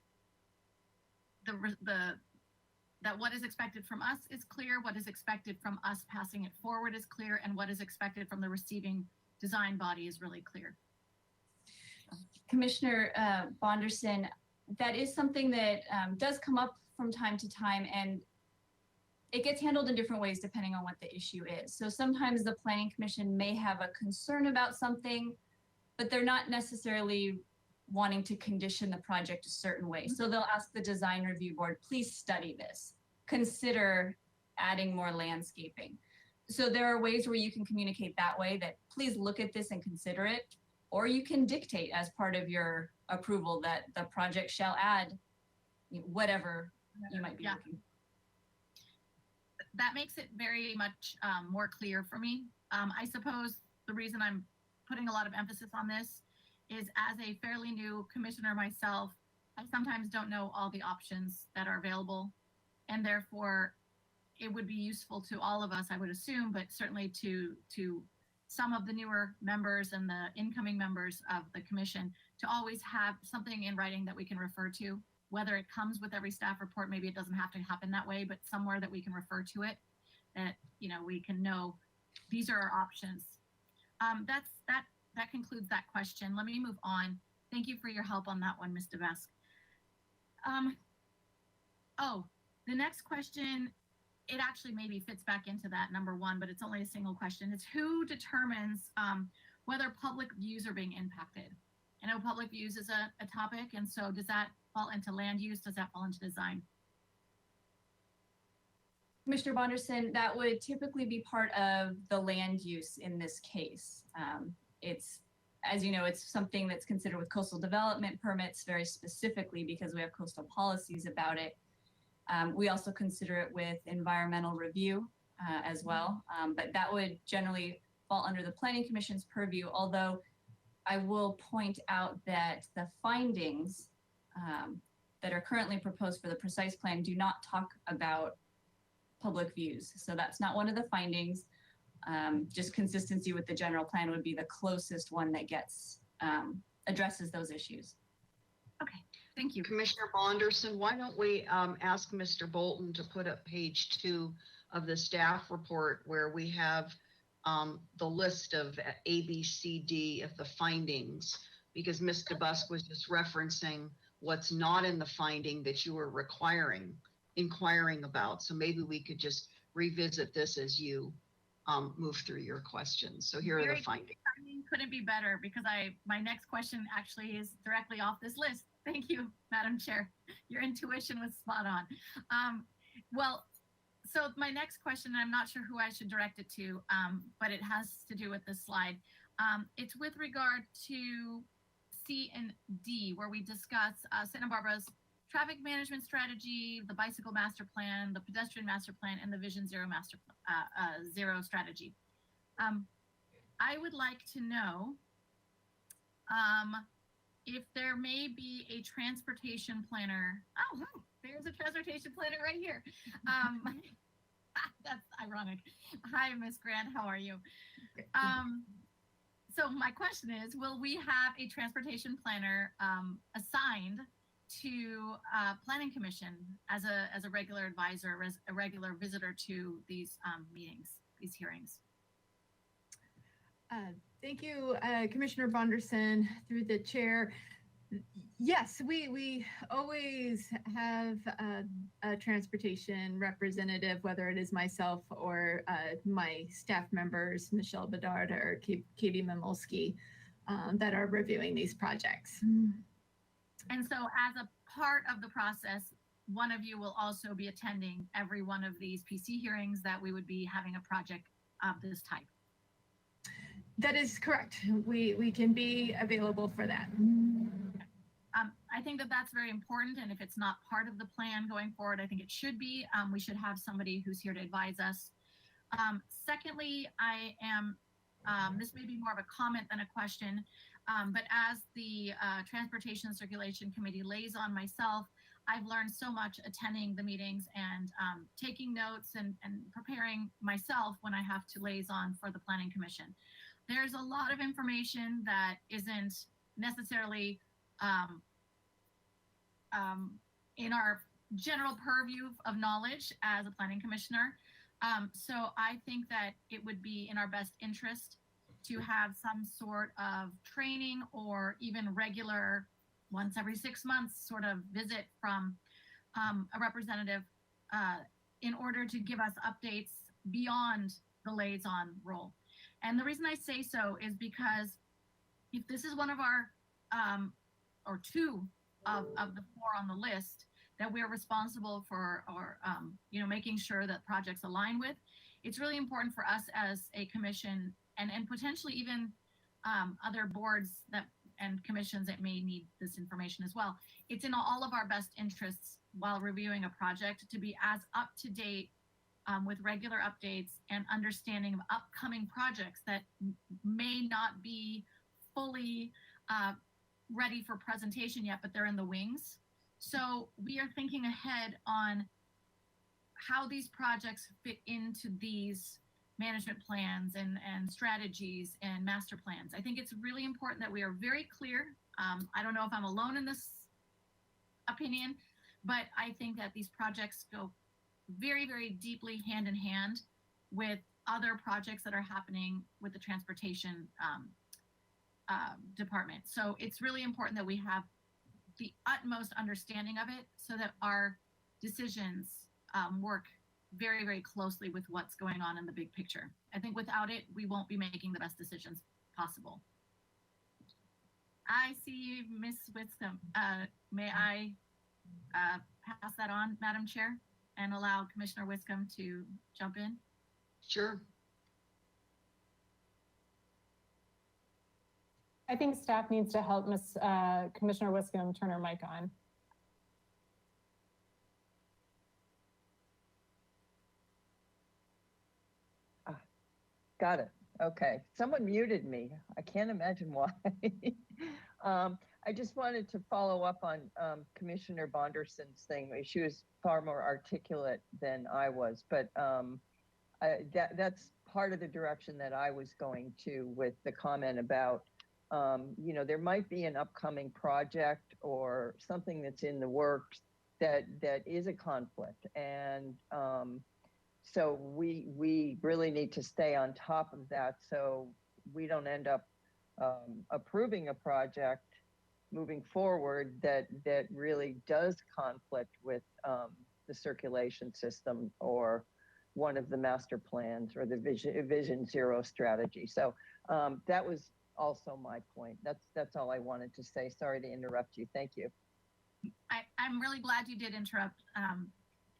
that what is expected from us is clear, what is expected from us passing it forward is clear, and what is expected from the receiving design body is really clear. Commissioner Bonderson, that is something that does come up from time to time, and it gets handled in different ways depending on what the issue is. So sometimes the Planning Commission may have a concern about something, but they're not necessarily wanting to condition the project a certain way. So they'll ask the Design Review Board, please study this. Consider adding more landscaping. So there are ways where you can communicate that way, that please look at this and consider it, or you can dictate as part of your approval that the project shall add whatever you might be looking. That makes it very much more clear for me. I suppose the reason I'm putting a lot of emphasis on this is, as a fairly new commissioner myself, I sometimes don't know all the options that are available, and therefore it would be useful to all of us, I would assume, but certainly to some of the newer members and the incoming members of the commission, to always have something in writing that we can refer to, whether it comes with every staff report. Maybe it doesn't have to happen that way, but somewhere that we can refer to it, that, you know, we can know these are our options. That concludes that question. Let me move on. Thank you for your help on that one, Ms. DeVesque. The next question, it actually maybe fits back into that number one, but it's only a single question. It's who determines whether public views are being impacted? I know public views is a topic, and so does that fall into land use? Does that fall into design? Commissioner Bonderson, that would typically be part of the land use in this case. It's, as you know, it's something that's considered with coastal development permits very specifically because we have coastal policies about it. We also consider it with environmental review as well, but that would generally fall under the Planning Commission's purview, although I will point out that the findings that are currently proposed for the precise plan do not talk about public views. So that's not one of the findings. Just consistency with the general plan would be the closest one that gets addresses those issues. Okay, thank you. Commissioner Bonderson, why don't we ask Mr. Bolton to put up page 2 of the staff report where we have the list of A, B, C, D of the findings, because Ms. DeBusk was just referencing what's not in the finding that you were inquiring about. So maybe we could just revisit this as you move through your questions. So here are the findings. Couldn't be better, because my next question actually is directly off this list. Thank you, Madam Chair. Your intuition was spot on. So my next question, I'm not sure who I should direct it to, but it has to do with this slide. It's with regard to C and D, where we discuss Santa Barbara's traffic management strategy, the bicycle master plan, the pedestrian master plan, and the Vision Zero Zero strategy. I would like to know if there may be a transportation planner. Oh, there's a transportation planner right here. That's ironic. Hi, Ms. Grant, how are you? So my question is, will we have a transportation planner assigned to Planning Commission as a regular advisor, a regular visitor to these meetings, these hearings? Thank you, Commissioner Bonderson, through the chair. Yes, we always have a transportation representative, whether it is myself or my staff members, Michelle Bedard or Katie Mimolsky, that are reviewing these projects. And so as a part of the process, one of you will also be attending every one of these PC hearings that we would be having a project of this type. That is correct. We can be available for that. I think that that's very important, and if it's not part of the plan going forward, I think it should be. We should have somebody who's here to advise us. Secondly, I am, this may be more of a comment than a question, but as the Transportation Circulation Committee liaison myself, I've learned so much attending the meetings and taking notes and preparing myself when I have to liaison for the Planning Commission. There's a lot of information that isn't necessarily in our general purview of knowledge as a planning commissioner. So I think that it would be in our best interest to have some sort of training or even regular once every 6 months sort of visit from a representative in order to give us updates beyond the liaison role. And the reason I say so is because if this is one of our, or two of the four on the list that we're responsible for, or making sure that projects align with, it's really important for us as a commission and potentially even other boards that and commissions that may need this information as well. It's in all of our best interests while reviewing a project to be as up to date with regular updates and understanding of upcoming projects that may not be fully ready for presentation yet, but they're in the wings. So we are thinking ahead on how these projects fit into these management plans and strategies and master plans. I think it's really important that we are very clear. I don't know if I'm alone in this opinion, but I think that these projects go very, very deeply hand in hand with other projects that are happening with the transportation department. So it's really important that we have the utmost understanding of it so that our decisions work very, very closely with what's going on in the big picture. I think without it, we won't be making the best decisions possible. I see Ms. Whitcomb. May I pass that on, Madam Chair, and allow Commissioner Whitcomb to jump in? Sure. I think staff needs to help Ms. Commissioner Whitcomb turn her mic on. Got it. Okay. Someone muted me. I can't imagine why. I just wanted to follow up on Commissioner Bonderson's thing. She was far more articulate than I was, but that's part of the direction that I was going to with the comment about, there might be an upcoming project or something that's in the works that is a conflict. And so we really need to stay on top of that so we don't end up approving a project moving forward that really does conflict with the circulation system or one of the master plans or the Vision Zero strategy. So that was also my point. That's all I wanted to say. Sorry to interrupt you. Thank you. I'm really glad you did interrupt,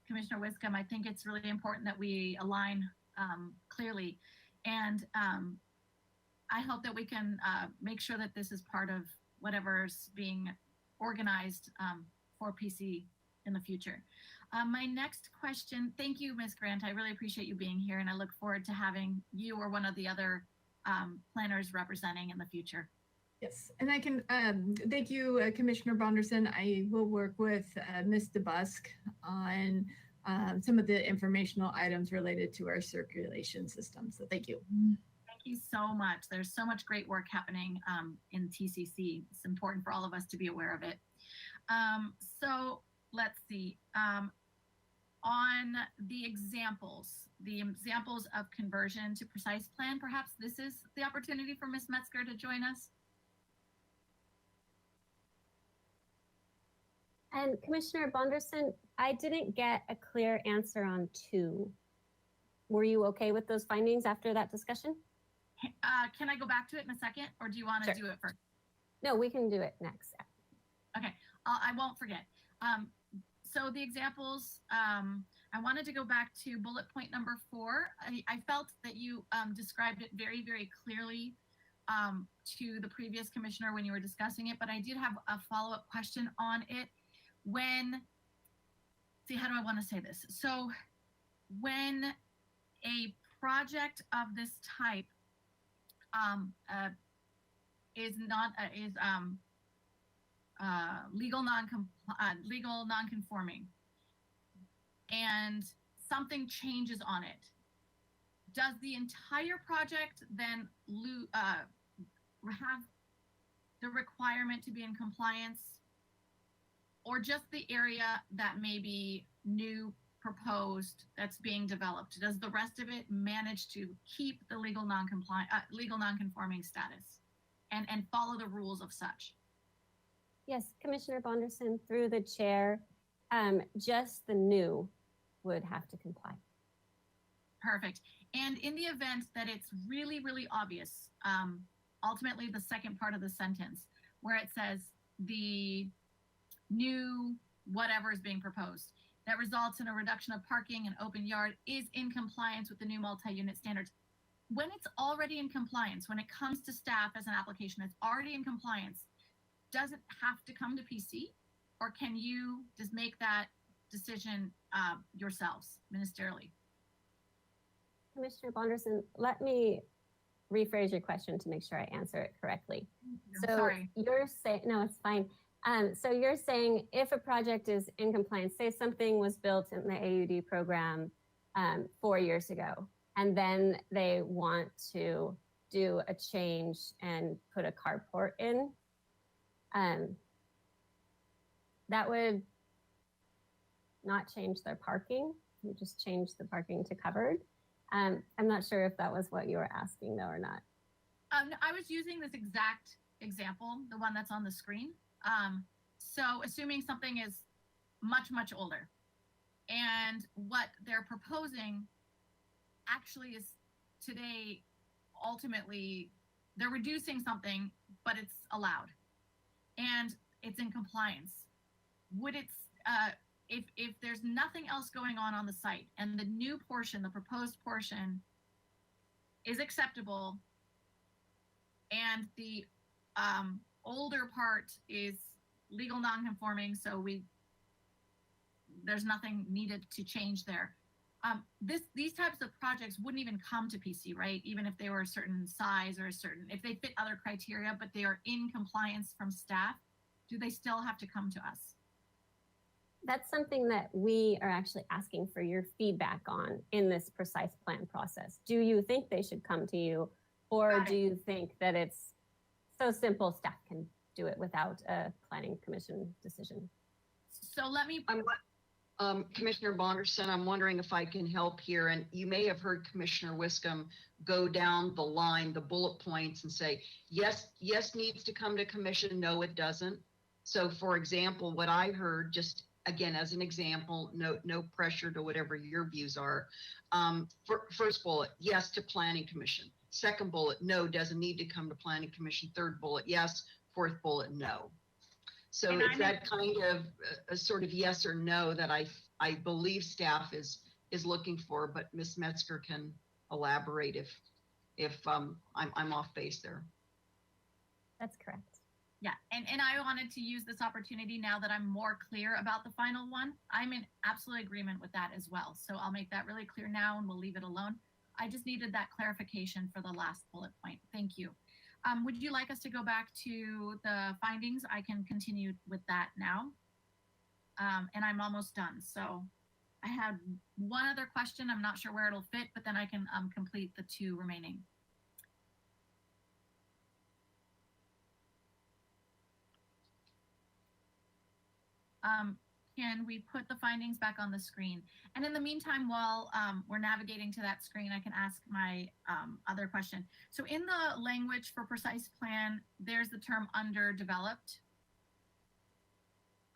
Commissioner Whitcomb. I think it's really important that we align clearly. And I hope that we can make sure that this is part of whatever's being organized for PC in the future. My next question, thank you, Ms. Grant. I really appreciate you being here and I look forward to having you or one of the other planners representing in the future. Yes, and I can thank you, Commissioner Bonderson. I will work with Ms. DeBusk on some of the informational items related to our circulation system. So thank you. Thank you so much. There's so much great work happening in TCC. It's important for all of us to be aware of it. So let's see. On the examples of conversion to precise plan, perhaps this is the opportunity for Ms. Metzger to join us. And Commissioner Bonderson, I didn't get a clear answer on 2. Were you okay with those findings after that discussion? Can I go back to it in a second, or do you want to do it first? No, we can do it next. Okay, I won't forget. So the examples, I wanted to go back to bullet point number 4. I felt that you described it very, very clearly to the previous commissioner when you were discussing it, but I did have a follow-up question on it. How do I want to say this? So when a project of this type is legal non-conforming and something changes on it, does the entire project then have the requirement to be in compliance or just the area that may be new proposed that's being developed? Does the rest of it manage to keep the legal non-conforming status and follow the rules of such? Yes, Commissioner Bonderson, through the chair, just the new would have to comply. Perfect. And in the event that it's really, really obvious, ultimately the second part of the sentence where it says the new whatever is being proposed that results in a reduction of parking and open yard is in compliance with the new multi-unit standards. When it's already in compliance, when it comes to staff as an application, it's already in compliance, does it have to come to PC, or can you just make that decision yourselves ministerially? Commissioner Bonderson, let me rephrase your question to make sure I answer it correctly. So Sorry. you're saying, no, it's fine. So you're saying if a project is in compliance, say something was built in the AUD program 4 years ago, and then they want to do a change and put a carport in, that would not change their parking. You just change the parking to covered. I'm not sure if that was what you were asking though or not. I was using this exact example, the one that's on the screen. So assuming something is much, much older and what they're proposing actually is today, ultimately, they're reducing something, but it's allowed and it's in compliance. Would it, if there's nothing else going on the site and the new portion, the proposed portion is acceptable and the older part is legal non-conforming, so there's nothing needed to change there. These types of projects wouldn't even come to PC, right? Even if they were a certain size or if they fit other criteria, but they are in compliance from staff, do they still have to come to us? That's something that we are actually asking for your feedback on in this precise plan process. Do you think they should come to you, or do you think that it's so simple staff can do it without a planning commission decision? So let me. Commissioner Bonderson, I'm wondering if I can help here. And you may have heard Commissioner Wiscombe go down the line, the bullet points, and say, yes, needs to come to commission, no, it doesn't. So for example, what I heard, just again, as an example, no pressure to whatever your views are. First bullet, yes to planning commission. Second bullet, no, doesn't need to come to planning commission. Third bullet, yes. Fourth bullet, no. So it's that kind of a sort of yes or no that I believe staff is looking for, but Ms. Metzger can elaborate if I'm off base there. That's correct. Yeah, and I wanted to use this opportunity now that I'm more clear about the final one. I'm in absolute agreement with that as well. So I'll make that really clear now and we'll leave it alone. I just needed that clarification for the last bullet point. Thank you. Would you like us to go back to the findings? I can continue with that now. And I'm almost done. So I had one other question. I'm not sure where it'll fit, but then I can complete the two remaining. Can we put the findings back on the screen? And in the meantime, while we're navigating to that screen, I can ask my other question. So in the language for precise plan, there's the term underdeveloped.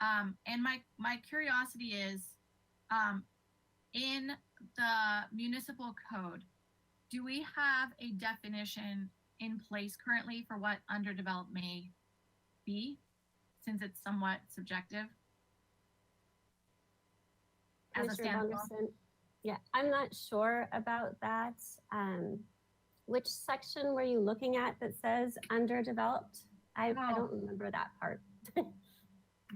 And my curiosity is, in the municipal code, do we have a definition in place currently for what underdeveloped may be, since it's somewhat subjective? Commissioner Bonderson, yeah, I'm not sure about that. Which section were you looking at that says underdeveloped? I don't remember that part.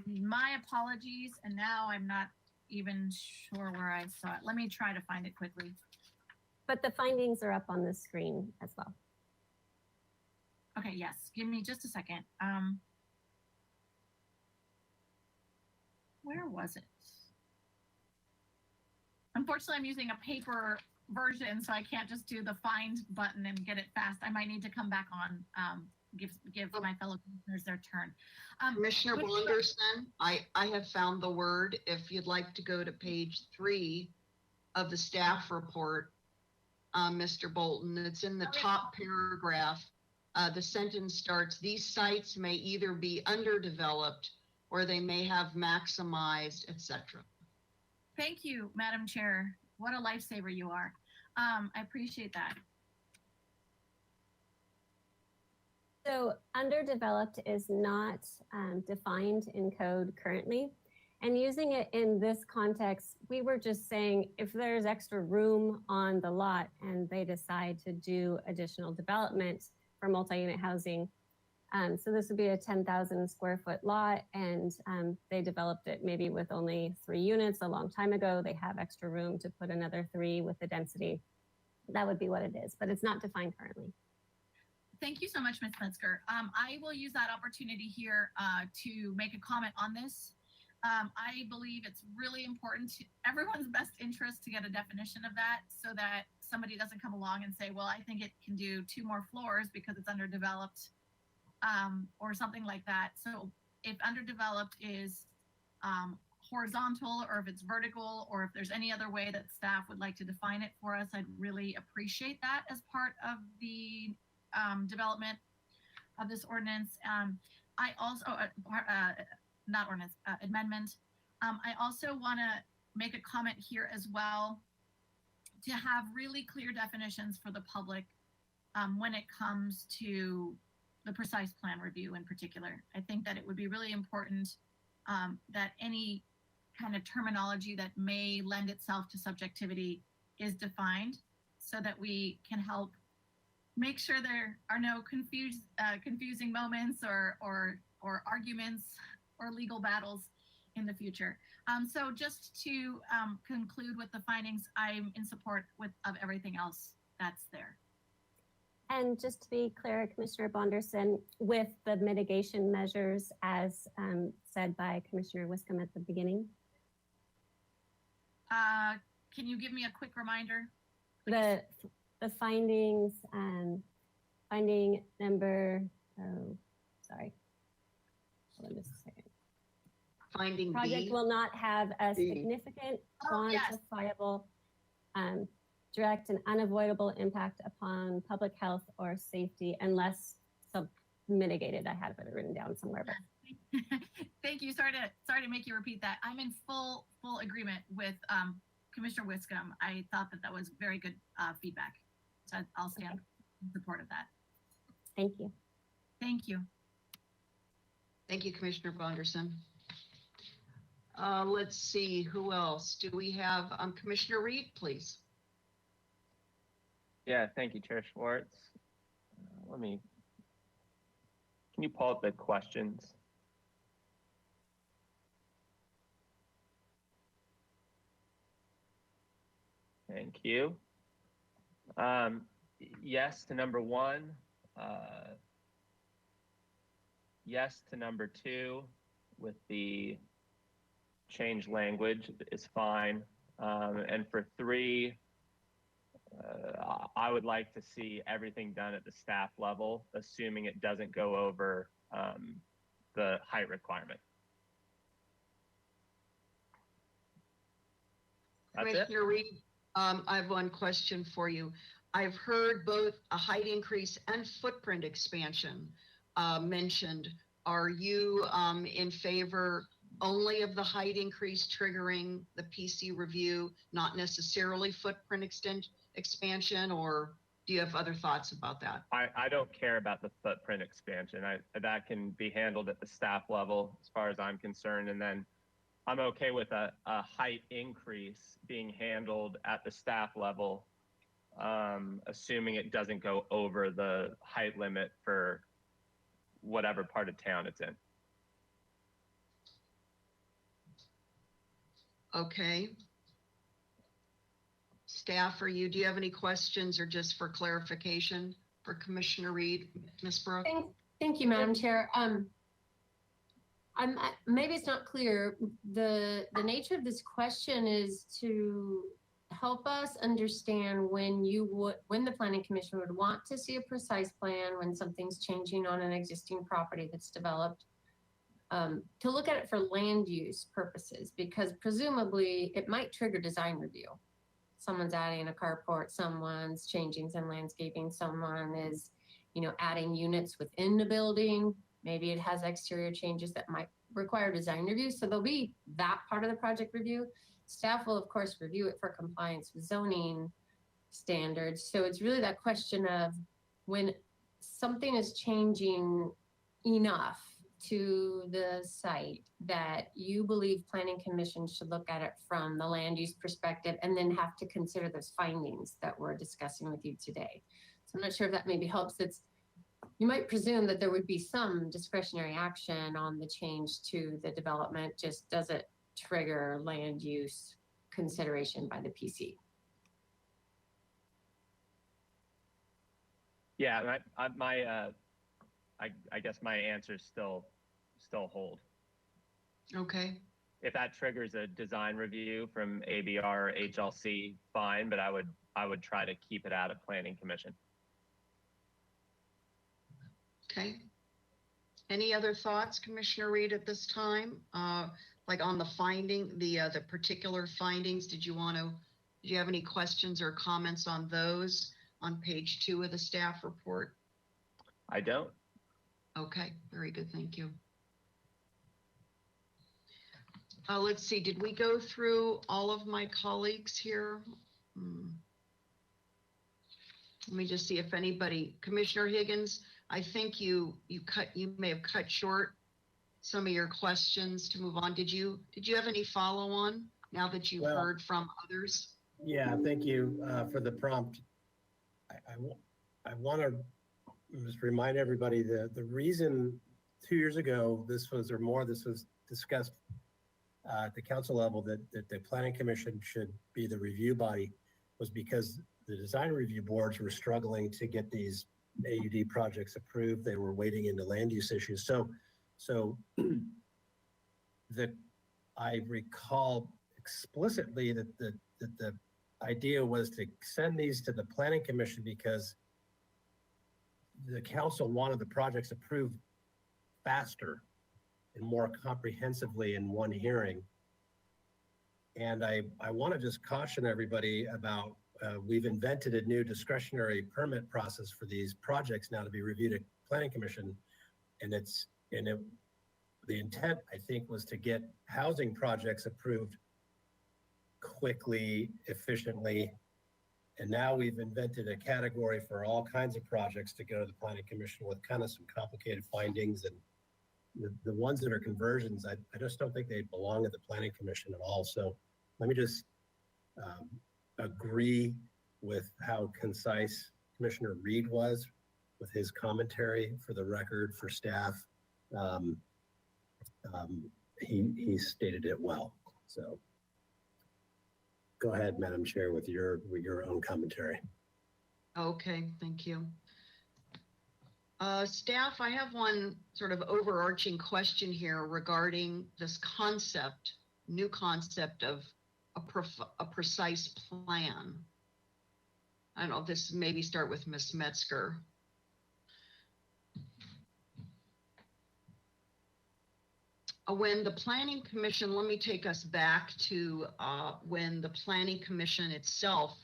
My apologies, and now I'm not even sure where I saw it. Let me try to find it quickly. But the findings are up on the screen as well. Okay, yes, give me just a second. Where was it? Unfortunately, I'm using a paper version, so I can't just do the find button and get it fast. I might need to come back on give my fellow commissioners their turn. Commissioner with- Blunderson, I have found the word. If you'd like to go to page 3 of the staff report, Mr. Bolton, it's in the top paragraph. The sentence starts, these sites may either be underdeveloped or they may have maximized, etc. Thank you, Madam Chair. What a lifesaver you are. I appreciate that. So underdeveloped is not defined in code currently. And using it in this context, we were just saying if there's extra room on the lot and they decide to do additional development for multi-unit housing. So this would be a 10,000 square foot lot and they developed it maybe with only 3 units a long time ago. They have extra room to put another 3 with the density. That would be what it is, but it's not defined currently. Thank you so much, Ms. Metzger. I will use that opportunity here to make a comment on this. I believe it's really important to everyone's best interest to get a definition of that so that somebody doesn't come along and say, well, I think it can do 2 more floors because it's underdeveloped or something like that. So if underdeveloped is horizontal or if it's vertical or if there's any other way that staff would like to define it for us, I'd really appreciate that as part of the development of this ordinance. I also, not ordinance, amendment. I also want to make a comment here as well to have really clear definitions for the public when it comes to the precise plan review in particular. I think that it would be really important that any kind of terminology that may lend itself to subjectivity is defined so that we can help make sure there are no confusing moments or arguments or legal battles in the future. So just to conclude with the findings, I'm in support of everything else that's there. And just to be clear, Commissioner Bonderson, with the mitigation measures as said by Commissioner Wiscombe at the beginning. Can you give me a quick reminder? The findings, finding number, sorry. Hold on just a second. Finding Project B. will not have a significant yes. quantifiable direct and unavoidable impact upon public health or safety unless mitigated. I had it written down somewhere, but Thank you. Sorry to make you repeat that. I'm in full agreement with Commissioner Wiscombe. I thought that was very good feedback. So I'll stand in support of that. Thank you. Thank you. Thank you, Commissioner Bonderson. Let's see, who else? Do we have Commissioner Reed, please? Yeah, thank you, Chair Schwartz. Can you pull up the questions? Thank you. Yes to number 1. Yes to number 2 with the change language is fine. And for 3, I would like to see everything done at the staff level, assuming it doesn't go over the height requirement. That's it. Commissioner Reed, I have one question for you. I've heard both a height increase and footprint expansion mentioned. Are you in favor only of the height increase triggering the PC review, not necessarily footprint expansion, or do you have other thoughts about that? I don't care about the footprint expansion. That can be handled at the staff level as far as I'm concerned. And then I'm okay with a height increase being handled at the staff level, assuming it doesn't go over the height limit for whatever part of town it's in. Okay. Staff, do you have any questions or just for clarification for Commissioner Reed, Ms. Brooke? Thank you, Madam Chair. maybe it's not clear. The nature of this question is to help us understand when when the planning commission would want to see a precise plan, when something's changing on an existing property that's developed, to look at it for land use purposes, because presumably it might trigger design review. Someone's adding a carport, someone's changing some landscaping, someone is, adding units within the building. Maybe it has exterior changes that might require design review. So there'll be that part of the project review. Staff will, of course, review it for compliance with zoning standards. So it's really that question of when something is changing enough to the site that you believe planning commission should look at it from the land use perspective and then have to consider those findings that we're discussing with you today. So I'm not sure if that maybe helps. You might presume that there would be some discretionary action on the change to the development, just doesn't trigger land use consideration by the PC. Yeah, I guess my answers still hold. Okay. If that triggers a design review from ABR or HLC, fine, but I would try to keep it out of planning commission. Okay. Any other thoughts, Commissioner Reed, at this time? Like on the the particular findings, did you have any questions or comments on those on page 2 of the staff report? I don't. Okay, very good, thank you. Let's see, did we go through all of my colleagues here? Let me just see if anybody, Commissioner Higgins, I think you may have cut short some of your questions to move on. Did you have any follow on now that you've heard from others? Yeah, thank you for the prompt. I want to just remind everybody that the reason 2 years ago this was discussed at the council level that the planning commission should be the review body was because the design review boards were struggling to get these AUD projects approved. They were wading into land use issues. So I recall explicitly that the idea was to send these to the planning commission because the council wanted the projects approved faster and more comprehensively in one hearing. And I want to just caution everybody about we've invented a new discretionary permit process for these projects now to be reviewed at planning commission, and the intent, I think, was to get housing projects approved quickly, efficiently, and now we've invented a category for all kinds of projects to go to the planning commission with kind of some complicated findings, and the ones that are conversions, I just don't think they belong at the planning commission at all. So let me just agree with how concise Commissioner Reed was with his commentary for the record for staff. He stated it well. So go ahead, Madam Chair, with your own commentary. Okay, thank you. Staff, I have one sort of overarching question here regarding this new concept of a precise plan. I don't know, this maybe start with Ms. Metzger. When the Planning Commission, let me take us back to when the Planning Commission itself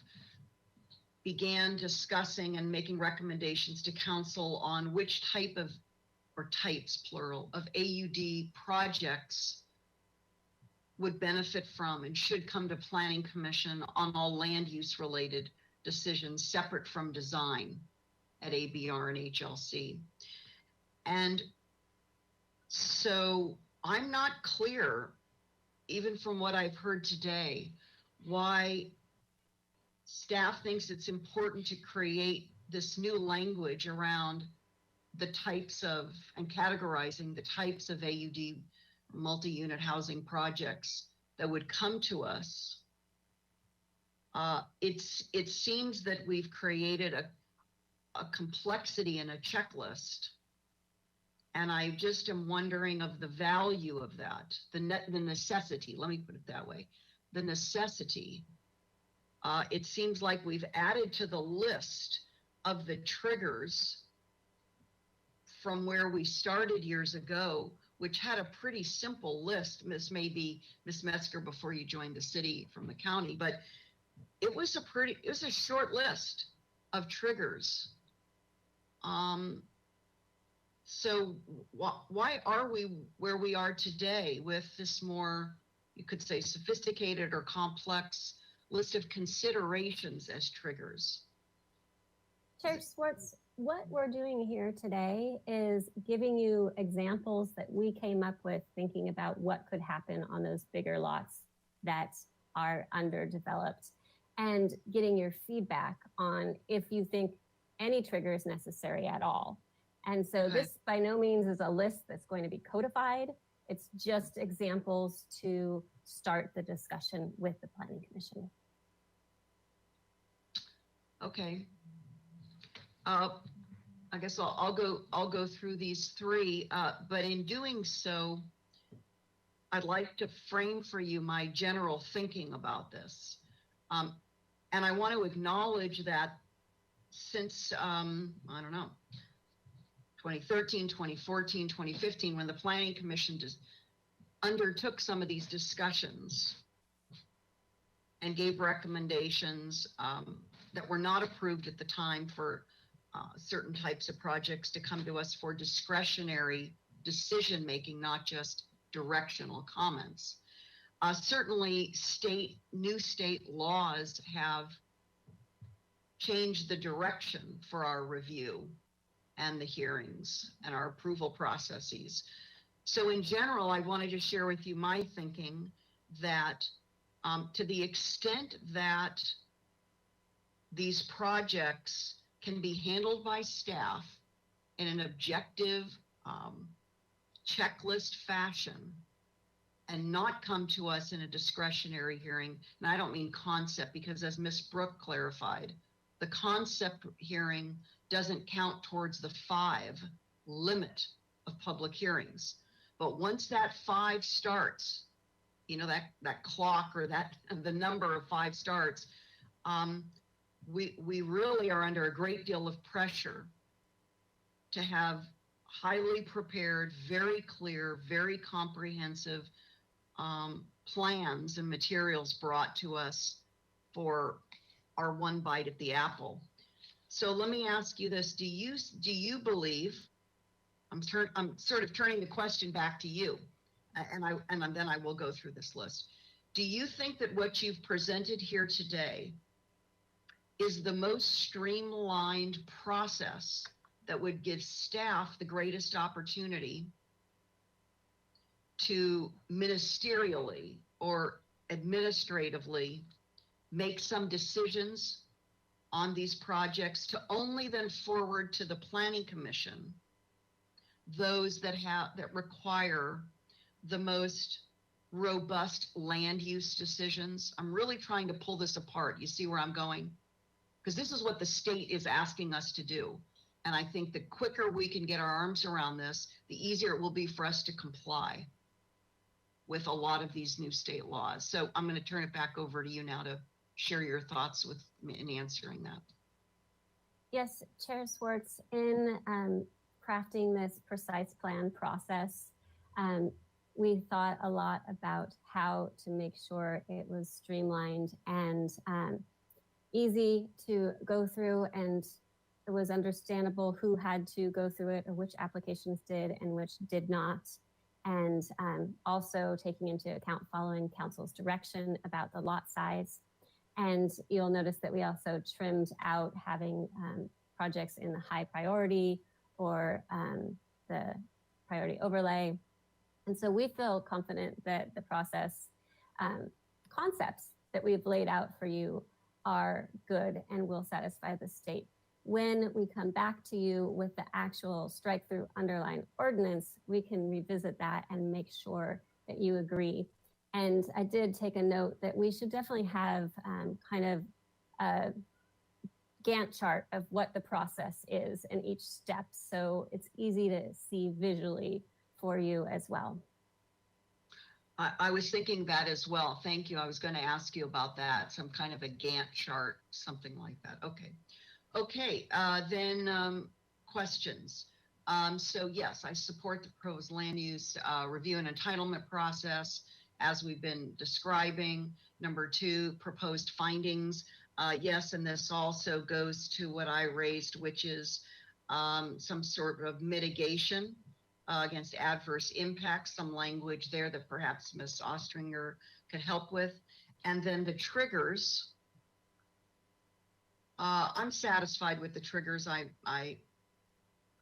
began discussing and making recommendations to council on which type of, or types plural, of AUD projects would benefit from and should come to Planning Commission on all land use related decisions separate from design at ABR and HLC. And so I'm not clear, even from what I've heard today, why staff thinks it's important to create this new language around the types of, and categorizing the types of AUD multi-unit housing projects that would come to us. It seems that we've created a complexity and a checklist. And I just am wondering of the value of that, the necessity, let me put it that way, the necessity It seems like we've added to the list of the triggers from where we started years ago, which had a pretty simple list. This may be Ms. Metzger before you joined the city from the county, but it was a short list of triggers. So why are we where we are today with this more, you could say, sophisticated or complex list of considerations as triggers? Chair Schwartz, what we're doing here today is giving you examples that we came up with thinking about what could happen on those bigger lots that are underdeveloped, and getting your feedback on if you think any trigger is necessary at all. And so this by no means is a list that's going to be codified. It's just examples to start the discussion with the Planning Commission. Okay. I guess I'll go through these three, but in doing so, I'd like to frame for you my general thinking about this. And I want to acknowledge that since, I don't know, 2013, 2014, 2015, when the Planning Commission just undertook some of these discussions and gave recommendations that were not approved at the time for certain types of projects to come to us for discretionary decision-making, not just directional comments. Certainly new state laws have changed the direction for our review and the hearings and our approval processes. So in general, I wanted to share with you my thinking that to the extent that these projects can be handled by staff in an objective checklist fashion and not come to us in a discretionary hearing. And I don't mean concept, because as Ms. Brooke clarified, the concept hearing doesn't count towards the 5 limit of public hearings. But once that 5 starts, you know, that clock or the number of 5 starts, we really are under a great deal of pressure to have highly prepared, very clear, very comprehensive plans and materials brought to us for our one bite at the apple. So let me ask you this: do you believe? I'm sort of turning the question back to you, and then I will go through this list. Do you think that what you've presented here today is the most streamlined process that would give staff the greatest opportunity to ministerially or administratively make some decisions on these projects, to only then forward to the Planning Commission those that require the most robust land use decisions? I'm really trying to pull this apart. You see where I'm going? Because this is what the state is asking us to do. And I think the quicker we can get our arms around this, the easier it will be for us to comply with a lot of these new state laws. So I'm going to turn it back over to you now to share your thoughts with me in answering that. Yes, Chair Schwartz, in crafting this precise plan process, we thought a lot about how to make sure it was streamlined and easy to go through, and it was understandable who had to go through it or which applications did and which did not. And also taking into account following council's direction about the lot size. And you'll notice that we also trimmed out having projects in the high priority or the priority overlay. And so we feel confident that the process concepts that we've laid out for you are good and will satisfy the state. When we come back to you with the actual strike through underlying ordinance, we can revisit that and make sure that you agree. And I did take a note that we should definitely have kind of a Gantt chart of what the process is in each step, so it's easy to see visually for you as well. I was thinking that as well. Thank you. I was going to ask you about that. Some kind of a Gantt chart, something like that. Okay. Okay. Then questions. So yes, I support the proposed land use review and entitlement process as we've been describing. Number 2, proposed findings. Yes, and this also goes to what I raised, which is some sort of mitigation against adverse impacts, some language there that perhaps Ms. Ostringer could help with. And then the triggers. I'm satisfied with the triggers.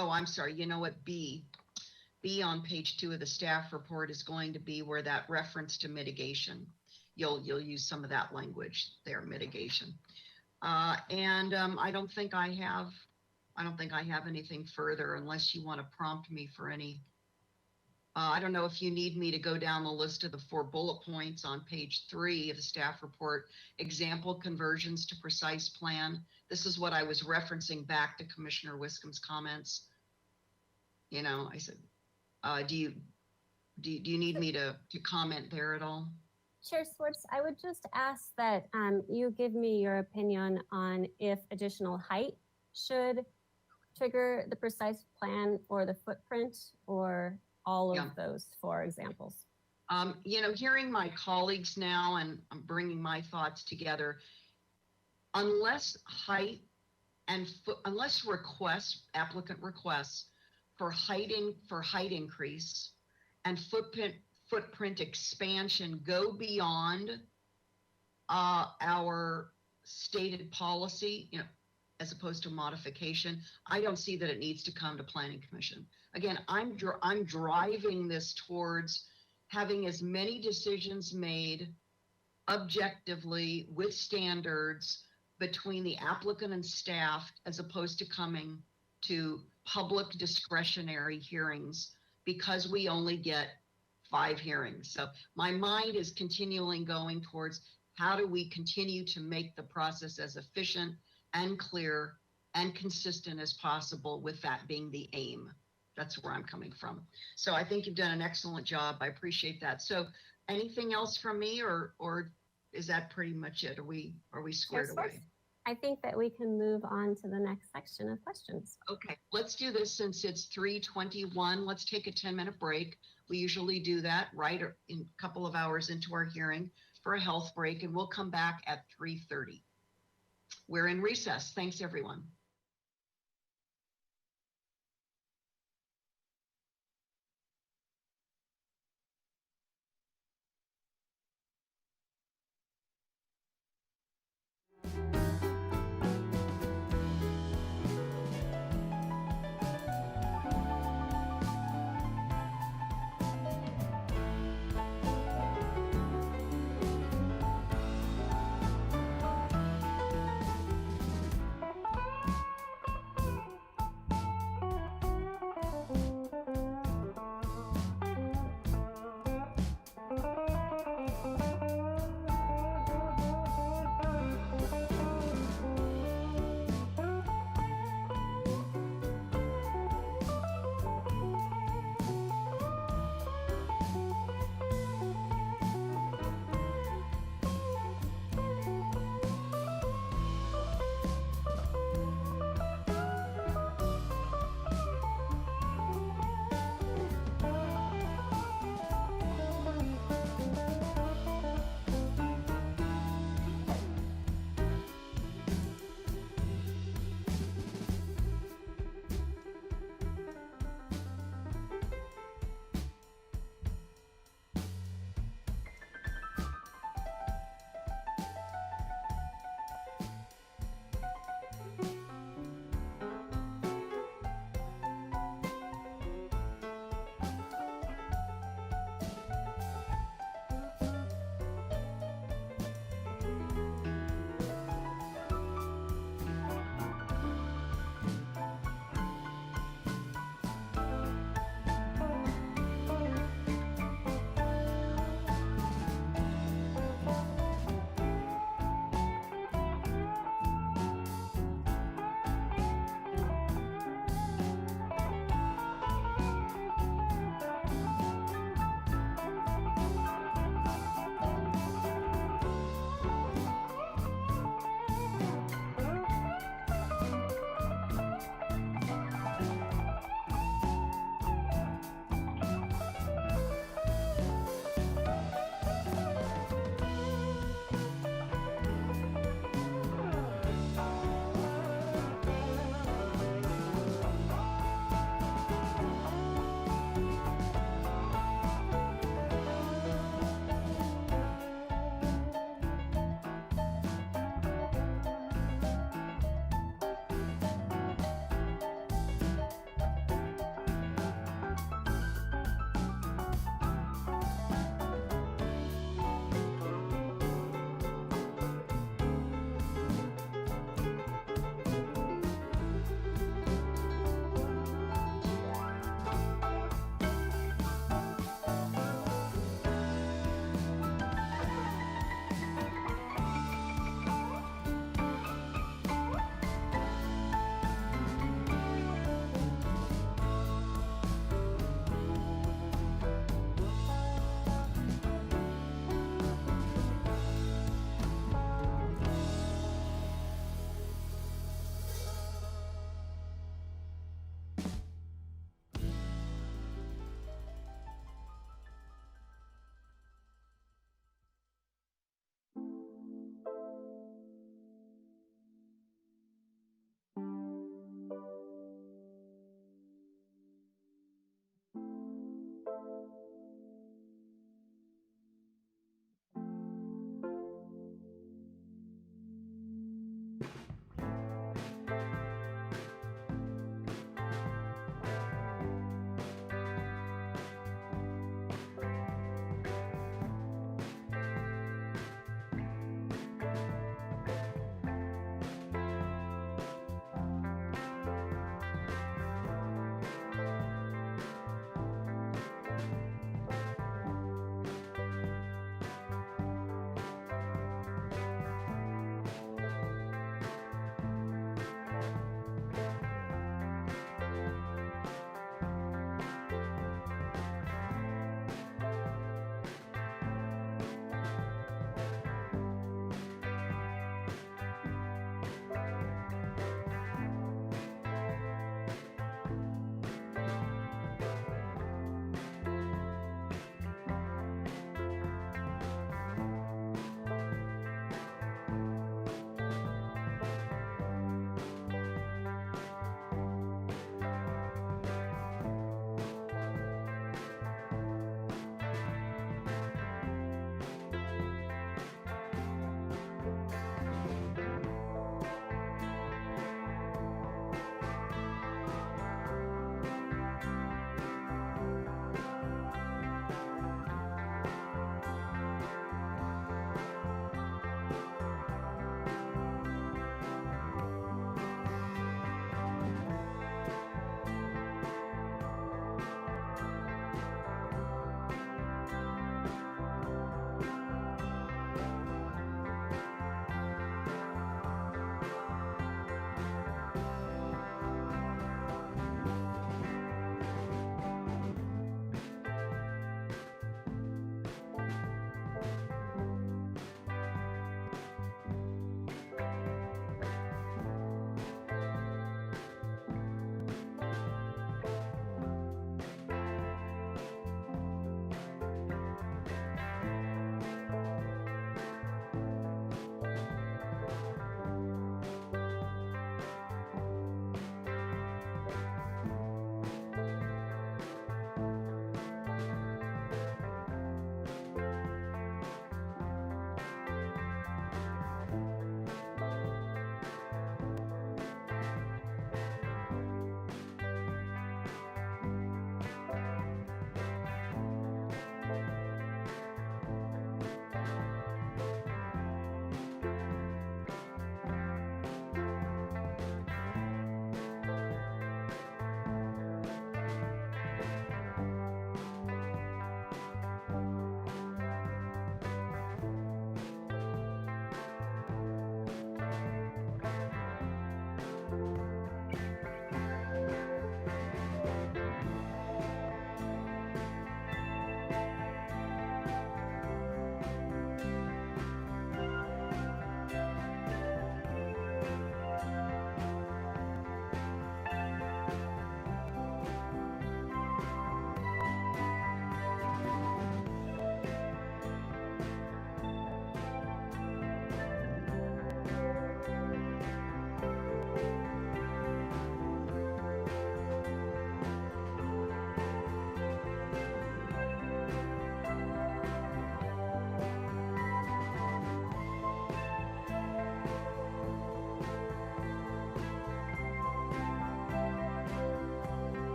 Oh, I'm sorry. You know what? B on page 2 of the staff report is going to be where that reference to mitigation. You'll use some of that language there, mitigation. And I don't think I have anything further unless you want to prompt me for any. I don't know if you need me to go down the list of the 4 bullet points on page 3 of the staff report, example conversions to precise plan. This is what I was referencing back to Commissioner Wiscombe's comments. You know, I said, do you need me to comment there at all? Chair Swartz, I would just ask that you give me your opinion on if additional height should trigger the precise plan or the footprint or all of those 4 examples. You know, hearing my colleagues now and I'm bringing my thoughts together, unless height and unless applicant requests for height increase and footprint expansion go beyond our stated policy, you know, as opposed to modification, I don't see that it needs to come to Planning Commission. Again, I'm driving this towards having as many decisions made objectively with standards between the applicant and staff as opposed to coming to public discretionary hearings because we only get 5 hearings. So my mind is continually going towards how do we continue to make the process as efficient and clear and consistent as possible, with that being the aim. That's where I'm coming from. So I think you've done an excellent job. I appreciate that. So anything else from me, or is that pretty much it? Are we squared away? I think that we can move on to the next section of questions. Okay, let's do this since it's 3:21. Let's take a 10-minute break. We usually do that right in a couple of hours into our hearing for a health break, and we'll come back at 3:30. We're in recess. Thanks, everyone.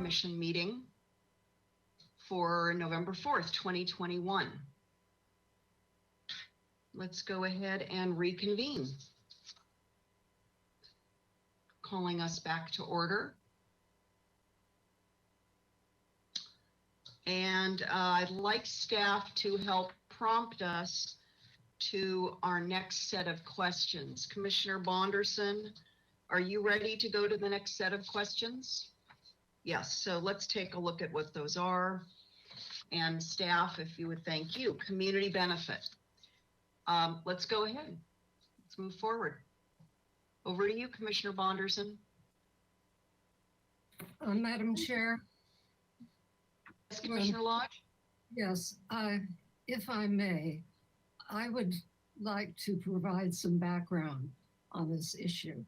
Commission meeting for November 4th, 2021. Let's go ahead and reconvene. Calling us back to order. And I'd like staff to help prompt us to our next set of questions. Commissioner Bonderson, are you ready to go to the next set of questions? Yes, so let's take a look at what those are. And staff, if you would, thank you. Community benefit. Let's go ahead. Let's move forward. Over to you, Commissioner Bonderson. Madam Chair. Yes, Commissioner Lodge? Yes, if I may, I would like to provide some background on this issue.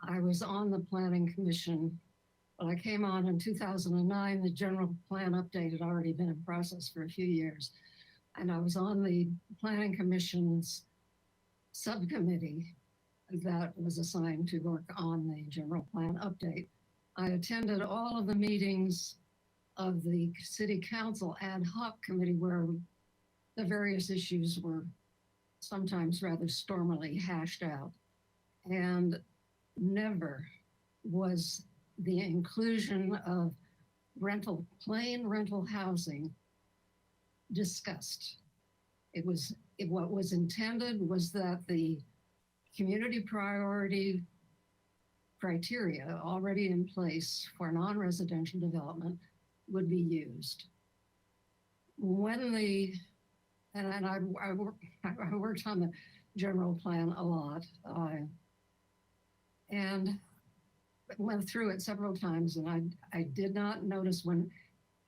I was on the Planning Commission. When I came on in 2009, the general plan update had already been in process for a few years. And I was on the Planning Commission's subcommittee that was assigned to work on the general plan update. I attended all of the meetings of the City Council ad hoc committee where the various issues were sometimes rather stormily hashed out. And never was the inclusion of plain rental housing discussed. What was intended was that the community priority criteria already in place for non-residential development would be used. When I worked on the general plan a lot, and went through it several times, and I did not notice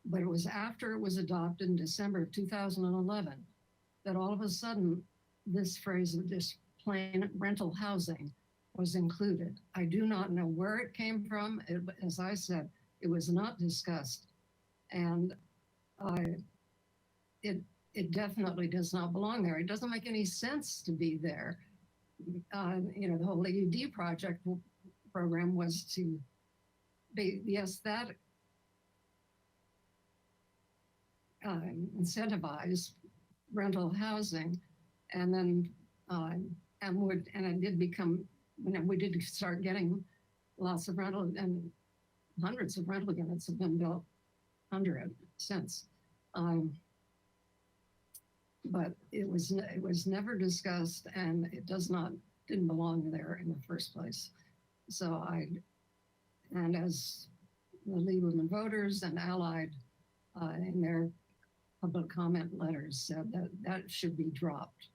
but it was after it was adopted in December of 2011 that all of a sudden this phrase of this plain rental housing was included. I do not know where it came from. As I said, it was not discussed. And it definitely does not belong there. It doesn't make any sense to be there. The whole AUD program was to be, yes, that incentivize rental housing, and then and it did become, we did start getting lots of rental, and hundreds of rental units have been built under it since. But it was never discussed, and it didn't belong there in the first place. So and as the League of Women Voters and Allied in their public comment letters said, that should be dropped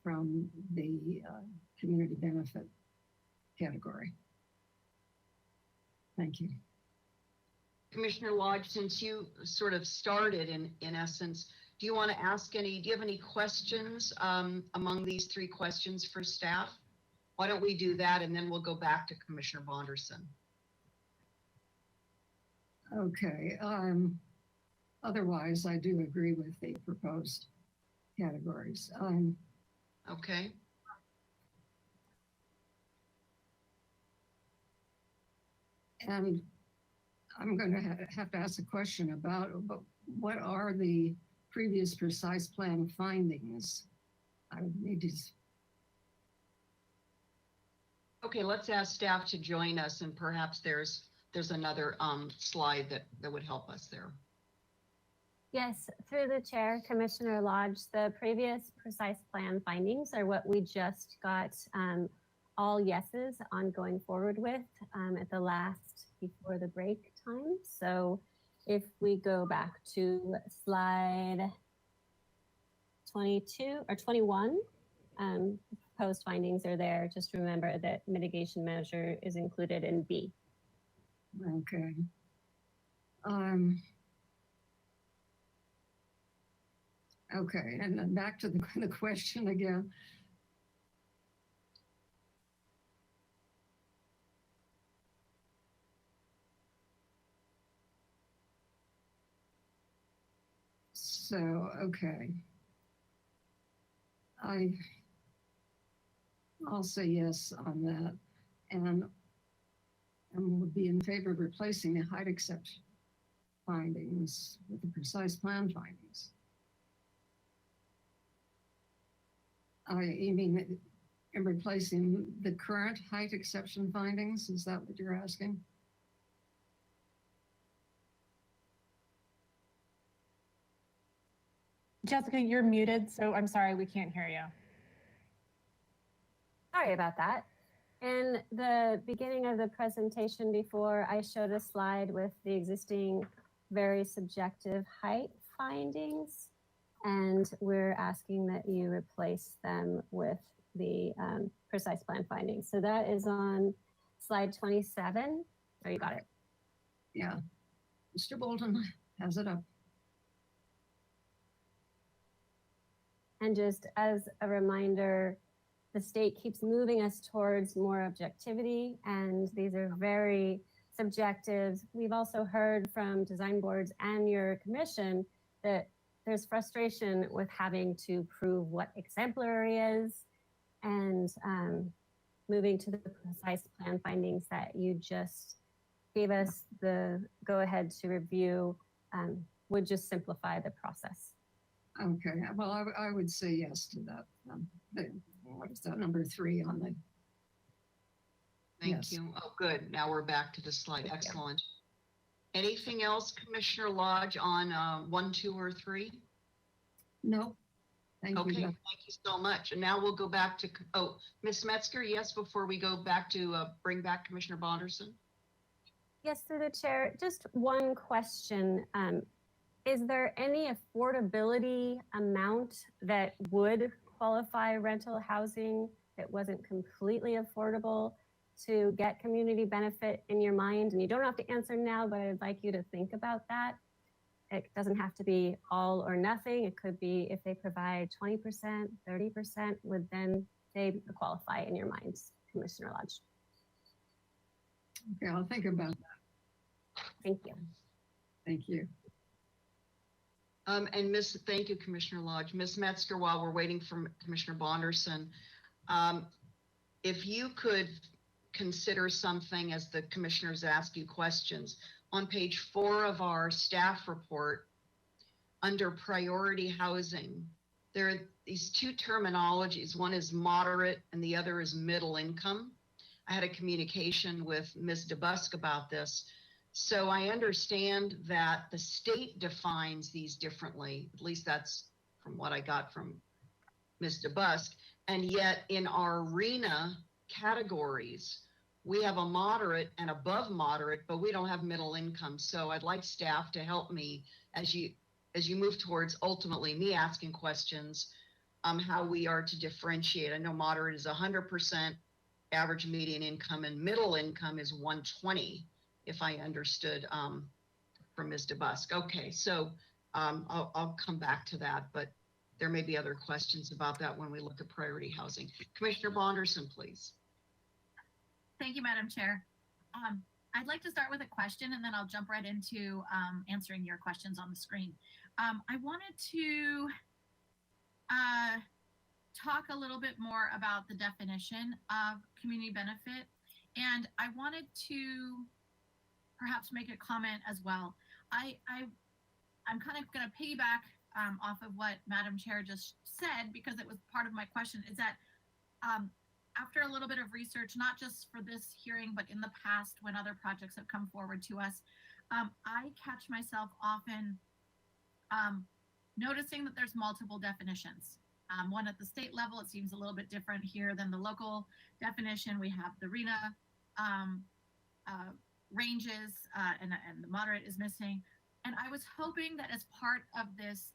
from the community benefit category. Thank you. Commissioner Lodge, since you sort of started in essence, do you want to do you have any questions among these three questions for staff? Why don't we do that, and then we'll go back to Commissioner Bonderson. Okay. Otherwise, I do agree with the proposed categories. Okay. And I'm going to have to ask a question about what are the previous precise plan findings? I would need to. Okay, let's ask staff to join us, and perhaps there's another slide that would help us there. Yes, through the chair, Commissioner Lodge, the previous precise plan findings are what we just got all yeses on going forward with at the last before the break time. So if we go back to slide 22 or 21, proposed findings are there. Just remember that mitigation measure is included in B. Okay. Okay, and then back to the question again. So, okay. I'll say yes on that, and would be in favor of replacing the height findings with the precise plan findings. You mean in replacing the current height exception findings? Is that what you're asking? Jessica, you're muted, so I'm sorry, we can't hear you. Sorry about that. In the beginning of the presentation before, I showed a slide with the existing very subjective height findings, and we're asking that you replace them with the precise plan findings. So that is on slide 27. Oh, you got it. Yeah. Mr. Bolton has it up. And just as a reminder, the state keeps moving us towards more objectivity, and these are very subjective. We've also heard from design boards and your commission that there's frustration with having to prove what exemplary is, and moving to the precise plan findings that you just gave us the go-ahead to review would just simplify the process. Okay, well, I would say yes to that. What is that, number 3 on the? Thank Yes. you. Oh, good. Now we're back to the slide. Thank you. Excellent. Anything else, Commissioner Lodge, on 1, 2, or 3? No. Thank Okay, you. thank you so much. And now we'll go back to, Ms. Metzger, yes, before we go back to bring back Commissioner Bonderson? Yes, through the chair, just one question. Is there any affordability amount that would qualify rental housing that wasn't completely affordable to get community benefit in your mind? And you don't have to answer now, but I'd like you to think about that. It doesn't have to be all or nothing. It could be if they provide 20%, 30%, would then they qualify in your mind, Commissioner Lodge? Okay, I'll think about that. Thank you. Thank you. And thank you, Commissioner Lodge. Ms. Metzger, while we're waiting for Commissioner Bonderson, if you could consider something as the commissioners ask you questions. On page 4 of our staff report, under priority housing, there are these 2 terminologies. One is moderate and the other is middle income. I had a communication with Ms. DeBusk about this. So I understand that the state defines these differently. At least that's from what I got from Ms. DeBusk. And yet in our RENA categories, we have a moderate and above moderate, but we don't have middle income. So I'd like staff to help me as you move towards ultimately me asking questions, how we are to differentiate. I know moderate is 100% average median income, and middle income is 120, if I understood from Ms. DeBusk. Okay, so I'll come back to that, but there may be other questions about that when we look at priority housing. Commissioner Bonderson, please. Thank you, Madam Chair. I'd like to start with a question, and then I'll jump right into answering your questions on the screen. I wanted to talk a little bit more about the definition of community benefit, and I wanted to perhaps make a comment as well. I'm kind of going to piggyback off of what Madam Chair just said, because it was part of my question, is that after a little bit of research, not just for this hearing, but in the past when other projects have come forward to us, I catch myself often noticing that there's multiple definitions. One at the state level, it seems a little bit different here than the local definition. We have the RENA ranges, and the moderate is missing. And I was hoping that as part of this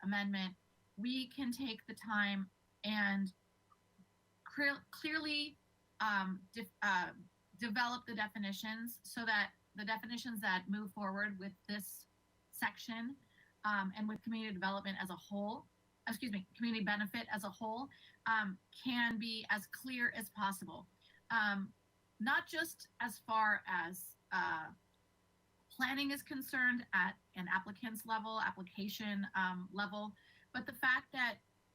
amendment, we can take the time and clearly develop the definitions, so that the definitions that move forward with this section and with community development as a whole, community benefit as a whole, can be as clear as possible. Not just as far as planning is concerned at an applicant's level, application level, but the fact that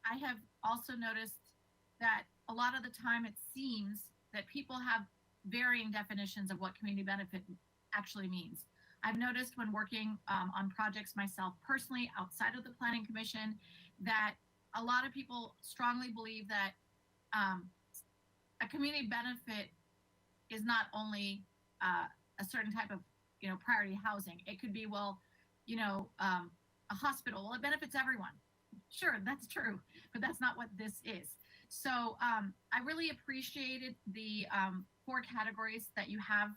I have also noticed that a lot of the time it seems that people have varying definitions of what community benefit actually means. I've noticed when working on projects myself personally outside of the Planning Commission that a lot of people strongly believe that a community benefit is not only a certain type of, priority housing. It could be, a hospital. Well, it benefits everyone. Sure, that's true, but that's not what this is. So I really appreciated the 4 categories that you have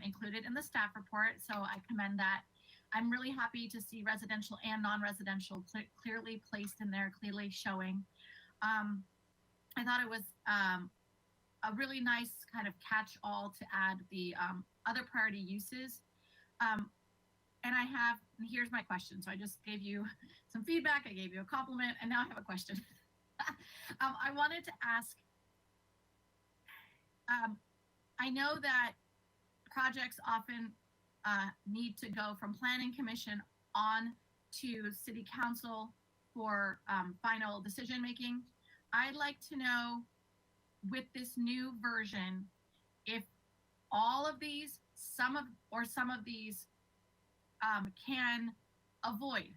included in the staff report. So I commend that. I'm really happy to see residential and non-residential clearly placed in there, clearly showing. I thought it was a really nice kind of catch-all to add the other priority uses. And here's my question. So I just gave you some feedback, I gave you a compliment, and now I have a question. I wanted to ask, I know that projects often need to go from Planning Commission on to City Council for final decision making. I'd like to know, with this new version, if all of these, some of these can avoid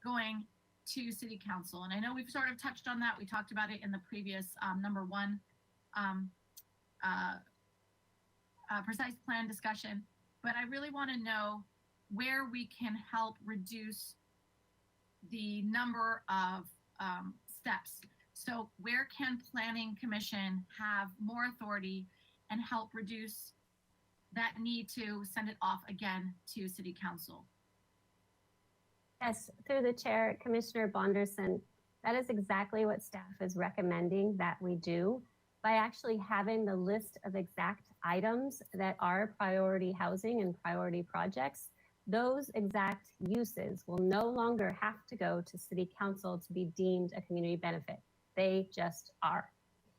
going to City Council. And I know we've sort of touched on that. We talked about it in the previous number 1 precise plan discussion, but I really want to know where we can help reduce the number of steps. So where can Planning Commission have more authority and help reduce that need to send it off again to City Council? Yes, through the chair, Commissioner Bonderson, that is exactly what staff is recommending that we do. By actually having the list of exact items that are priority housing and priority projects, those exact uses will no longer have to go to City Council to be deemed a community benefit. They just are.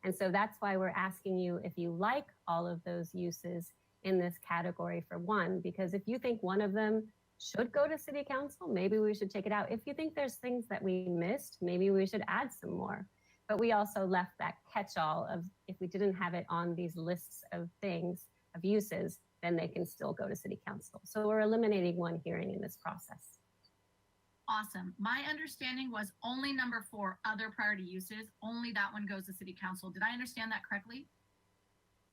And so that's why we're asking you if you like all of those uses in this category for 1, because if you think one of them should go to City Council, maybe we should take it out. If you think there's things that we missed, maybe we should add some more. But we also left that catch-all of, if we didn't have it on these lists of things, of uses, then they can still go to City Council. So we're eliminating one hearing in this process. Awesome. My understanding was only number 4, other priority uses, only that one goes to City Council. Did I understand that correctly?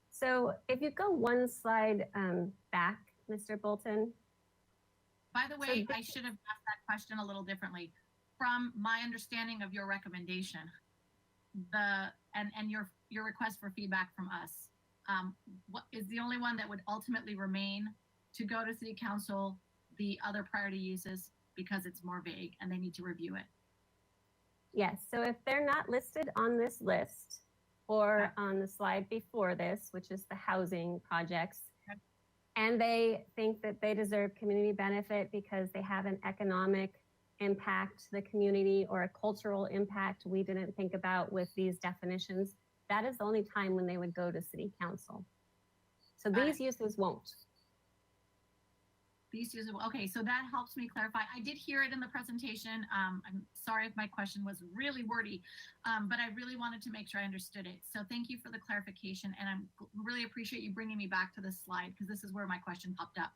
So if you go one slide back, Mr. Bolton. By the way, I should have asked that question a little differently. From my understanding of your recommendation, and your request for feedback from us, what is the only one that would ultimately remain to go to City Council, the other priority uses, because it's more vague and they need to review it? Yes, so if they're not listed on this list or on the slide before this, which is the housing projects, and they think that they deserve community benefit because they have an economic impact to the community or a cultural impact we didn't think about with these definitions, that is the only time when they would go to City Council. So these uses won't. These uses, okay, so that helps me clarify. I did hear it in the presentation. I'm sorry if my question was really wordy, but I really wanted to make sure I understood it. So thank you for the clarification, and I really appreciate you bringing me back to this slide because this is where my question popped up.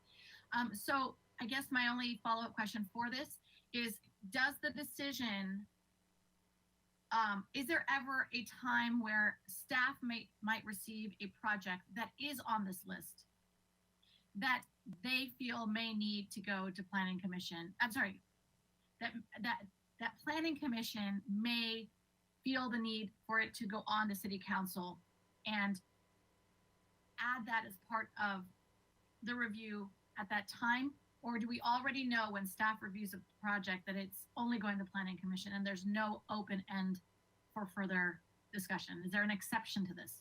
So I guess my only follow-up question for this is, does the decision, is there ever a time where staff might receive a project that is on this list that they feel may need to go to Planning Commission? I'm sorry, that Planning Commission may feel the need for it to go on to City Council and add that as part of the review at that time? Or do we already know when staff reviews a project that it's only going to Planning Commission and there's no open end for further discussion? Is there an exception to this?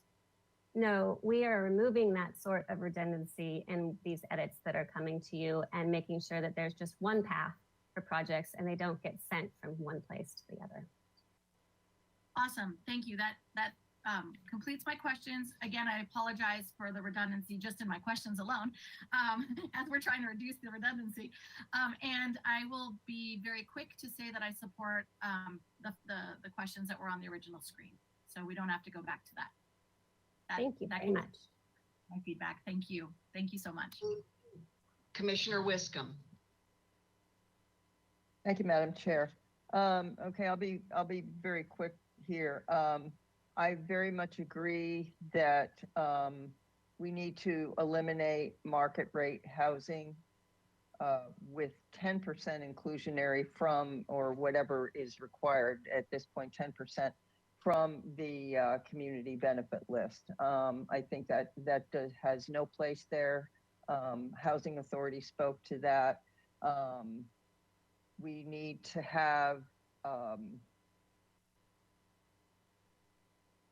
No, we are removing that sort of redundancy in these edits that are coming to you and making sure that there's just one path for projects and they don't get sent from one place to the other. Awesome, thank you. That completes my questions. Again, I apologize for the redundancy just in my questions alone, as we're trying to reduce the redundancy. And I will be very quick to say that I support the questions that were on the original screen. So we don't have to go back to that. Thank you very much. My feedback. Thank you. Thank you so much. Commissioner Wiscom. Thank you, Madam Chair. Okay, I'll be very quick here. I very much agree that we need to eliminate market rate housing with 10% inclusionary from, or whatever is required at this point, 10% from the community benefit list. I think that has no place there. Housing Authority spoke to that. We need to have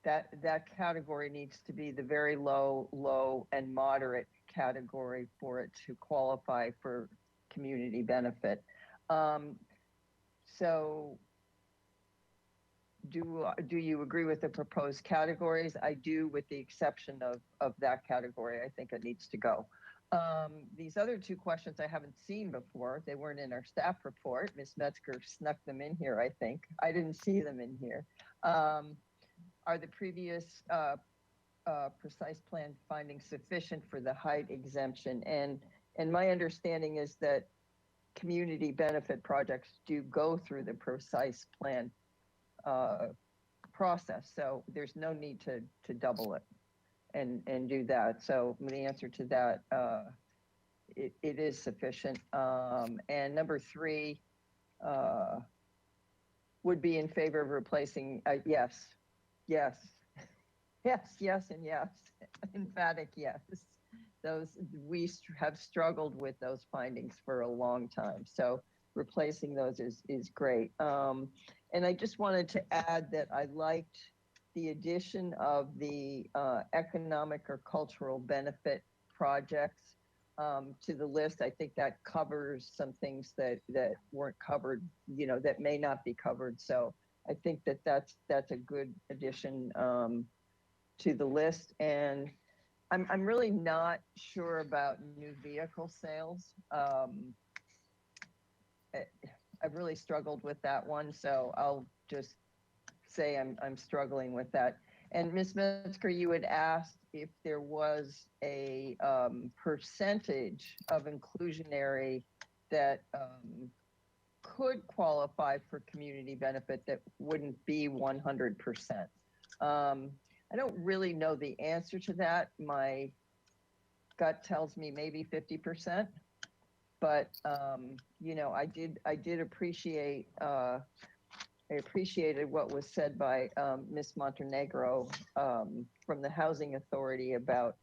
that category needs to be the very low, and moderate category for it to qualify for community benefit. So do you agree with the proposed categories? I do, with the exception of that category. I think it needs to go. These other two questions I haven't seen before. They weren't in our staff report. Ms. Metzger snuck them in here, I think. I didn't see them in here. Are the previous precise plan findings sufficient for the height exemption? And my understanding is that community benefit projects do go through the precise plan process. So there's no need to double it and do that. So the answer to that, it is sufficient. And number 3 would be in favor of replacing, yes, and yes, emphatic yes. We have struggled with those findings for a long time. So replacing those is great. And I just wanted to add that I liked the addition of the economic or cultural benefit projects to the list. I think that covers some things that weren't covered, that may not be covered. So I think that's a good addition to the list. And I'm really not sure about new vehicle sales. I've really struggled with that one, so I'll just say I'm struggling with that. And Ms. Metzger, you had asked if there was a percentage of inclusionary that could qualify for community benefit that wouldn't be 100%. I don't really know the answer to that. My gut tells me maybe 50%, but I did appreciate I appreciated what was said by Ms. Montenegro from the Housing Authority about,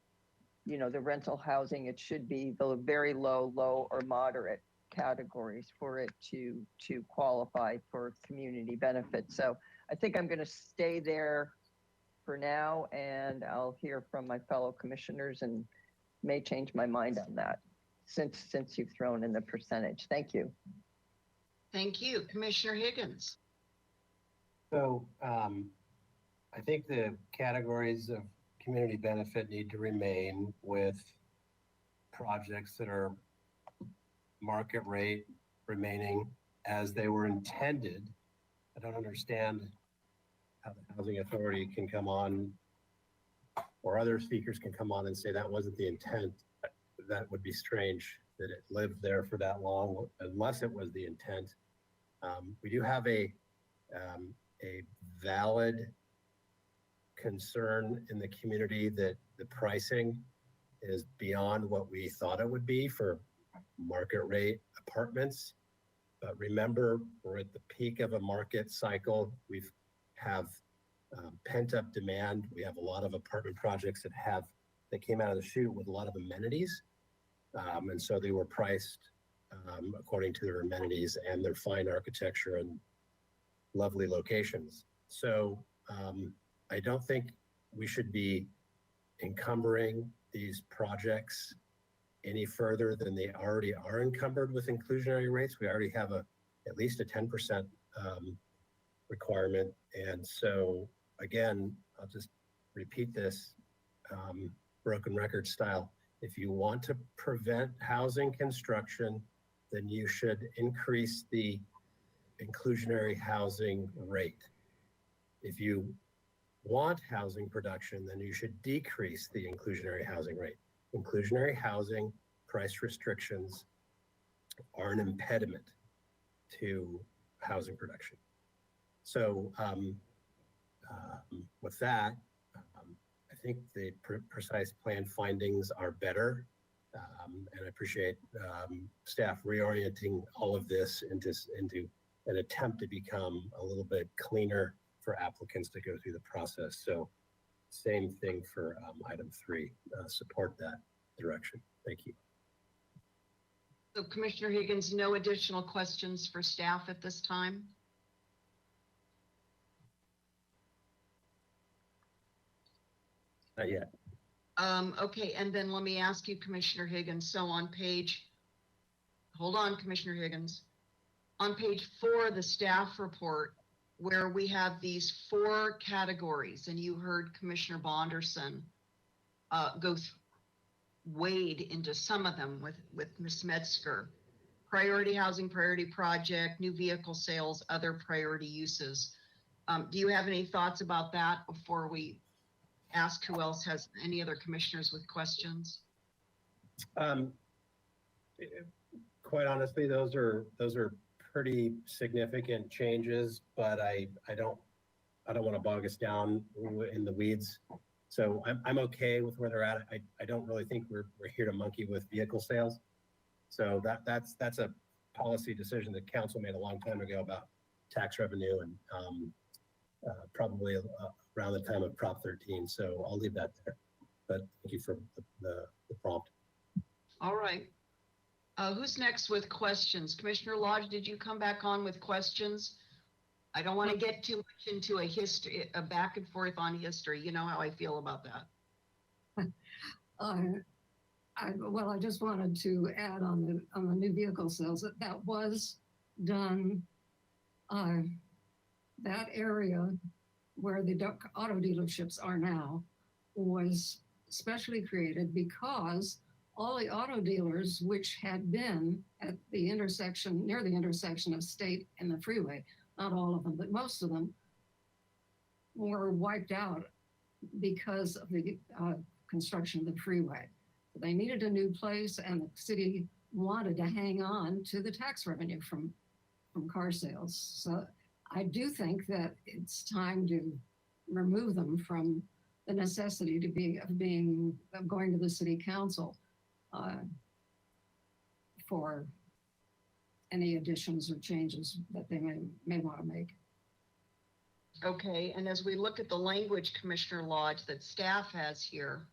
the rental housing. It should be the very low or moderate categories for it to qualify for community benefit. So I think I'm going to stay there for now, and I'll hear from my fellow commissioners and may change my mind on that since you've thrown in the percentage. Thank you. Thank you. Commissioner Higgins. So I think the categories of community benefit need to remain with projects that are market rate remaining as they were intended. I don't understand how the Housing Authority can come on, or other speakers can come on and say that wasn't the intent. That would be strange that it lived there for that long, unless it was the intent. We do have a valid concern in the community that the pricing is beyond what we thought it would be for market rate apartments. But remember, we're at the peak of a market cycle. We have pent up demand. We have a lot of apartment projects that came out of the chute with a lot of amenities. And so they were priced according to their amenities and their fine architecture and lovely locations. So I don't think we should be encumbering these projects any further than they already are encumbered with inclusionary rates. We already have at least a 10% requirement. And so again, I'll just repeat this broken record style. If you want to prevent housing construction, then you should increase the inclusionary housing rate. If you want housing production, then you should decrease the inclusionary housing rate. Inclusionary housing price restrictions are an impediment to housing production. So with that, I think the precise plan findings are better. And I appreciate staff reorienting all of this into an attempt to become a little bit cleaner for applicants to go through the process. So same thing for item 3, support that direction. Thank you. So Commissioner Higgins, no additional questions for staff at this time? Not yet. Okay, and then let me ask you, Commissioner Higgins, so on page, hold on, Commissioner Higgins. On page 4 of the staff report, where we have these 4 categories, and you heard Commissioner Bonderson wade into some of them with Ms. Metzger. Priority housing, priority project, new vehicle sales, other priority uses. Do you have any thoughts about that before we ask who else has any other commissioners with questions? Quite honestly, those are pretty significant changes, but I don't want to bog us down in the weeds. So I'm okay with where they're at. I don't really think we're here to monkey with vehicle sales. So that's a policy decision that council made a long time ago about tax revenue and probably around the time of Prop 13. So I'll leave that there. But thank you for the prompt. All right. Who's next with questions? Commissioner Lodge, did you come back on with questions? I don't want to get too much into a back and forth on history. You know how I feel about that. Well, I just wanted to add on the new vehicle sales that was done. That area where the auto dealerships are now was specially created because all the auto dealers, which had been at the intersection, near the intersection of State and the freeway, not all of them, but most of them, were wiped out because of the construction of the freeway. They needed a new place, and the city wanted to hang on to the tax revenue from car sales. So I do think that it's time to remove them from the necessity of going to the city council for any additions or changes that they may want to make. Okay, and as we look at the language, Commissioner Lodge, that staff has here,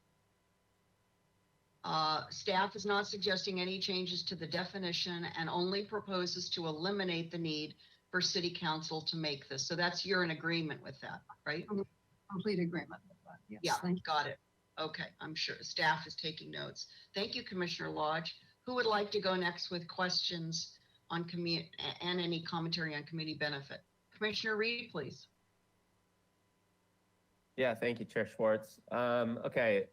staff is not suggesting any changes to the definition and only proposes to eliminate the need for city council to make this. So you're in agreement with that, right? Complete agreement with that, yes. Yeah, got it. Okay, I'm sure staff is taking notes. Thank you, Commissioner Lodge. Who would like to go next with questions on and any commentary on community benefit? Commissioner Reed, please. Yeah, thank you, Chair Schwartz. Okay.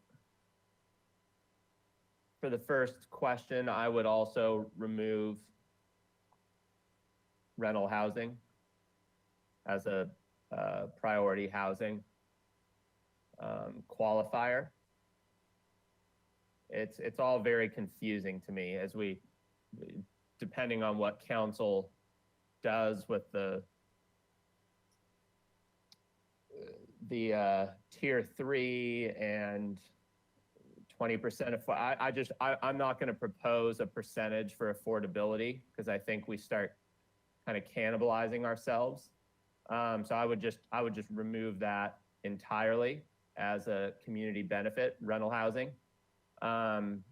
For the first question, I would also remove rental housing as a priority housing qualifier. It's all very confusing to me as depending on what council does with the tier 3 and 20% of, I'm not going to propose a percentage for affordability because I think we start kind of cannibalizing ourselves. So I would just remove that entirely as a community benefit, rental housing. And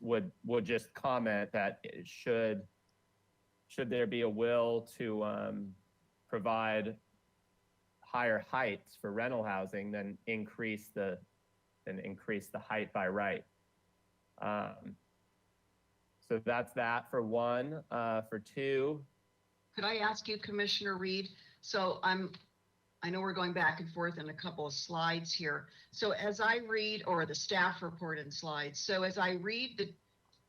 would just comment that should there be a will to provide higher heights for rental housing, then increase the height by right. So that's that for 1. For 2. Could I ask you, Commissioner Reed? So I know we're going back and forth in a couple of slides here. So as I read, or the staff report in slides, so as I read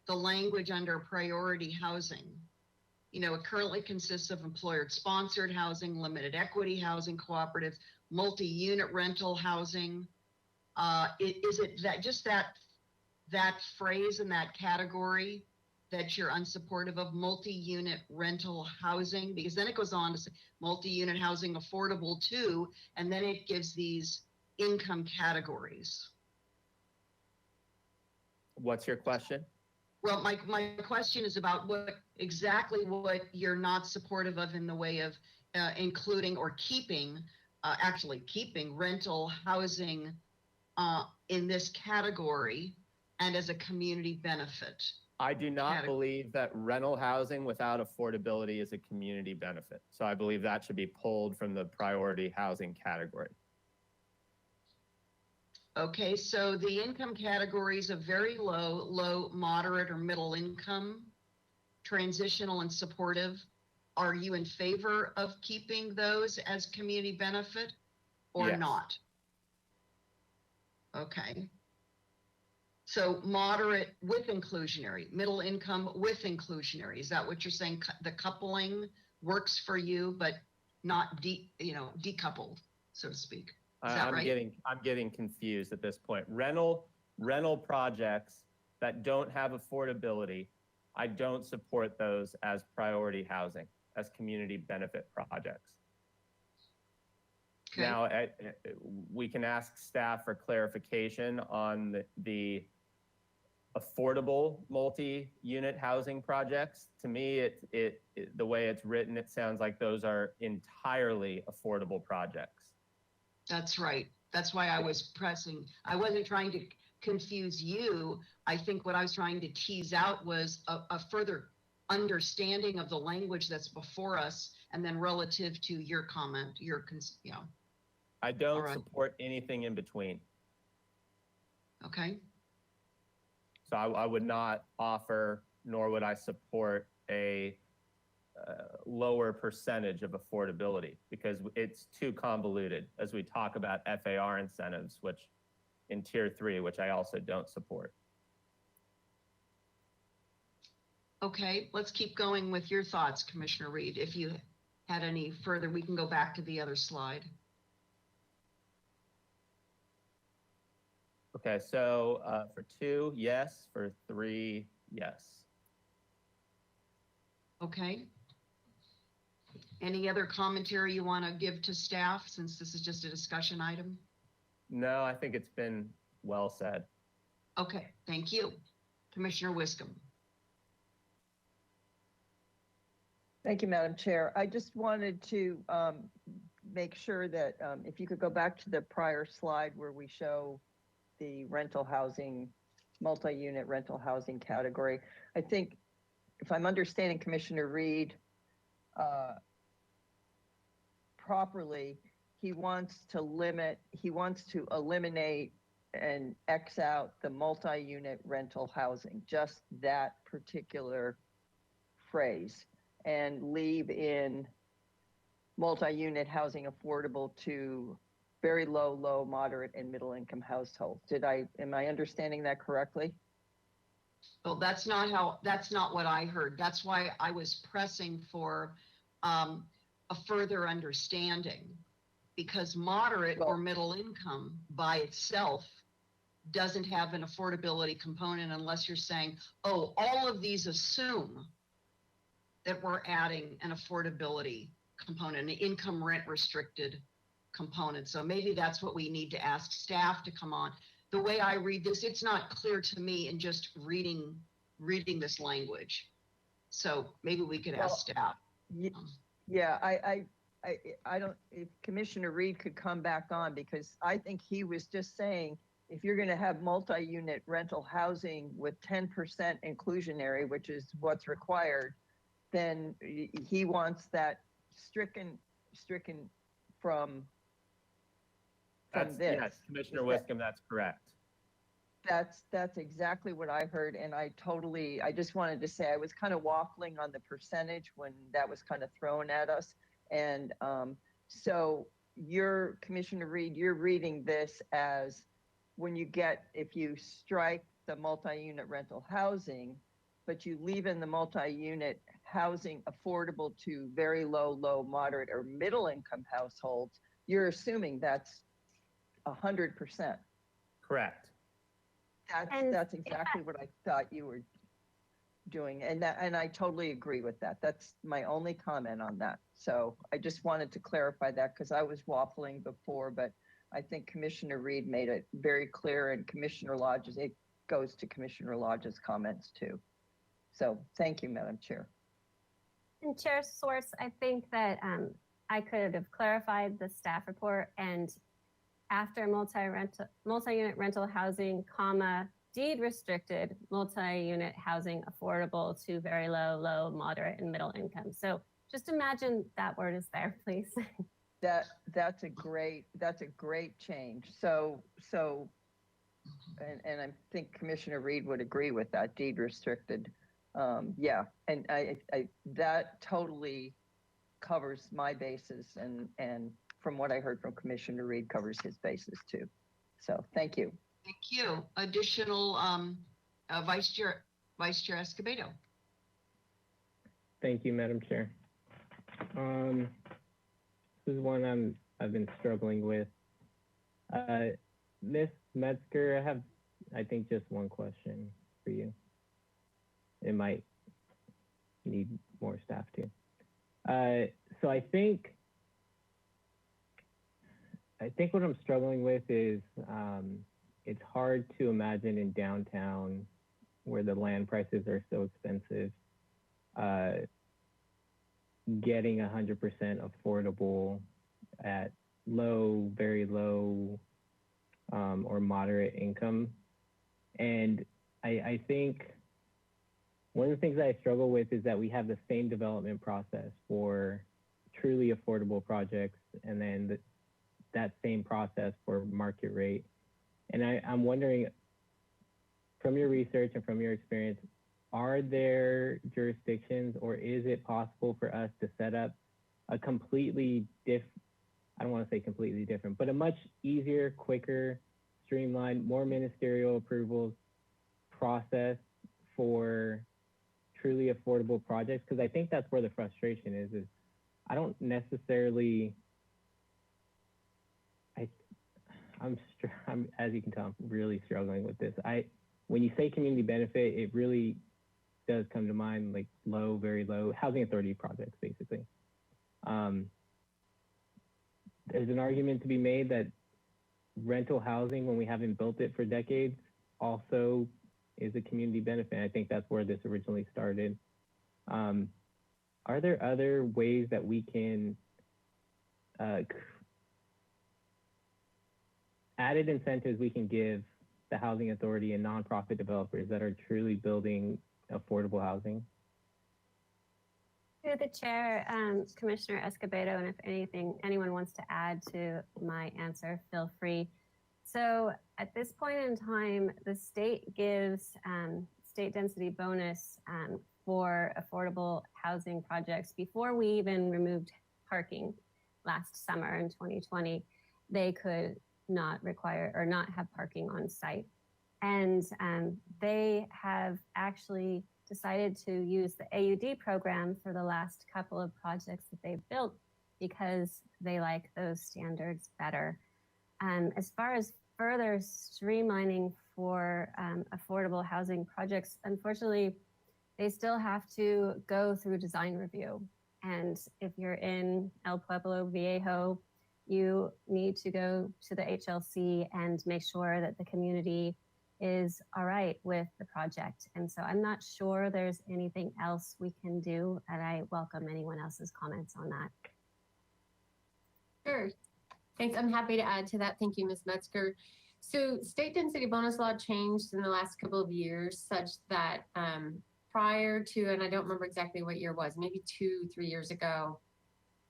the language under priority housing, it currently consists of employer-sponsored housing, limited equity housing, cooperative, multi-unit rental housing. Is it that that phrase in that category that you're unsupportive of, multi-unit rental housing, because then it goes on to say multi-unit housing affordable too, and then it gives these income categories. What's your question? Well, my question is about exactly what you're not supportive of in the way of including or keeping, actually keeping rental housing in this category and as a community benefit. I do not believe that rental housing without affordability is a community benefit. So I believe that should be pulled from the priority housing category. Okay, so the income categories of very low, low, moderate, or middle income, transitional and supportive, are you in favor of keeping those as community benefit or Yes. not? Okay. So moderate with inclusionary, middle income with inclusionary. Is that what you're saying? The coupling works for you, but not decoupled, so to speak. Is that right? I'm getting confused at this point. Rental projects that don't have affordability, I don't support those as priority housing, as community benefit projects. Okay. Now, we can ask staff for clarification on the affordable multi-unit housing projects. To me, the way it's written, it sounds like those are entirely affordable projects. That's right. That's why I was pressing. I wasn't trying to confuse you. I think what I was trying to tease out was a further understanding of the language that's before us, and then relative to your comment, I don't support anything in between. Okay. So I would not offer, nor would I support a lower percentage of affordability, because it's too convoluted as we talk about FAR incentives, which in tier 3, which I also don't support. Okay, let's keep going with your thoughts, Commissioner Reed. If you had any further, we can go back to the other slide. Okay, so for 2, yes. For 3, yes. Okay. Any other commentary you want to give to staff, since this is just a discussion item? No, I think it's been well said. Okay, thank you. Commissioner Wiscombe. Thank you, Madam Chair. I just wanted to make sure that if you could go back to the prior slide where we show the rental housing, multi-unit rental housing category. I think if I'm understanding Commissioner Reed properly, he wants to eliminate and X out the multi-unit rental housing, just that particular phrase, and leave in multi-unit housing affordable to very low, moderate, and middle income households. Am I understanding that correctly? Well, that's not what I heard. That's why I was pressing for a further understanding, because moderate or middle income by itself doesn't have an affordability component unless you're saying, oh, all of these assume that we're adding an affordability component, an income rent restricted component. So maybe that's what we need to ask staff to come on. The way I read this, it's not clear to me in just reading this language. So maybe we could ask staff. Yeah, I don't, if Commissioner Reed could come back on, because I think he was just saying, if you're going to have multi-unit rental housing with 10% inclusionary, which is what's required, then he wants that stricken from this. Yes, Commissioner Wiscombe, that's correct. That's exactly what I heard, and I just wanted to say I was kind of waffling on the percentage when that was kind of thrown at us. And so Commissioner Reed, you're reading this as if you strike the multi-unit rental housing, but you leave in the multi-unit housing affordable to very low, moderate, or middle income households, you're assuming that's 100%. Correct. That's exactly what I thought you were doing. And I totally agree with that. That's my only comment on that. So I just wanted to clarify that because I was waffling before, but I think Commissioner Reed made it very clear, and Commissioner Lodge's, it goes to Commissioner Lodge's comments too. So thank you, Madam Chair. And Chair Swartz, I think that I could have clarified the staff report, and after multi-unit rental housing, comma, deed restricted multi-unit housing affordable to very low, low, moderate, and middle income. So just imagine that word is there, please. That's a great change. So and I think Commissioner Reed would agree with that, deed restricted. Yeah, and I that totally covers my bases, and from what I heard from Commissioner Reed, covers his bases too. So thank you. Thank you. Additional Vice Chair Escobedo. Thank you, Madam Chair. This is one I've been struggling with. Ms. Metzger, I have, I think, just one question for you. It might need more staff too. So I think what I'm struggling with is it's hard to imagine in downtown where the land prices are so expensive, getting 100% affordable at low, very low, or moderate income. And I think one of the things that I struggle with is that we have the same development process for truly affordable projects, and then that same process for market rate. And I'm wondering, from your research and from your experience, are there jurisdictions, or is it possible for us to set up a completely I don't want to say completely different, but a much easier, quicker, streamlined, more ministerial approvals process for truly affordable projects? Because I think that's where the frustration is I don't necessarily, I'm as you can tell, I'm really struggling with this. When you say community benefit, it really does come to mind like low, very low housing authority projects, basically. There's an argument to be made that rental housing, when we haven't built it for decades, also is a community benefit. I think that's where this originally started. Are there other ways that we can added incentives we can give the housing authority and nonprofit developers that are truly building affordable housing? Through the chair, Commissioner Escobedo, and if anyone wants to add to my answer, feel free. So at this point in time, the state gives state density bonus for affordable housing projects. Before we even removed parking last summer in 2020, they could not require or not have parking on site. And they have actually decided to use the AUD program for the last couple of projects that they've built because they like those standards better. As far as further streamlining for affordable housing projects, unfortunately, they still have to go through design review. And if you're in El Pueblo Viejo, you need to go to the HLC and make sure that the community is all right with the project. And so I'm not sure there's anything else we can do, and I welcome anyone else's comments on that. Sure. Thanks. I'm happy to add to that. Thank you, Ms. Metzger. So state density bonus law changed in the last couple of years such that prior to, and I don't remember exactly what year it was, maybe 2-3 years ago,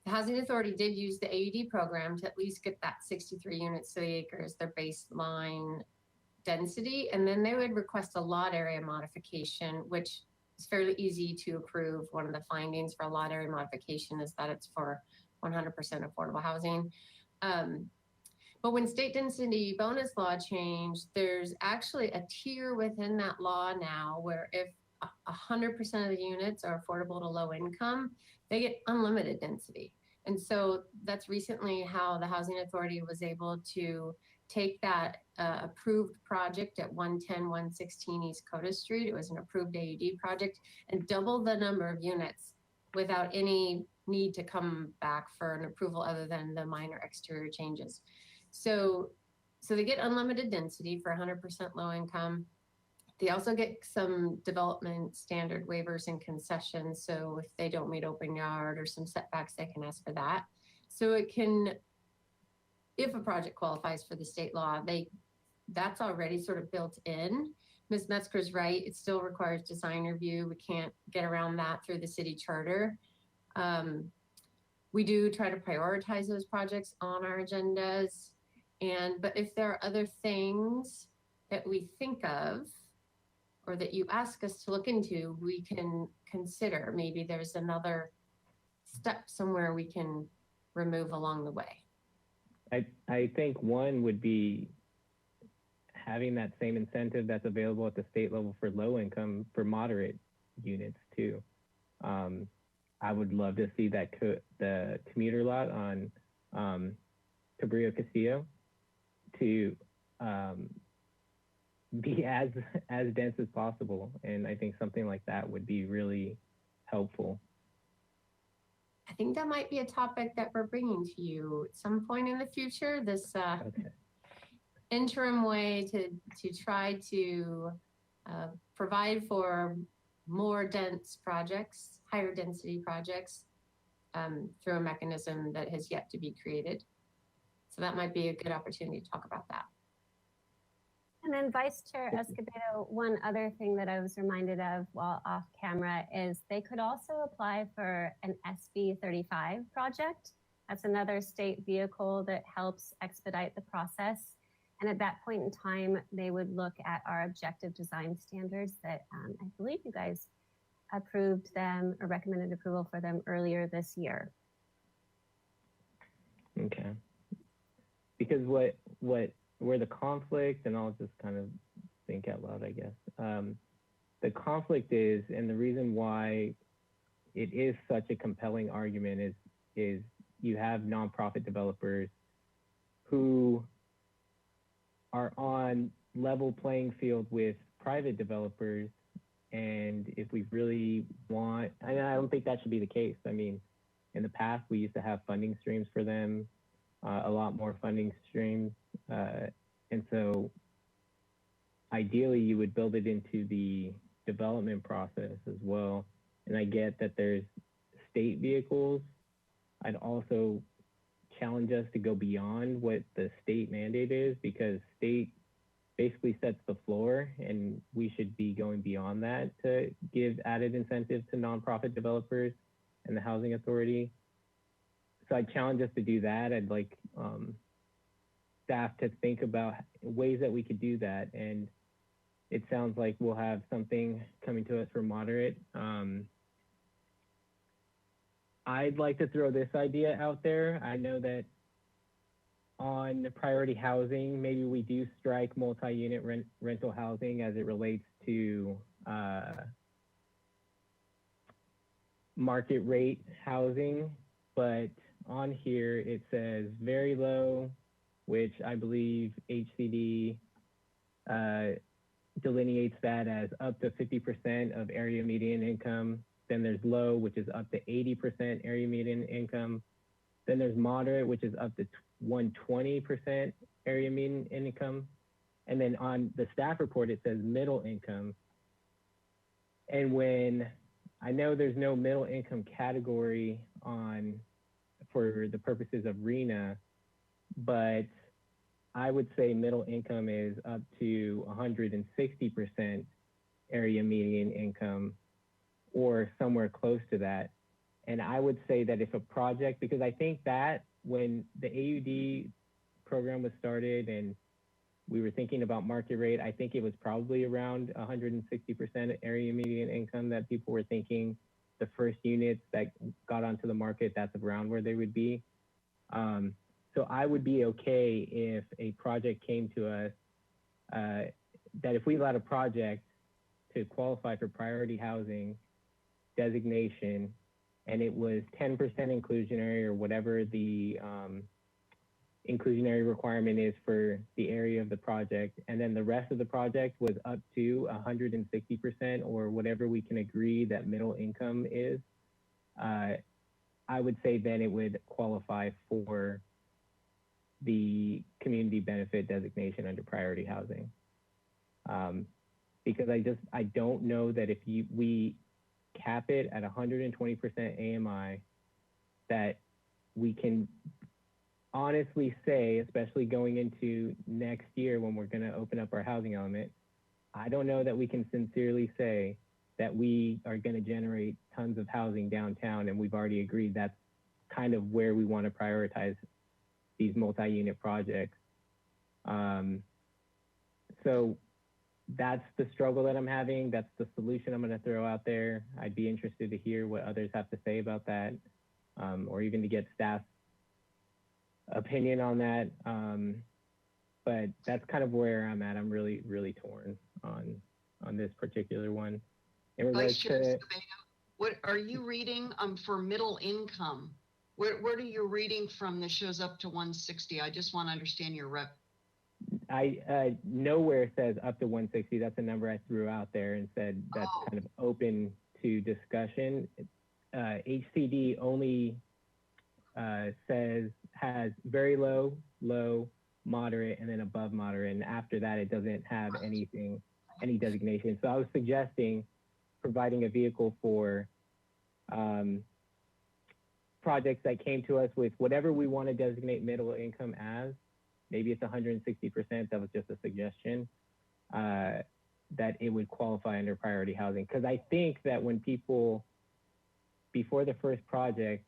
the Housing Authority did use the AUD program to at least get that 63 units to the acre as their baseline density. And then they would request a lot area modification, which is fairly easy to approve. One of the findings for a lot area modification is that it's for 100% affordable housing. But when state density bonus law changed, there's actually a tier within that law now where if 100% of the units are affordable to low income, they get unlimited density. And so that's recently how the Housing Authority was able to take that approved project at 110, 116 East Coda Street. It was an approved AUD project, and double the number of units without any need to come back for an approval other than the minor exterior changes. So they get unlimited density for 100% low income. They also get some development standard waivers and concessions. So if they don't meet open yard or some setbacks, they can ask for that. So it can, if a project qualifies for the state law, that's already sort of built in. Ms. Metzger's right, it still requires design review. We can't get around that through the city charter. We do try to prioritize those projects on our agendas. But if there are other things that we think of or that you ask us to look into, we can consider. Maybe there's another step somewhere we can remove along the way. I think one would be having that same incentive that's available at the state level for low income, for moderate units too. I would love to see that the commuter lot on Cabrillo Castillo to be as dense as possible. And I think something like that would be really helpful. I think that might be a topic that we're bringing to you at some point in the future, this interim way to try to provide for more dense projects, higher density projects through a mechanism that has yet to be created. So that might be a good opportunity to talk about that. And then Vice Chair Escobedo, one other thing that I was reminded of while off camera is they could also apply for an SB 35 project. That's another state vehicle that helps expedite the process. And at that point in time, they would look at our objective design standards that I believe you guys approved them or recommended approval for them earlier this year. Okay. Because where the conflict, and I'll just kind of think out loud, I guess. The conflict is, and the reason why it is such a compelling argument is you have nonprofit developers who are on level playing field with private developers. And if we really want, I don't think that should be the case. I mean, in the past, we used to have funding streams for them, a lot more funding streams. And so ideally you would build it into the development process as well. And I get that there's state vehicles. I'd also challenge us to go beyond what the state mandate is, because state basically sets the floor and we should be going beyond that to give added incentive to nonprofit developers and the housing authority. So I challenge us to do that. I'd like staff to think about ways that we could do that. And it sounds like we'll have something coming to us for moderate. I'd like to throw this idea out there. I know that on the priority housing, maybe we do strike multi-unit rental housing as it relates to market rate housing, but on here it says very low, which I believe HCD delineates that as up to 50% of area median income. Then there's low, which is up to 80% area median income. Then there's moderate, which is up to 120% area median income. And then on the staff report, it says middle income. And when I know there's no middle income category for the purposes of RHNA, but I would say middle income is up to 160% area median income or somewhere close to that. And I would say that if a project, because I think that when the AUD program was started and we were thinking about market rate, I think it was probably around 160% area median income that people were thinking the first units that got onto the market, that's around where they would be. So I would be okay if a project came to us, that if we allowed a project to qualify for priority housing designation, and it was 10% inclusionary or whatever the inclusionary requirement is for the area of the project, and then the rest of the project was up to 160% or whatever we can agree that middle income is, I would say then it would qualify for the community benefit designation under priority housing. Because I don't know that if we cap it at 120% AMI, that we can honestly say, especially going into next year when we're going to open up our housing element, I don't know that we can sincerely say that we are going to generate tons of housing downtown, and we've already agreed that's kind of where we want to prioritize these multi-unit projects. So that's the struggle that I'm having. That's the solution I'm going to throw out there. I'd be interested to hear what others have to say about that, or even to get staff's opinion on that. But that's kind of where I'm at. I'm really, really torn on this particular one. In regards Vice Chair to, Escobedo, what are you reading for middle income? Where are you reading from that shows up to 160? I just want to understand your rep. I nowhere says up to 160. That's a number I threw out there and said that's kind of open to discussion. HCD only has very low, low, moderate, and then above moderate. And after that, it doesn't have any designation. So I was suggesting providing a vehicle for projects that came to us with whatever we want to designate middle income as. Maybe it's 160%, that was just a suggestion, that it would qualify under priority housing. Because I think that when people, before the first project,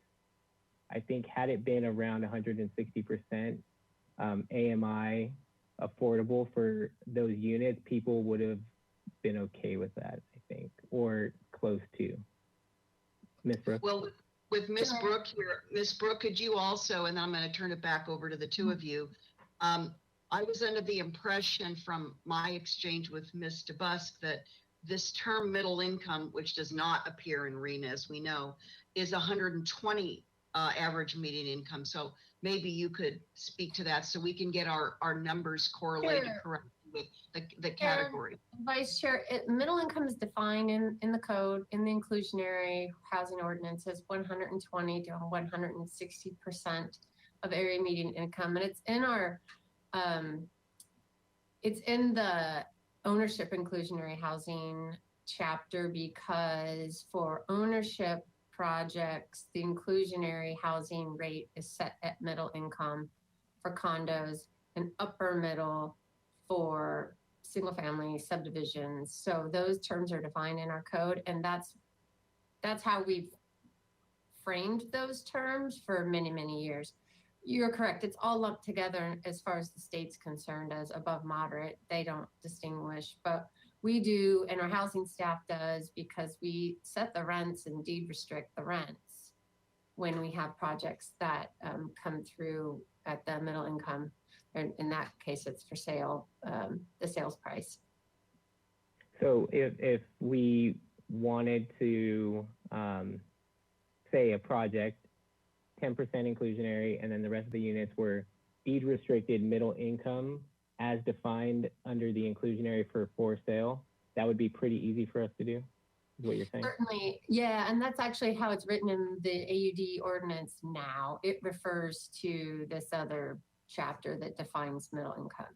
I think had it been around 160% AMI affordable for those units, people would have been okay with that, I think, or close to. Ms. Brooks? Well, with Ms. Brooke here, Ms. Brooke, could you also, and I'm going to turn it back over to the two of you. I was under the impression from my exchange with Ms. DeBusk that this term middle income, which does not appear in RENA, as we know, is 120 average median income. So maybe you could speak to that so we can get our numbers correlated correctly with the category. Vice Chair, middle income is defined in the code, in the inclusionary housing ordinance as 120 to 160% of area median income. And it's in our, it's in the ownership inclusionary housing chapter, because for ownership projects, the inclusionary housing rate is set at middle income for condos and upper middle for single family subdivisions. So those terms are defined in our code, and that's how we've framed those terms for many, many years. You're correct. It's all lumped together as far as the state's concerned as above moderate. They don't distinguish, but we do, and our housing staff does, because we set the rents and deed restrict the rents when we have projects that come through at the middle income. In that case, it's for sale, the sales price. So if we wanted to say a project, 10% inclusionary, and then the rest of the units were deed restricted middle income as defined under the inclusionary for sale, that would be pretty easy for us to do, is what you're saying? Certainly, yeah, and that's actually how it's written in the AUD ordinance now. It refers to this other chapter that defines middle income.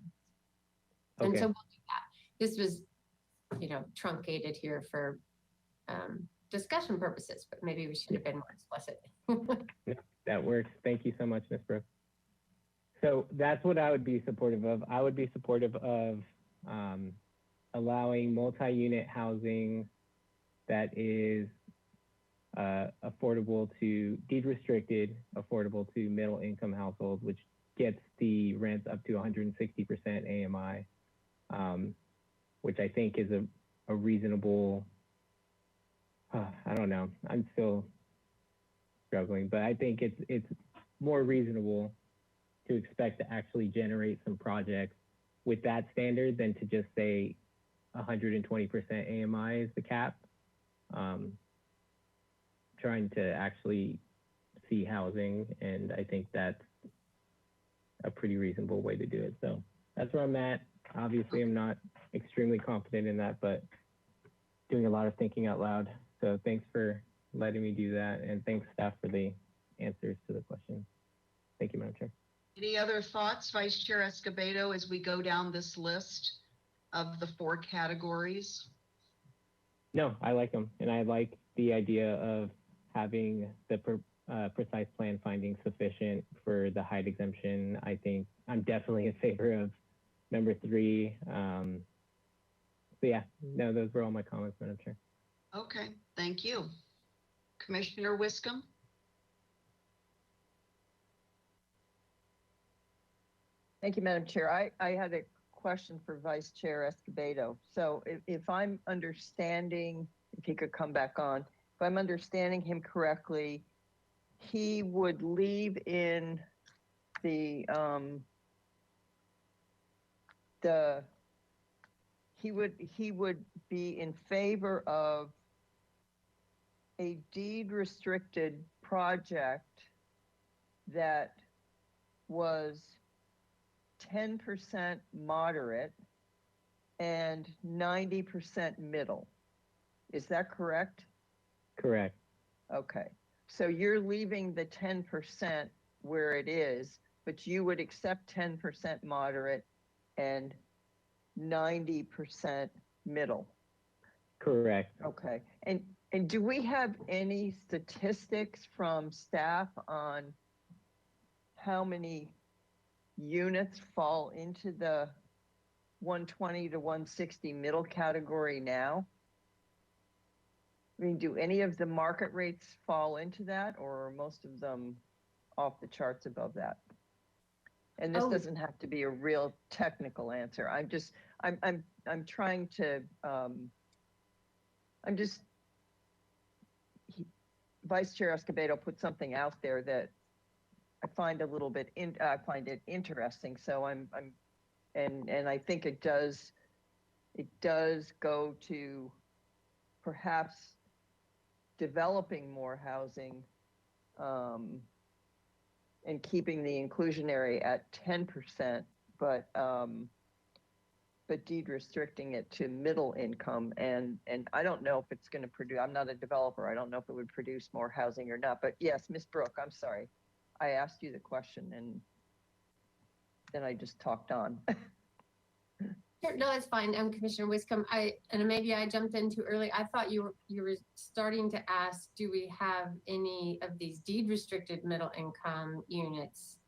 And so we'll do that. This was, truncated here for discussion purposes, but maybe we should have been more explicit. That works. Thank you so much, Ms. Brooks. So that's what I would be supportive of. I would be supportive of allowing multi-unit housing that is affordable to deed restricted, affordable to middle income households, which gets the rents up to 160% AMI, which I think is a reasonable, I don't know, I'm still struggling, but I think it's more reasonable to expect to actually generate some projects with that standard than to just say 120% AMI is the cap. Trying to actually see housing, and I think that's a pretty reasonable way to do it. So that's where I'm at. Obviously, I'm not extremely confident in that, but doing a lot of thinking out loud. So thanks for letting me do that, and thanks staff for the answers to the questions. Thank you, Madam Chair. Any other thoughts, Vice Chair Escobedo, as we go down this list of the 4 categories? No, I like them, and I like the idea of having the precise plan findings sufficient for the height exemption. I think I'm definitely in favor of number 3. So yeah, no, those were all my comments, Madam Chair. Okay, thank you. Commissioner Wiscombe? Thank you, Madam Chair. I had a question for Vice Chair Escobedo. So if I'm understanding, if he could come back on, if I'm understanding him correctly, he would leave in he would be in favor of a deed restricted project that was 10% moderate and 90% middle. Is that correct? Correct. Okay. So you're leaving the 10% where it is, but you would accept 10% moderate and 90% middle. Correct. Okay. And do we have any statistics from staff on how many units fall into the 120 to 160 middle category now? I mean, do any of the market rates fall into that, or are most of them off the charts above that? And this doesn't have to be a real technical answer. I'm trying to, Vice Chair Escobedo put something out there that I find a little bit, I find it interesting. So and I think it does go to perhaps developing more housing and keeping the inclusionary at 10%, but deed restricting it to middle income. And I don't know if it's going to produce, I'm not a developer, I don't know if it would produce more housing or not. But yes, Ms. Brooke, I'm sorry. I asked you the question and then I just talked on. Sure, no, it's fine. Commissioner Wiscombe. Maybe I jumped in too early. I thought you were starting to ask, do we have any of these deed restricted middle income units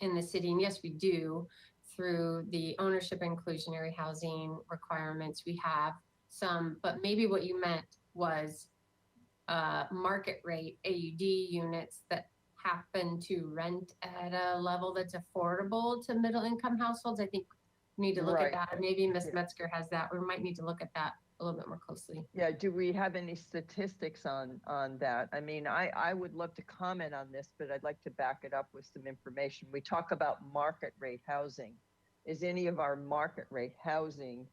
in the city? And yes, we do. Through the ownership inclusionary housing requirements, we have some, but maybe what you meant was market rate AUD units that happen to rent at a level that's affordable to middle income households. I think we need to look at that. Maybe Ms. Metzger has that. We might need to look at that a little bit more closely. Yeah, do we have any statistics on that? I mean, I would love to comment on this, but I'd like to back it up with some information. We talk about market rate housing. Is any of our market rate housing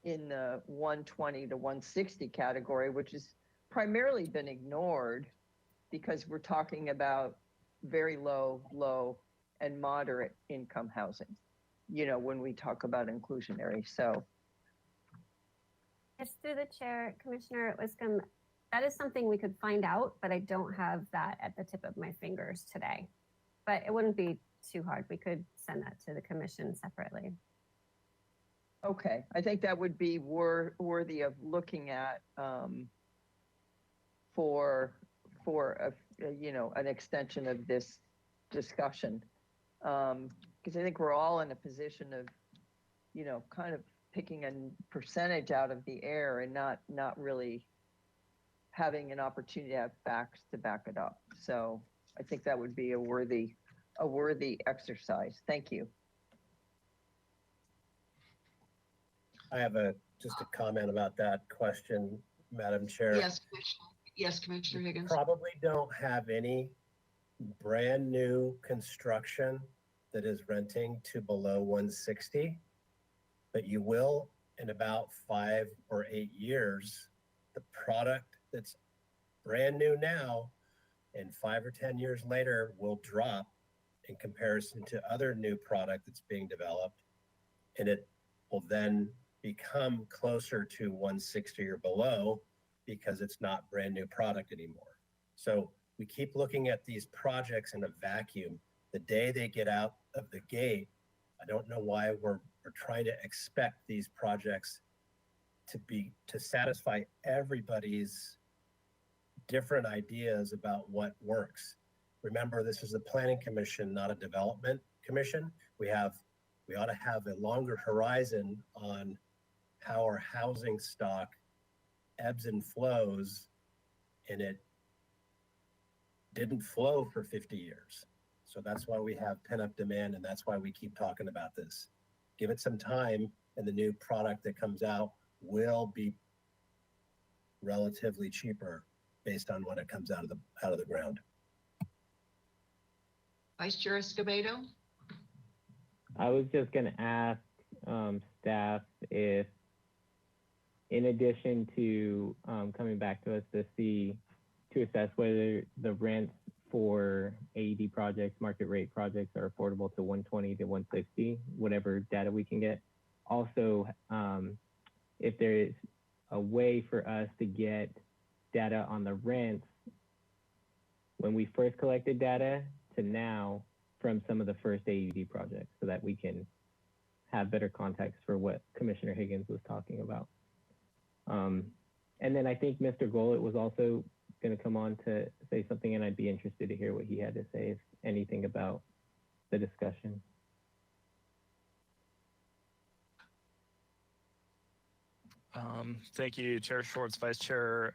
in the 120 to 160 category, which has primarily been ignored because we're talking about very low, and moderate income housing, you know, when we talk about inclusionary. So Yes, through the chair, Commissioner Wiscombe, that is something we could find out, but I don't have that at the tip of my fingers today. But it wouldn't be too hard. We could send that to the commission separately. okay, I think that would be worthy of looking at for an extension of this discussion, because I think we're all in a position of, kind of picking a percentage out of the air and not really having an opportunity to have facts to back it up. So I think that would be a worthy exercise. Thank you. I have just a comment about that question, Madam Chair. Yes, Commissioner. Yes, Commissioner Higgins. Probably don't have any brand new construction that is renting to below 160, but you will in about 5 or 8 years. The product that's brand new now and 5 or 10 years later will drop in comparison to other new product that's being developed. And it will then become closer to 160 or below because it's not brand new product anymore. So we keep looking at these projects in a vacuum. The day they get out of the gate, I don't know why we're trying to expect these projects to satisfy everybody's different ideas about what works. Remember, this is a planning commission, not a development commission. We ought to have a longer horizon on how our housing stock ebbs and flows, and it didn't flow for 50 years. So that's why we have pent-up demand, and that's why we keep talking about this. Give it some time, and the new product that comes out will be relatively cheaper based on when it comes out of the ground. Vice Chair Escobedo? I was just going to ask staff if, in addition to coming back to us to assess whether the rents for AED projects, market rate projects are affordable to 120 to 160, whatever data we can get. Also, if there is a way for us to get data on the rents when we first collected data to now from some of the first AUD projects, so that we can have better context for what Commissioner Higgins was talking about. And then I think Mr. Gollett was also going to come on to say something, and I'd be interested to hear what he had to say, if anything, about the discussion. Thank you, Chair Schwartz, Vice Chair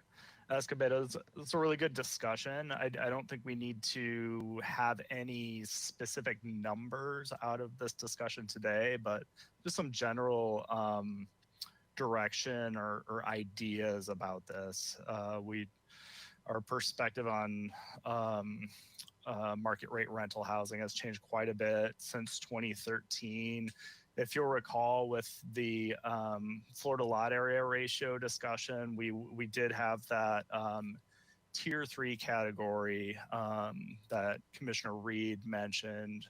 Escobedo. It's a really good discussion. I don't think we need to have any specific numbers out of this discussion today, but just some general direction or ideas about this. Our perspective on market rate rental housing has changed quite a bit since 2013. If you'll recall, with the Florida lot area ratio discussion, we did have that tier 3 category that Commissioner Reed mentioned,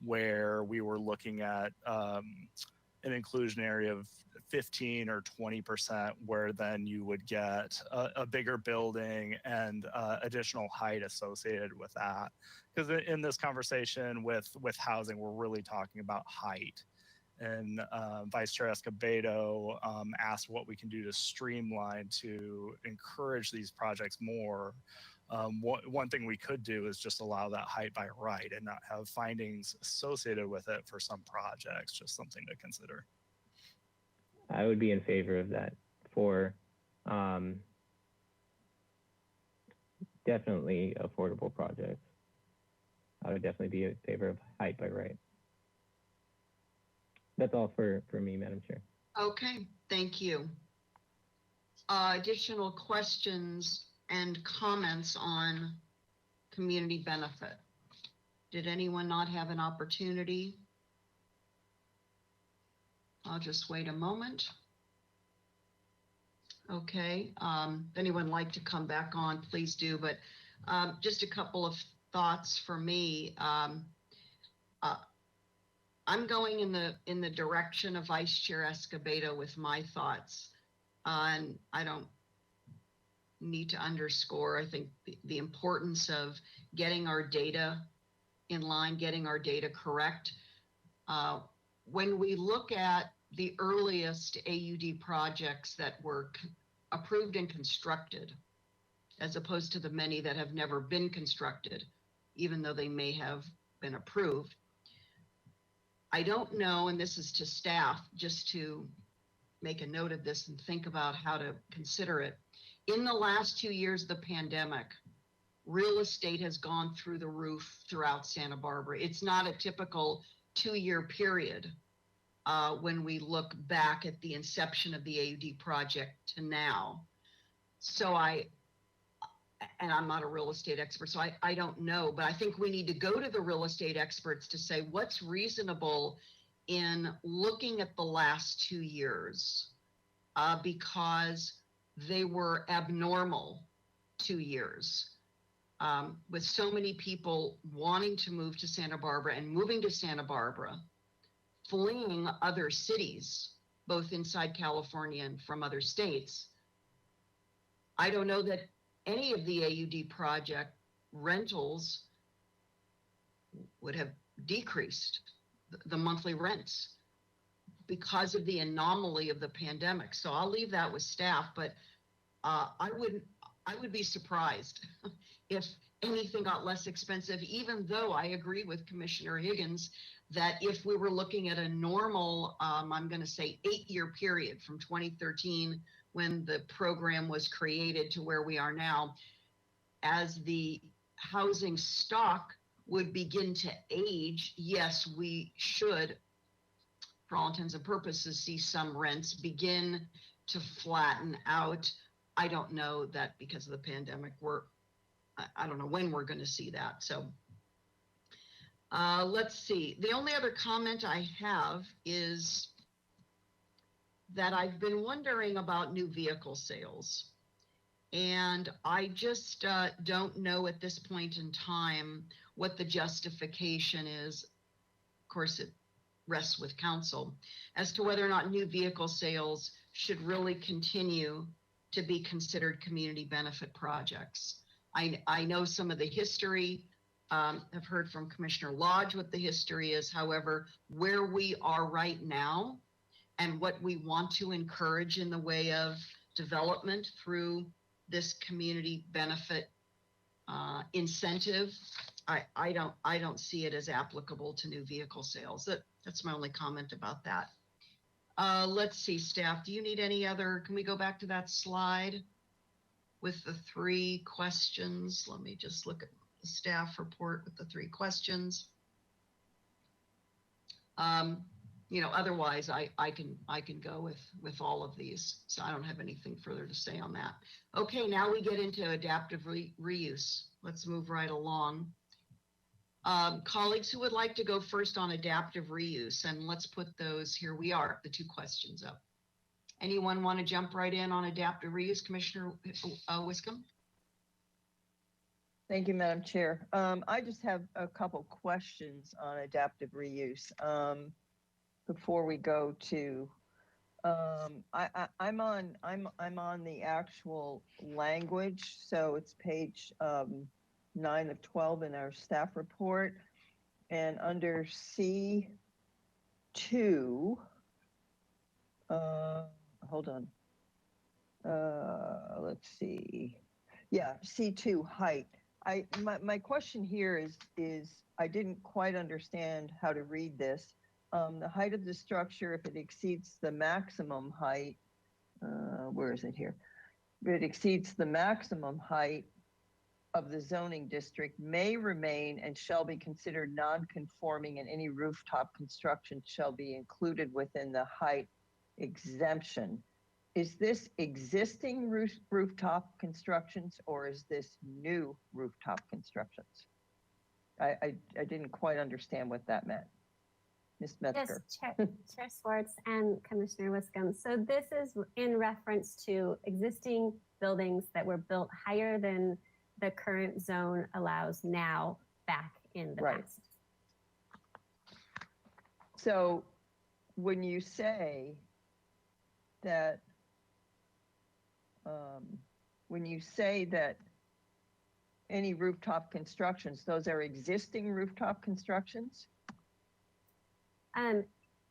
where we were looking at an inclusion area of 15 or 20%, where then you would get a bigger building and additional height associated with that. Because in this conversation with housing, we're really talking about height. And Vice Chair Escobedo asked what we can do to streamline to encourage these projects more. One thing we could do is just allow that height by right and not have findings associated with it for some projects, just something to consider. I would be in favor of that for definitely affordable projects. I would definitely be in favor of height by right. That's all for me, Madam Chair. Okay, thank you. Additional questions and comments on community benefit? Did anyone not have an opportunity? I'll just wait a moment. Okay, if anyone would like to come back on, please do, but just a couple of thoughts for me. I'm going in the direction of Vice Chair Escobedo with my thoughts, and I don't need to underscore, I think, the importance of getting our data in line, getting our data correct. When we look at the earliest AUD projects that were approved and constructed, as opposed to the many that have never been constructed, even though they may have been approved, I don't know, and this is to staff, just to make a note of this and think about how to consider it. In the last 2 years of the pandemic, real estate has gone through the roof throughout Santa Barbara. It's not a typical 2-year period when we look back at the inception of the AUD project to now. So and I'm not a real estate expert, so I don't know, but I think we need to go to the real estate experts to say what's reasonable in looking at the last 2 years, because they were abnormal 2 years. with so many people wanting to move to Santa Barbara and moving to Santa Barbara, fleeing other cities, both inside California and from other states, I don't know that any of the AUD project rentals would have decreased the monthly rents because of the anomaly of the pandemic. So I'll leave that with staff, but I would be surprised if anything got less expensive, even though I agree with Commissioner Higgins that if we were looking at a normal, I'm going to say 8-year period from 2013 when the program was created to where we are now, as the housing stock would begin to age, yes, we should, for all intents and purposes, see some rents begin to flatten out. I don't know that because of the pandemic, I don't know when we're going to see that. So let's see. The only other comment I have is that I've been wondering about new vehicle sales. And I just don't know at this point in time what the justification is. Of course, it rests with council as to whether or not new vehicle sales should really continue to be considered community benefit projects. I know some of the history. I've heard from Commissioner Lodge what the history is. However, where we are right now and what we want to encourage in the way of development through this community benefit incentive, I don't see it as applicable to new vehicle sales. That's my only comment about that. Let's see, staff, do you need any other, can we go back to that slide with the 3 questions? Let me just look at the staff report with the 3 questions. Otherwise I can go with all of these. So I don't have anything further to say on that. Okay, now we get into adaptive reuse. Let's move right along. Colleagues who would like to go first on adaptive reuse, and let's put those, here we are, the 2 questions up. Anyone want to jump right in on adaptive reuse? Commissioner Wiscombe? Thank you, Madam Chair. I just have a couple questions on adaptive reuse. Before we go to, I'm on the actual language, so it's page 9 of 12 in our staff report, and under C2, hold on, let's see, yeah, C2 height. My question here is I didn't quite understand how to read this. The height of the structure, if it exceeds the maximum height, where is it here? If it exceeds the maximum height of the zoning district, may remain and shall be considered non-conforming, and any rooftop construction shall be included within the height exemption. Is this existing rooftop constructions, or is this new rooftop constructions? I didn't quite understand what that meant. Ms. Metzger. Yes, Chair Schwartz and Commissioner Wiscombe. So this is in reference to existing buildings that were built higher than the current zone allows now back in the past. So when you say that, any rooftop constructions, those are existing rooftop constructions?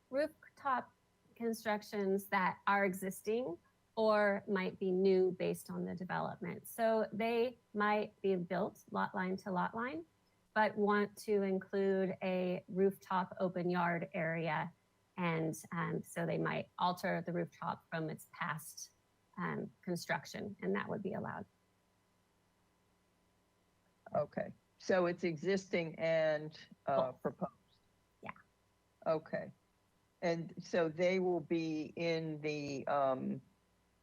Rooftop constructions that are existing or might be new based on the development. So they might be built lot line to lot line, but want to include a rooftop open yard area. And so they might alter the rooftop from its past construction, and that would be allowed. Okay, so it's existing and proposed. Yeah. Okay, and so they will be in the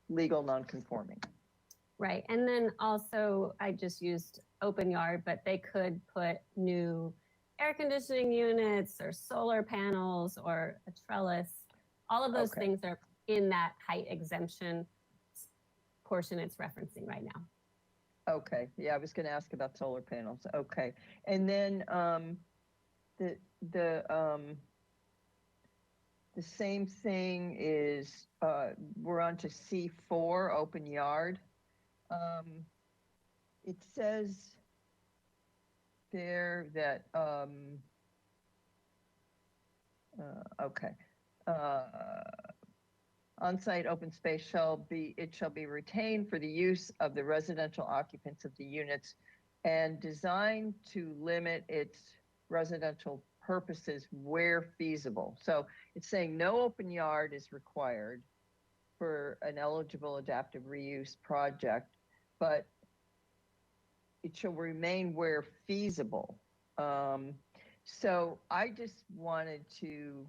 legal non-conforming. Right, and then also I just used open yard, but they could put new air conditioning units or solar panels or a trellis. All of those things are in that height exemption portion it's referencing right now. Okay, yeah, I was gonna ask about solar panels. Okay. And then, the, the same thing is, we're on to C4, open yard. It says there that, okay. On-site open space shall be retained for the use of the residential occupants of the units and designed to limit its residential purposes where feasible. So it's saying no open yard is required for an eligible adaptive reuse project, but it shall remain where feasible. So I just wanted to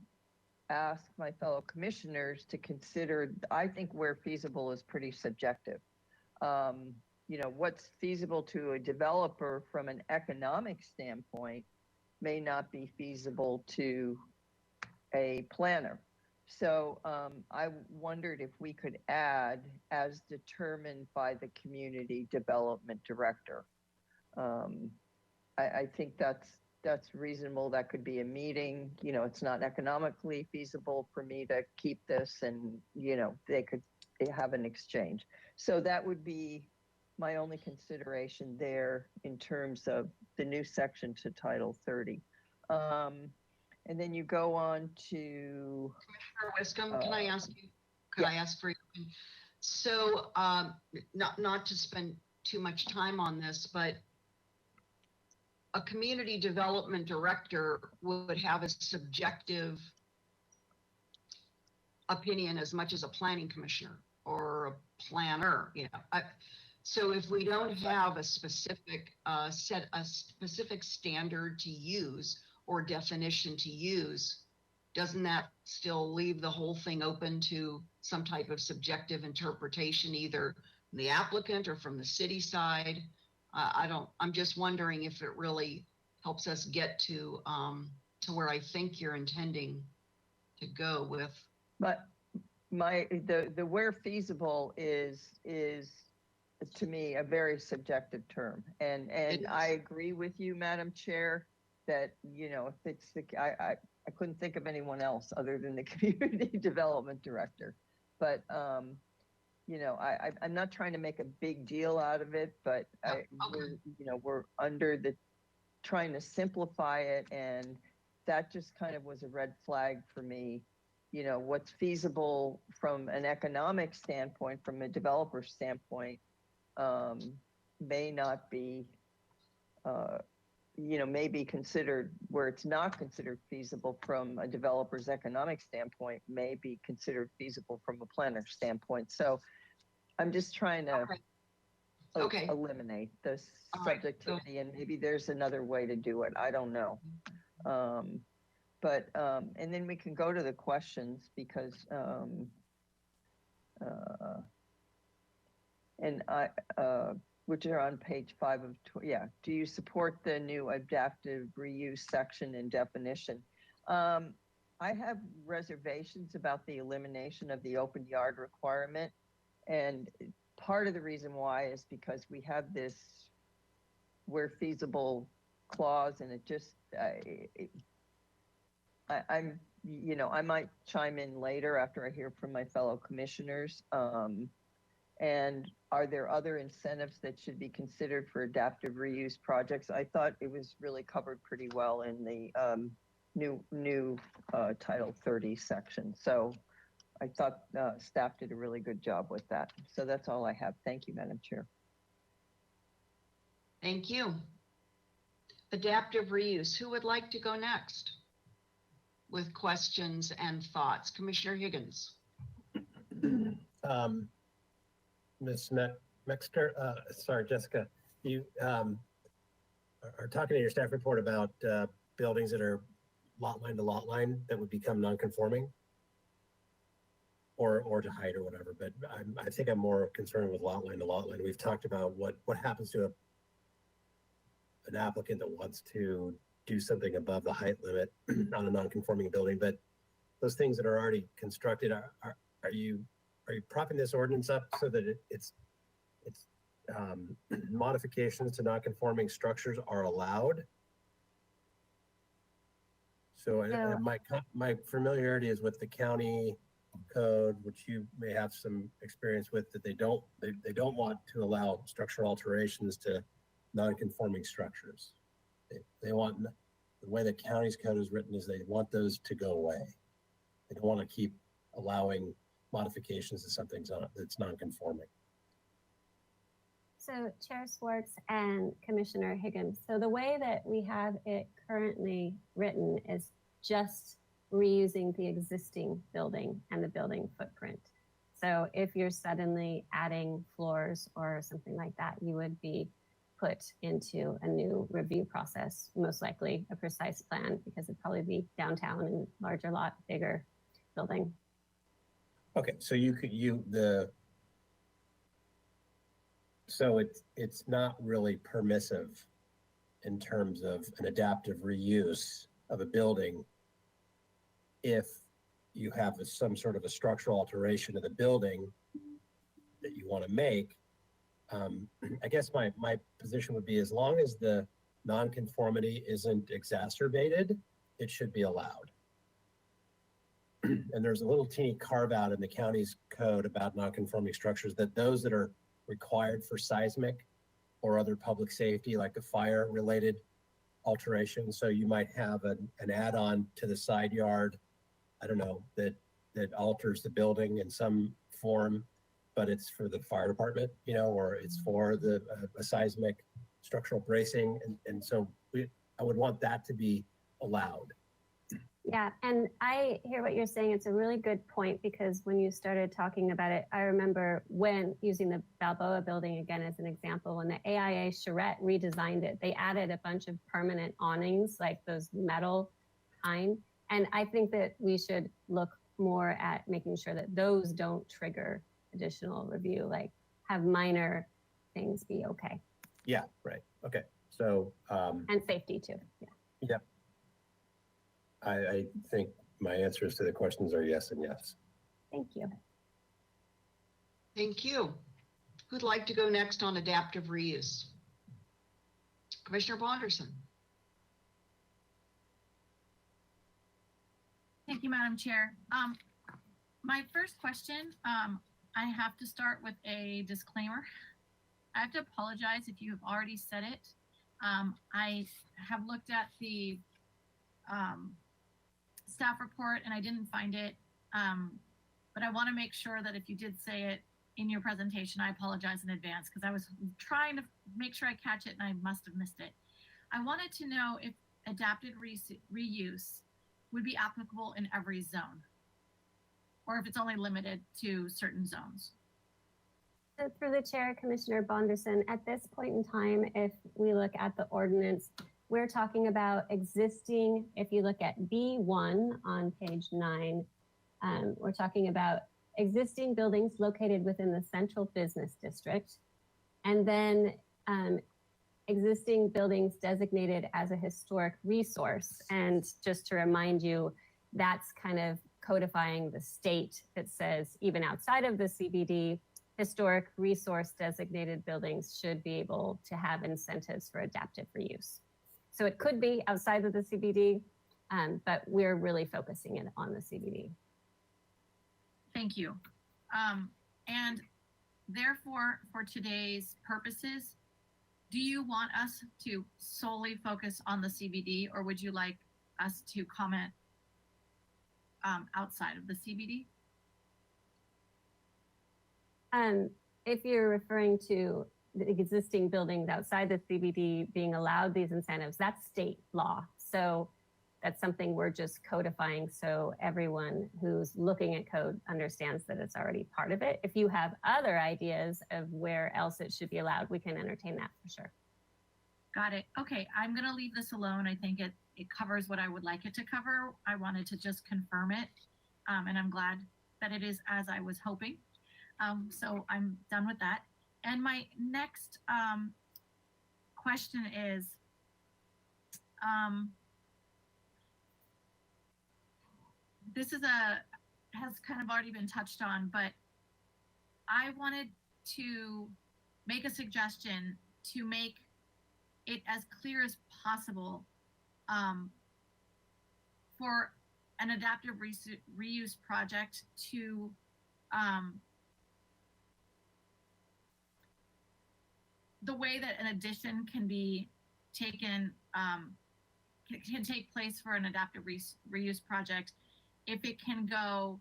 ask my fellow commissioners to consider, I think where feasible is pretty subjective. You know, what's feasible to a developer from an economic standpoint may not be feasible to a planner. So I wondered if we could add as determined by the community development director. I think that's reasonable. That could be a meeting. You know, it's not economically feasible for me to keep this, and you know, they have an exchange. So that would be my only consideration there in terms of the new section to Title 30. And then you go on to Commissioner Wiscombe, can I ask you? Could I ask for you? So, not to spend too much time on this, but a community development director would have a subjective opinion as much as a planning commissioner or a planner, you know. So if we don't have a specific specific standard to use or definition to use, doesn't that still leave the whole thing open to some type of subjective interpretation, either from the applicant or from the city side? I'm just wondering if it really helps us get to where I think you're intending to go with. But the where feasible is to me a very subjective term, and I agree with you, Madam Chair, that you know, if it's I couldn't think of anyone else other than the community development director, but you know, I'm not trying to make a big deal out of it, but we're under the trying to simplify it, and that just kind of was a red flag for me. You know, what's feasible from an economic standpoint, from a developer standpoint, may not be, you know, may be considered where it's not considered feasible from a developer's economic standpoint, may be considered feasible from a planner's standpoint. So I'm just trying to eliminate this subjectivity, and maybe there's another way to do it. I don't know. And then we can go to the questions, because which are on page 5 of, do you support the new adaptive reuse section and definition? I have reservations about the elimination of the open yard requirement. And part of the reason why is because we have this where feasible clause, and it just, I'm, you know, I might chime in later after I hear from my fellow commissioners. And are there other incentives that should be considered for adaptive reuse projects? I thought it was really covered pretty well in the new Title 30 section. So I thought staff did a really good job with that. So that's all I have. Thank you, Madam Chair. Thank you. Adaptive reuse. Who would like to go next with questions and thoughts? Commissioner Higgins. Ms. Mexter, sorry, Jessica, you are talking in your staff report about buildings that are lot line to lot line that would become non-conforming, or to height or whatever. But I think I'm more concerned with lot line to lot line. We've talked about what happens to an applicant that wants to do something above the height limit on a non-conforming building, but those things that are already constructed, are you propping this ordinance up so that it's modifications to non-conforming structures are allowed. So my familiarity is with the county code, which you may have some experience with, that they don't want to allow structural alterations to non-conforming structures. They want, the way the county's code is written is they want those to go away. They don't want to keep allowing modifications to something that's non-conforming. So Chair Swartz and Commissioner Higgins, so the way that we have it currently written is just reusing the existing building and the building footprint. So if you're suddenly adding floors or something like that, you would be put into a new review process, most likely a precise plan, because it'd probably be downtown and larger lot, bigger building. Okay, so so it's not really permissive in terms of an adaptive reuse of a building if you have some sort of a structural alteration of the building that you want to make. I guess my position would be, as long as the nonconformity isn't exacerbated, it should be allowed. And there's a little teeny carve out in the county's code about nonconforming structures, that those that are required for seismic or other public safety, like a fire related alteration. So you might have an add-on to the side yard, I don't know, that alters the building in some form, but it's for the fire department, you know, or it's for the a seismic structural bracing. And so I would want that to be allowed. Yeah, and I hear what you're saying. It's a really good point, because when you started talking about it, I remember when using the Balboa building again as an example, when the AIA Charette redesigned it, they added a bunch of permanent awnings, like those metal kind. And I think that we should look more at making sure that those don't trigger additional review, like have minor things be okay. Yeah, right. Okay. So and safety too. Yeah. Yep. I think my answers to the questions are yes and yes. Thank you. Thank you. Who'd like to go next on adaptive reuse? Commissioner Bonderson. Thank you, Madam Chair. My first question, I have to start with a disclaimer. I have to apologize if you have already said it. I have looked at the staff report and I didn't find it, but I want to make sure that if you did say it in your presentation, I apologize in advance, because I was trying to make sure I catch it and I must have missed it. I wanted to know if adaptive reuse would be applicable in every zone, or if it's only limited to certain zones. So through the chair, Commissioner Bonderson, at this point in time, if we look at the ordinance, we're talking about existing, if you look at B1 on page 9, we're talking about existing buildings located within the central business district, and then existing buildings designated as a historic resource. And just to remind you, that's kind of codifying the state that says even outside of the CBD, historic resource designated buildings should be able to have incentives for adaptive reuse. So it could be outside of the CBD, but we're really focusing it on the CBD. Thank you. And therefore, for today's purposes, do you want us to solely focus on the CBD, or would you like us to comment outside of the CBD? If you're referring to the existing buildings outside the CBD being allowed these incentives, that's state law. So that's something we're just codifying, so everyone who's looking at code understands that it's already part of it. If you have other ideas of where else it should be allowed, we can entertain that for sure. Got it. Okay, I'm gonna leave this alone. I think it covers what I would like it to cover. I wanted to just confirm it, and I'm glad that it is as I was hoping. So I'm done with that. And my next question is, this is has kind of already been touched on, but I wanted to make a suggestion to make it as clear as possible for an adaptive reuse project to the way that an addition can be taken, can take place for an adaptive reuse project. If it can go,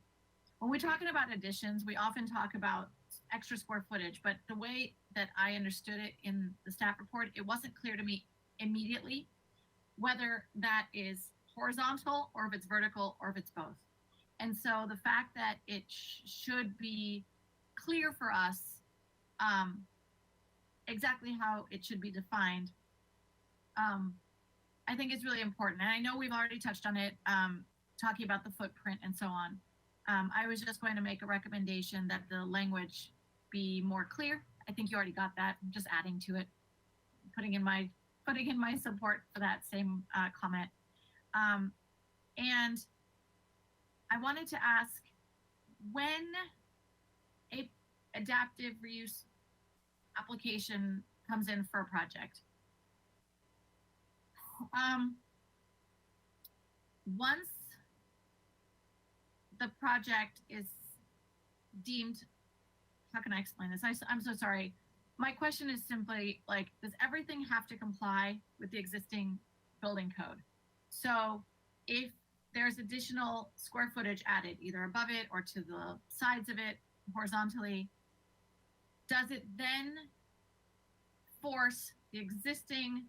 when we're talking about additions, we often talk about extra square footage, but the way that I understood it in the staff report, it wasn't clear to me immediately whether that is horizontal or if it's vertical or if it's both. And so the fact that it should be clear for us exactly how it should be defined, I think is really important. And I know we've already touched on it, talking about the footprint and so on. I was just going to make a recommendation that the language be more clear. I think you already got that. I'm just adding to it, putting in my support for that same comment. And I wanted to ask, when a adaptive reuse application comes in for a project, once the project is deemed, how can I explain this? I'm so sorry. My question is simply like, does everything have to comply with the existing building code? So if there's additional square footage added either above it or to the sides of it horizontally, does it then force the existing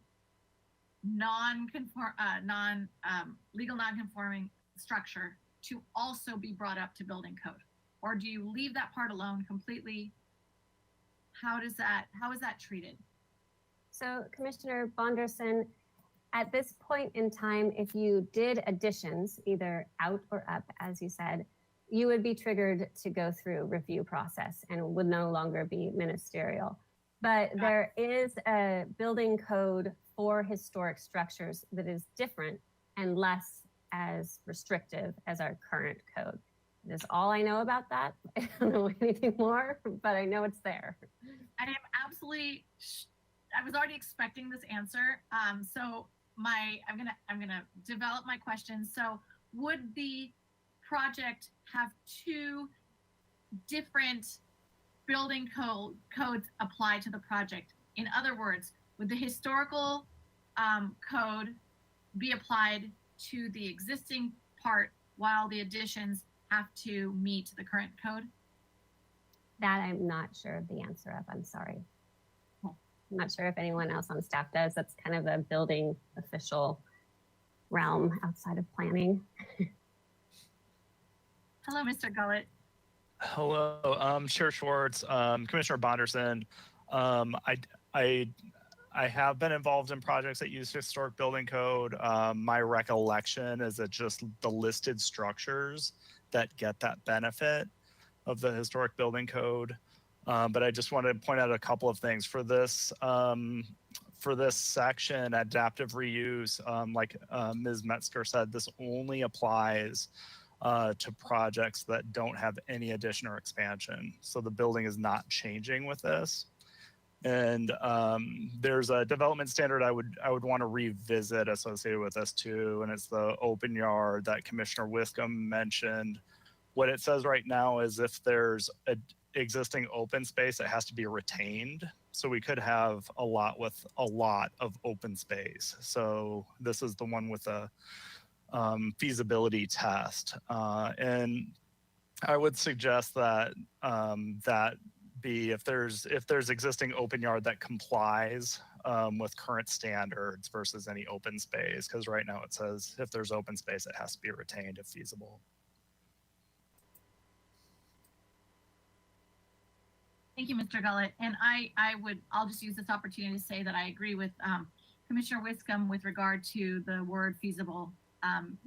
legal non-conforming structure to also be brought up to building code? Or do you leave that part alone completely? How is that treated? So Commissioner Bonderson, at this point in time, if you did additions, either out or up, as you said, you would be triggered to go through review process and would no longer be ministerial. But there is a building code for historic structures that is different and less as restrictive as our current code. That's all I know about that. I don't know anything more, but I know it's there. I am absolutely, I was already expecting this answer. So I'm gonna develop my question. So would the project have two different building codes apply to the project? In other words, would the historical code be applied to the existing part while the additions have to meet the current code? That I'm not sure of the answer of, I'm sorry. I'm not sure if anyone else on staff does. That's kind of a building official realm outside of planning. Hello, Mr. Gullett. Hello, Chair Schwartz, Commissioner Bonderson. I have been involved in projects that use historic building code. My recollection is that just the listed structures that get that benefit of the historic building code. But I just wanted to point out a couple of things for this section, adaptive reuse. Like Ms. Metzger said, this only applies to projects that don't have any addition or expansion. So the building is not changing with this. And there's a development standard I would want to revisit associated with this too, and it's the open yard that Commissioner Wiscombe mentioned. What it says right now is if there's an existing open space, it has to be retained. So we could have a lot with a lot of open space. So this is the one with a feasibility test, and I would suggest that if there's existing open yard that complies with current standards versus any open space, because right now it says if there's open space, it has to be retained if feasible. Thank you, Mr. Gullett. And I'll just use this opportunity to say that I agree with Commissioner Wiscombe with regard to the word feasible.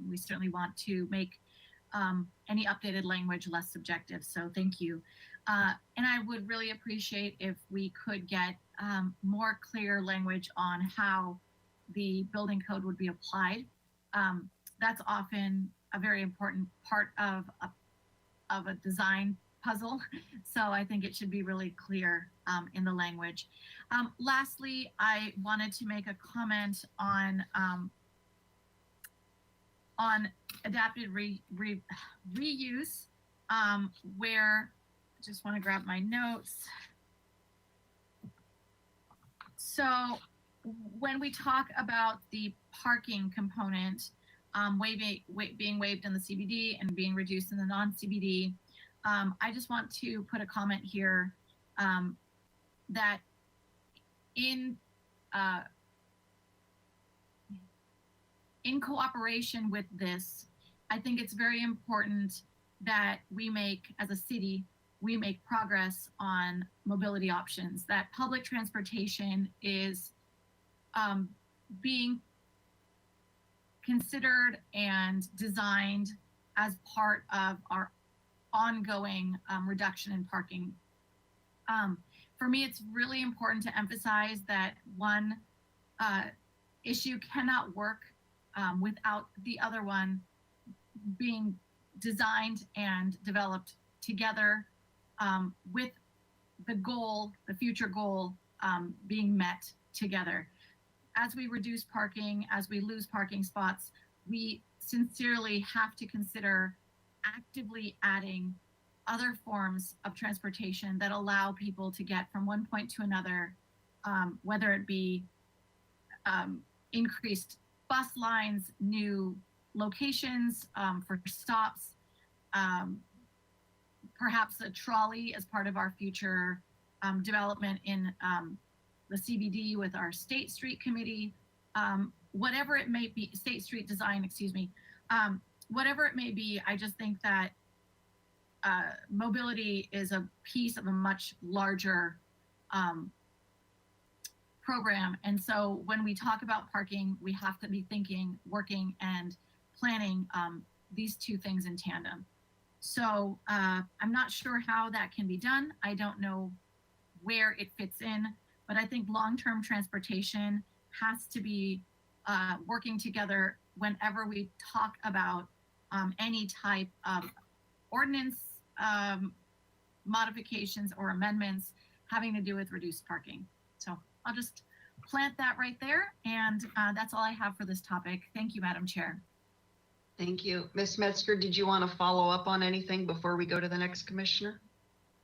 We certainly want to make any updated language less subjective. So thank you. And I would really appreciate if we could get more clear language on how the building code would be applied. That's often a very important part of a design puzzle. So I think it should be really clear in the language. Lastly, I wanted to make a comment on adapted reuse, where I just want to grab my notes. So when we talk about the parking component, being waived in the CBD and being reduced in the non-CBD, I just want to put a comment here that in cooperation with this, I think it's very important that we make, as a city, we make progress on mobility options, that public transportation is being considered and designed as part of our ongoing reduction in parking. For me, it's really important to emphasize that one issue cannot work without the other one being designed and developed together, with the goal, the future goal, being met together. As we reduce parking, as we lose parking spots, we sincerely have to consider actively adding other forms of transportation that allow people to get from one point to another, whether it be increased bus lines, new locations for stops, perhaps a trolley as part of our future development in the CBD with our State Street Committee, whatever it may be, State Street Design, excuse me, whatever it may be. I just think that mobility is a piece of a much larger program. And so when we talk about parking, we have to be thinking, working, and planning these two things in tandem. So I'm not sure how that can be done. I don't know where it fits in, but I think long-term transportation has to be working together whenever we talk about any type of ordinance modifications or amendments having to do with reduced parking. So I'll just plant that right there. And that's all I have for this topic. Thank you, Madam Chair. Thank you. Ms. Metzger, did you want to follow up on anything before we go to the next commissioner?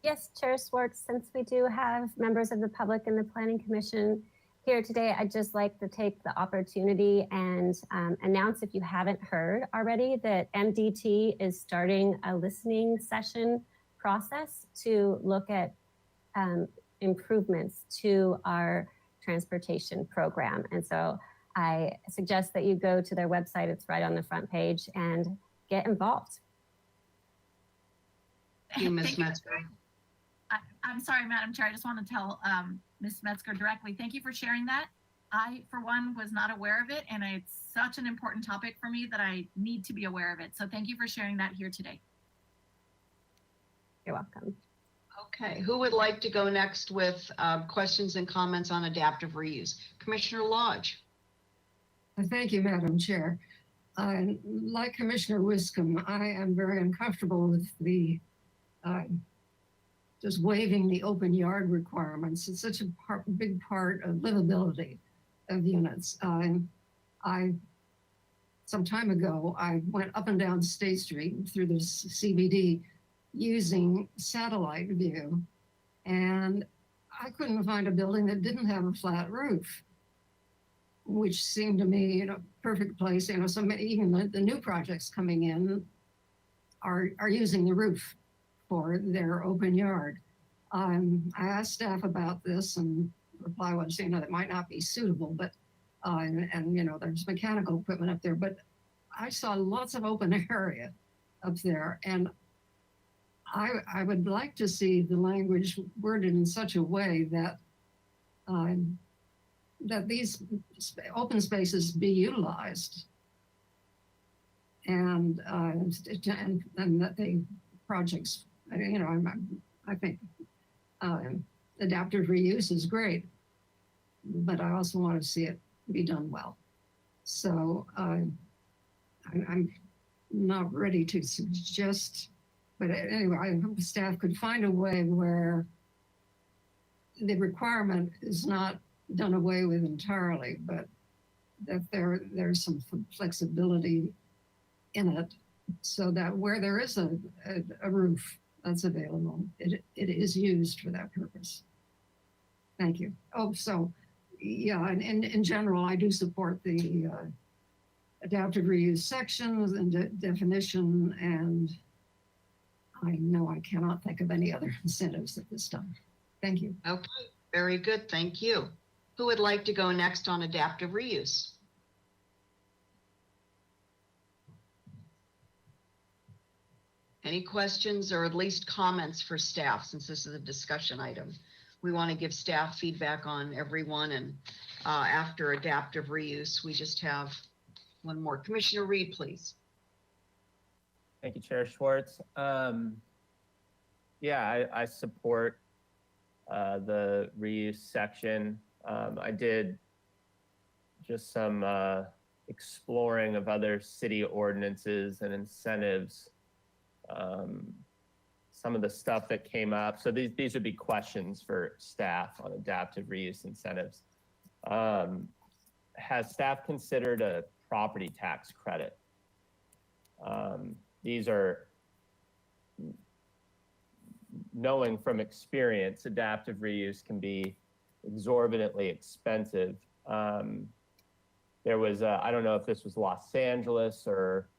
Yes, Chair Schwartz, since we do have members of the public in the Planning Commission here today, I'd just like to take the opportunity and announce, if you haven't heard already, that MDT is starting a listening session process to look at improvements to our transportation program. And so I suggest that you go to their website, it's right on the front page, and get involved. Thank you, Ms. Metzger. I'm sorry, Madam Chair, I just want to tell Ms. Metzger directly, thank you for sharing that. I, for one, was not aware of it, and it's such an important topic for me that I need to be aware of it. So thank you for sharing that here today. You're welcome. Okay, who would like to go next with questions and comments on adaptive reuse? Commissioner Lodge. Thank you, Madam Chair. Like Commissioner Wiscombe, I am very uncomfortable with the just waiving the open yard requirements. It's such a big part of livability of units. Some time ago, I went up and down State Street through the CBD using satellite view, and I couldn't find a building that didn't have a flat roof, which seemed to me, perfect place. So many, even the new projects coming in are using the roof for their open yard. I asked staff about this, and the reply was, that might not be suitable, but there's mechanical equipment up there, but I saw lots of open area up there, and I would like to see the language worded in such a way that that these open spaces be utilized, and that the projects, I think adaptive reuse is great, but I also want to see it be done well. So I'm not ready to suggest But anyway, I hope staff could find a way where the requirement is not done away with entirely, but that there's some flexibility in it so that where there is a roof that's available, it is used for that purpose. Thank you. Oh, so yeah, and in general, I do support the adaptive reuse sections and definition, and I know I cannot think of any other incentives at this time. Thank you. Okay, very good. Thank you. Who would like to go next on adaptive reuse? Any questions or at least comments for staff, since this is a discussion item? We want to give staff feedback on everyone, and after adaptive reuse, we just have one more. Commissioner Reed, please. Thank you, Chair Schwartz. Yeah, I support the reuse section. I did just some exploring of other city ordinances and incentives. Some of the stuff that came up. So these would be questions for staff on adaptive reuse incentives. Has staff considered a property tax credit? These are, knowing from experience, adaptive reuse can be exorbitantly expensive. There was, I don't know if this was Los Angeles or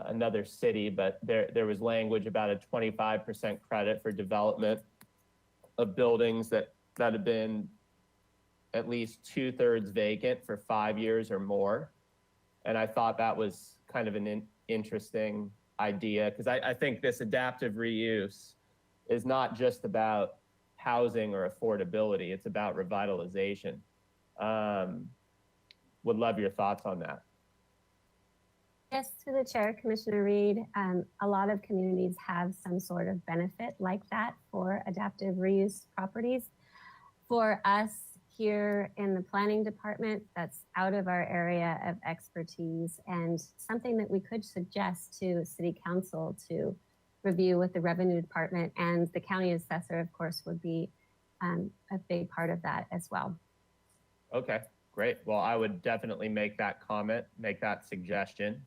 another city, but there was language about a 25% credit for development of buildings that have been at least 2/3 vacant for 5 years or more. And I thought that was kind of an interesting idea, because I think this adaptive reuse is not just about housing or affordability, it's about revitalization. Would love your thoughts on that. Yes, to the chair, Commissioner Reed. A lot of communities have some sort of benefit like that for adaptive reuse properties. For us here in the planning department, that's out of our area of expertise, and something that we could suggest to City Council to review with the Revenue Department, and the county assessor, of course, would be a big part of that as well. Okay, great. Well, I would definitely make that comment, make that suggestion.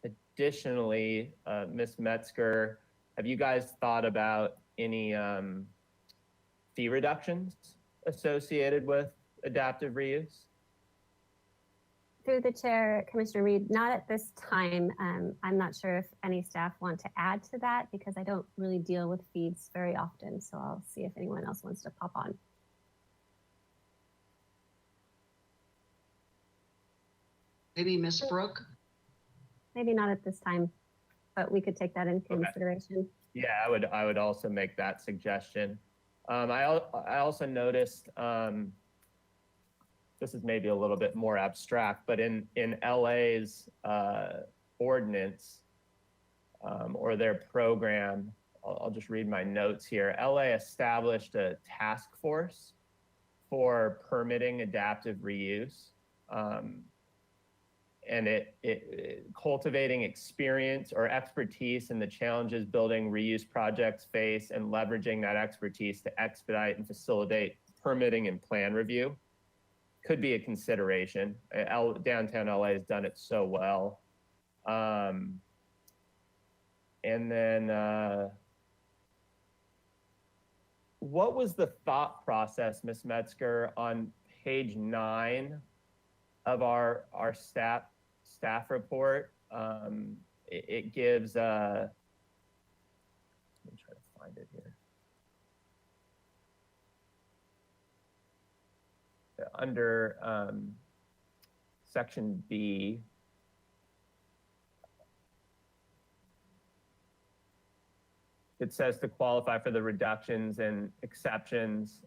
Additionally, Ms. Metzger, have you guys thought about any fee reductions associated with adaptive reuse? Through the chair, Commissioner Reed, not at this time. I'm not sure if any staff want to add to that, because I don't really deal with fees very often. So I'll see if anyone else wants to pop on. Maybe Ms. Brooke? Maybe not at this time, but we could take that into consideration. Yeah, I would also make that suggestion. I also noticed, this is maybe a little bit more abstract, but in LA's ordinance or their program, I'll just read my notes here. LA established a task force for permitting adaptive reuse. And it cultivating experience or expertise in the challenges building reuse projects face, and leveraging that expertise to expedite and facilitate permitting and plan review could be a consideration. Downtown LA has done it so well. And then what was the thought process, Ms. Metzger, on page 9 of our staff report? It gives, let me try to find it here. Under section B, it says to qualify for the reductions and exceptions,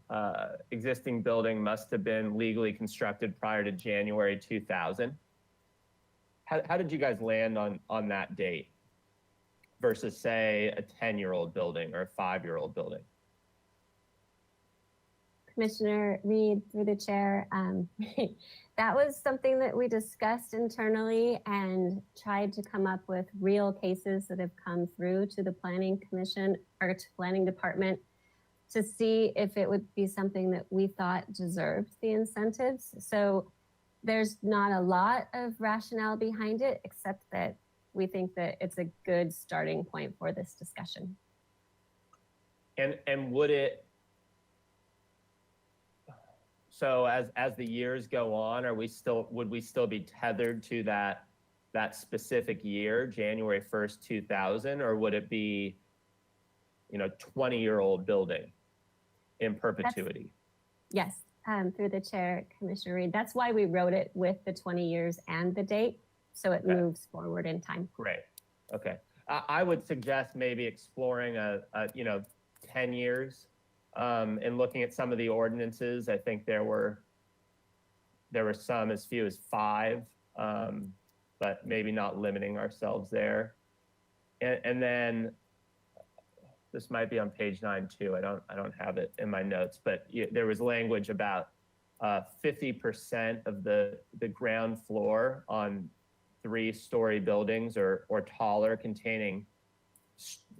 existing building must have been legally constructed prior to January 2000. How did you guys land on that date versus, say, a 10-year-old building or a 5-year-old building? that was something that we discussed internally and tried to come up with real cases that have come through to the planning commission or to planning department to see if it would be something that we thought deserved the incentives. So there's not a lot of rationale behind it, except that we think that it's a good starting point for this discussion. And would it, so as the years go on, would we still be tethered to that specific year, January 1st, 2000, or would it be, 20-year-old building in perpetuity? Yes, through the chair, Commissioner Reed. That's why we wrote it with the 20 years and the date, so it moves forward in time. Great. Okay. I would suggest maybe exploring a 10 years and looking at some of the ordinances. I think there were some as few as 5, but maybe not limiting ourselves there. And then this might be on page 9 too. I don't have it in my notes, but there was language about 50% of the ground floor on 3-story buildings or taller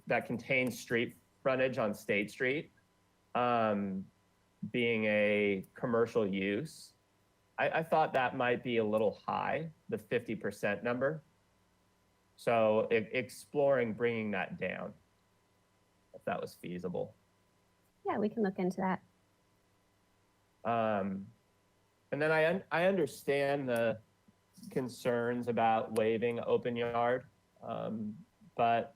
that contains street frontage on State Street being a commercial use. I thought that might be a little high, the 50% number. So exploring bringing that down, if that was feasible. Yeah, we can look into that. And then I understand the concerns about waiving open yard, but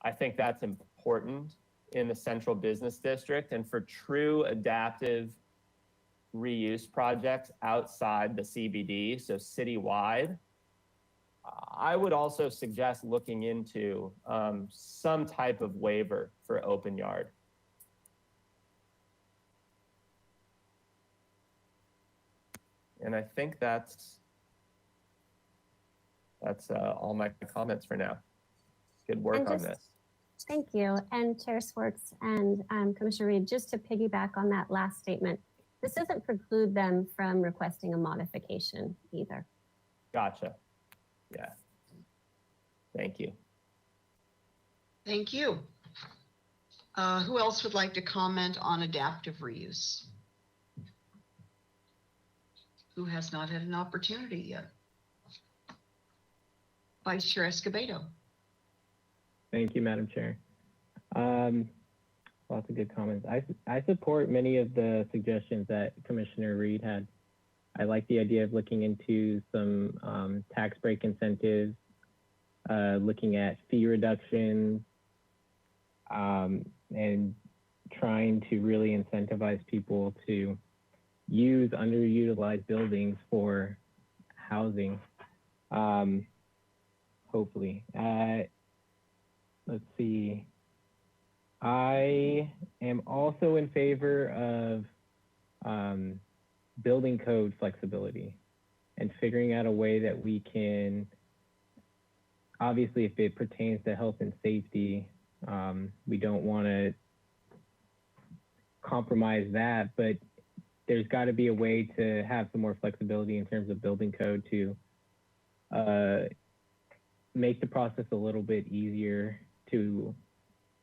I think that's important in the central business district and for true adaptive reuse projects outside the CBD, so citywide. I would also suggest looking into some type of waiver for open yard. And I think that's all my comments for now. Good work on this. Thank you. And Chair Swartz and Commissioner Reed, just to piggyback on that last statement, this doesn't preclude them from requesting a modification either. Gotcha. Yeah. Thank you. Thank you. Who else would like to comment on adaptive reuse? Who has not had an opportunity yet? Vice Chair Escobedo. Thank you, Madam Chair. Lots of good comments. I support many of the suggestions that Commissioner Reed had. I like the idea of looking into some tax break incentives, looking at fee reductions, and trying to really incentivize people to use underutilized buildings for housing, hopefully. Let's see. I am also in favor of building code flexibility and figuring out a way that we can, obviously, if it pertains to health and safety, we don't want to compromise that, but there's got to be a way to have some more flexibility in terms of building code to make the process a little bit easier to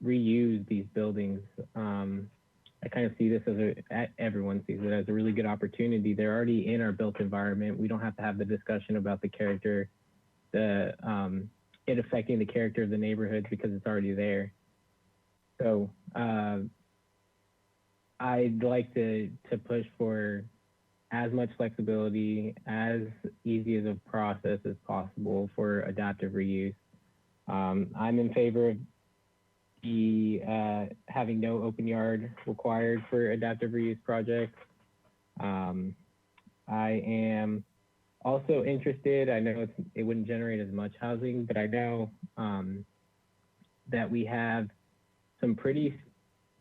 reuse these buildings. I kind of see this as everyone sees it as a really good opportunity. They're already in our built environment. We don't have to have the discussion about the character, it affecting the character of the neighborhood because it's already there. So I'd like to push for as much flexibility, as easy as a process as possible for adaptive reuse. I'm in favor of having no open yard required for adaptive reuse projects. I am also interested, I know it wouldn't generate as much housing, but I know that we have some pretty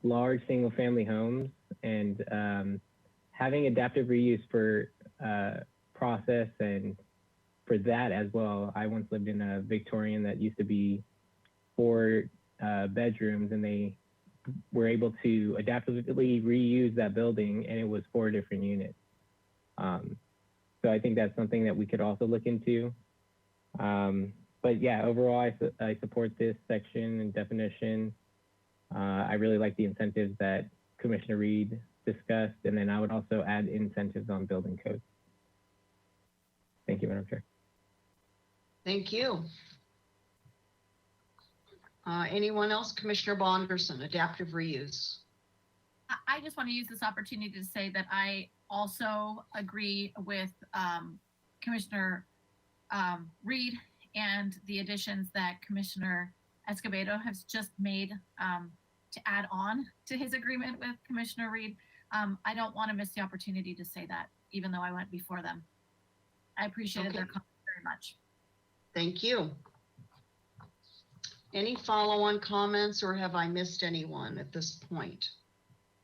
large single family homes, and having adaptive reuse for process and for that as well. I once lived in a Victorian that used to be 4 bedrooms, and they were able to adaptively reuse that building, and it was 4 different units. So I think that's something that we could also look into. But yeah, overall, I support this section and definition. I really like the incentives that Commissioner Reed discussed, and then I would also add incentives on building codes. Thank you, Madam Chair. Thank you. Anyone else? Commissioner Bonderson, adaptive reuse. I just want to use this opportunity to say that I also agree with Commissioner Reed and the additions that Commissioner Escobedo has just made to add on to his agreement with Commissioner Reed. I don't want to miss the opportunity to say that, even though I went before them. I appreciated their comments very much. Thank you. Any follow-on comments, or have I missed anyone at this point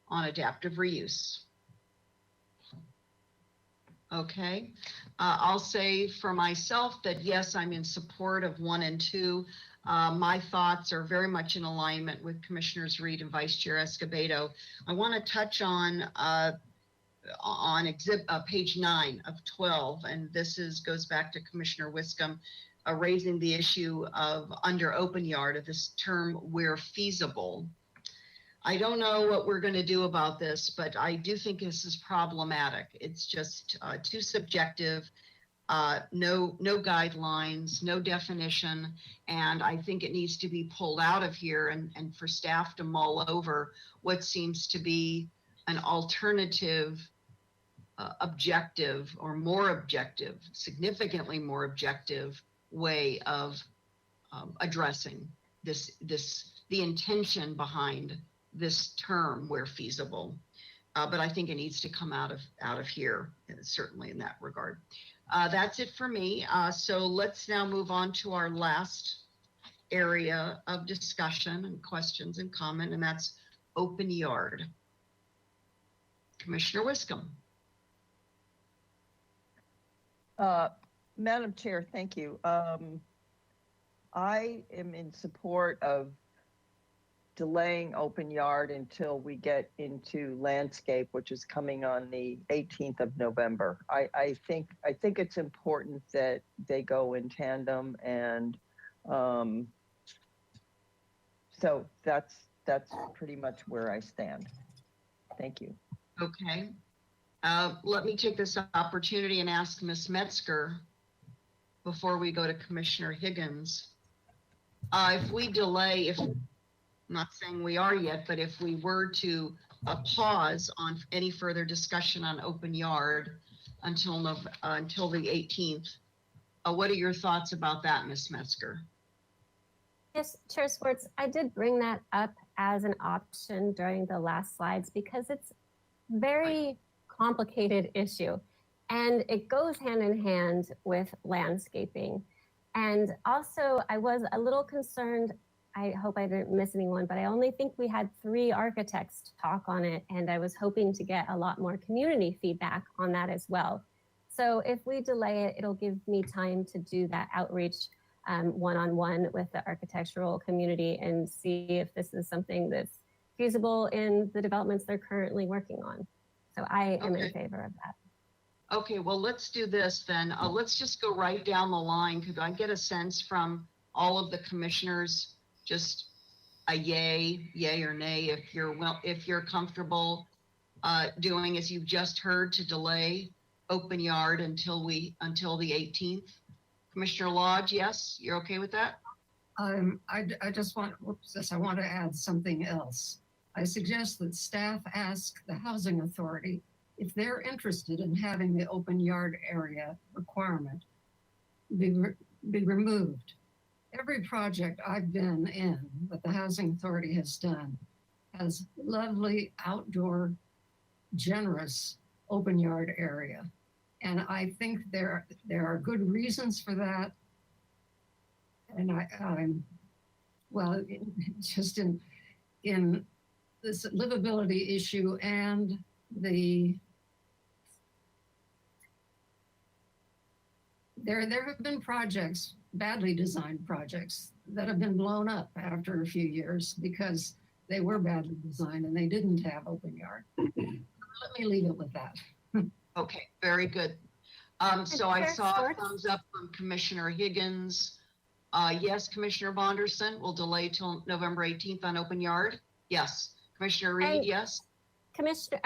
on adaptive reuse? Okay, I'll say for myself that yes, I'm in support of 1 and 2. My thoughts are very much in alignment with Commissioners Reed and Vice Chair Escobedo. I want to touch on page 9 of 12, and this goes back to Commissioner Wiscombe raising the issue of under open yard of this term where feasible. I don't know what we're going to do about this, but I do think this is problematic. It's just too subjective, no guidelines, no definition, and I think it needs to be pulled out of here and for staff to mull over what seems to be an alternative objective or more objective, significantly more objective way of addressing the intention behind this term where feasible. But I think it needs to come out of here, certainly in that regard. That's it for me. So let's now move on to our last area of discussion and questions and comment, and that's open yard. Commissioner Wiscombe. Madam Chair, thank you. I am in support of delaying open yard until we get into landscape, which is coming on the 18th of November. I think it's important that they go in tandem, and so that's pretty much where I stand. Thank you. Okay. Let me take this opportunity and ask Ms. Metzger before we go to Commissioner Higgins. If we delay, I'm not saying we are yet, but if we were to pause on any further discussion on open yard until the 18th, what are your thoughts about that, Ms. Metzger? Yes, Chair Swartz, I did bring that up as an option during the last slides because it's very complicated issue and it goes hand in hand with landscaping. And also I was a little concerned, I hope I didn't miss anyone, but I only think we had 3 architects talk on it, and I was hoping to get a lot more community feedback on that as well. So if we delay it, it'll give me time to do that outreach one-on-one with the architectural community and see if this is something that's feasible in the developments they're currently working on. So I am in favor of that. Okay, well, let's do this then. Let's just go right down the line. Could I get a sense from all of the commissioners, just a yay or nay, if you're comfortable doing as you've just heard to delay open yard until the 18th? Commissioner Lodge, yes, you're okay with that? I just want, I want to add something else. I suggest that staff ask the Housing Authority if they're interested in having the open yard area requirement be removed. Every project I've been in that the Housing Authority has done has lovely outdoor, generous open yard area. And I think there are good reasons for that. And I'm well, just in this livability issue and there have been projects, badly designed projects, that have been blown up after a few years because they were badly designed and they didn't have open yard. Let me leave it with that. Okay, very good. So I Chair saw a Schwartz? thumbs up from Commissioner Higgins. Yes, Commissioner Bonderson, we'll delay till November 18th on open yard. Yes. Commissioner Reed, And- yes. Commissioner,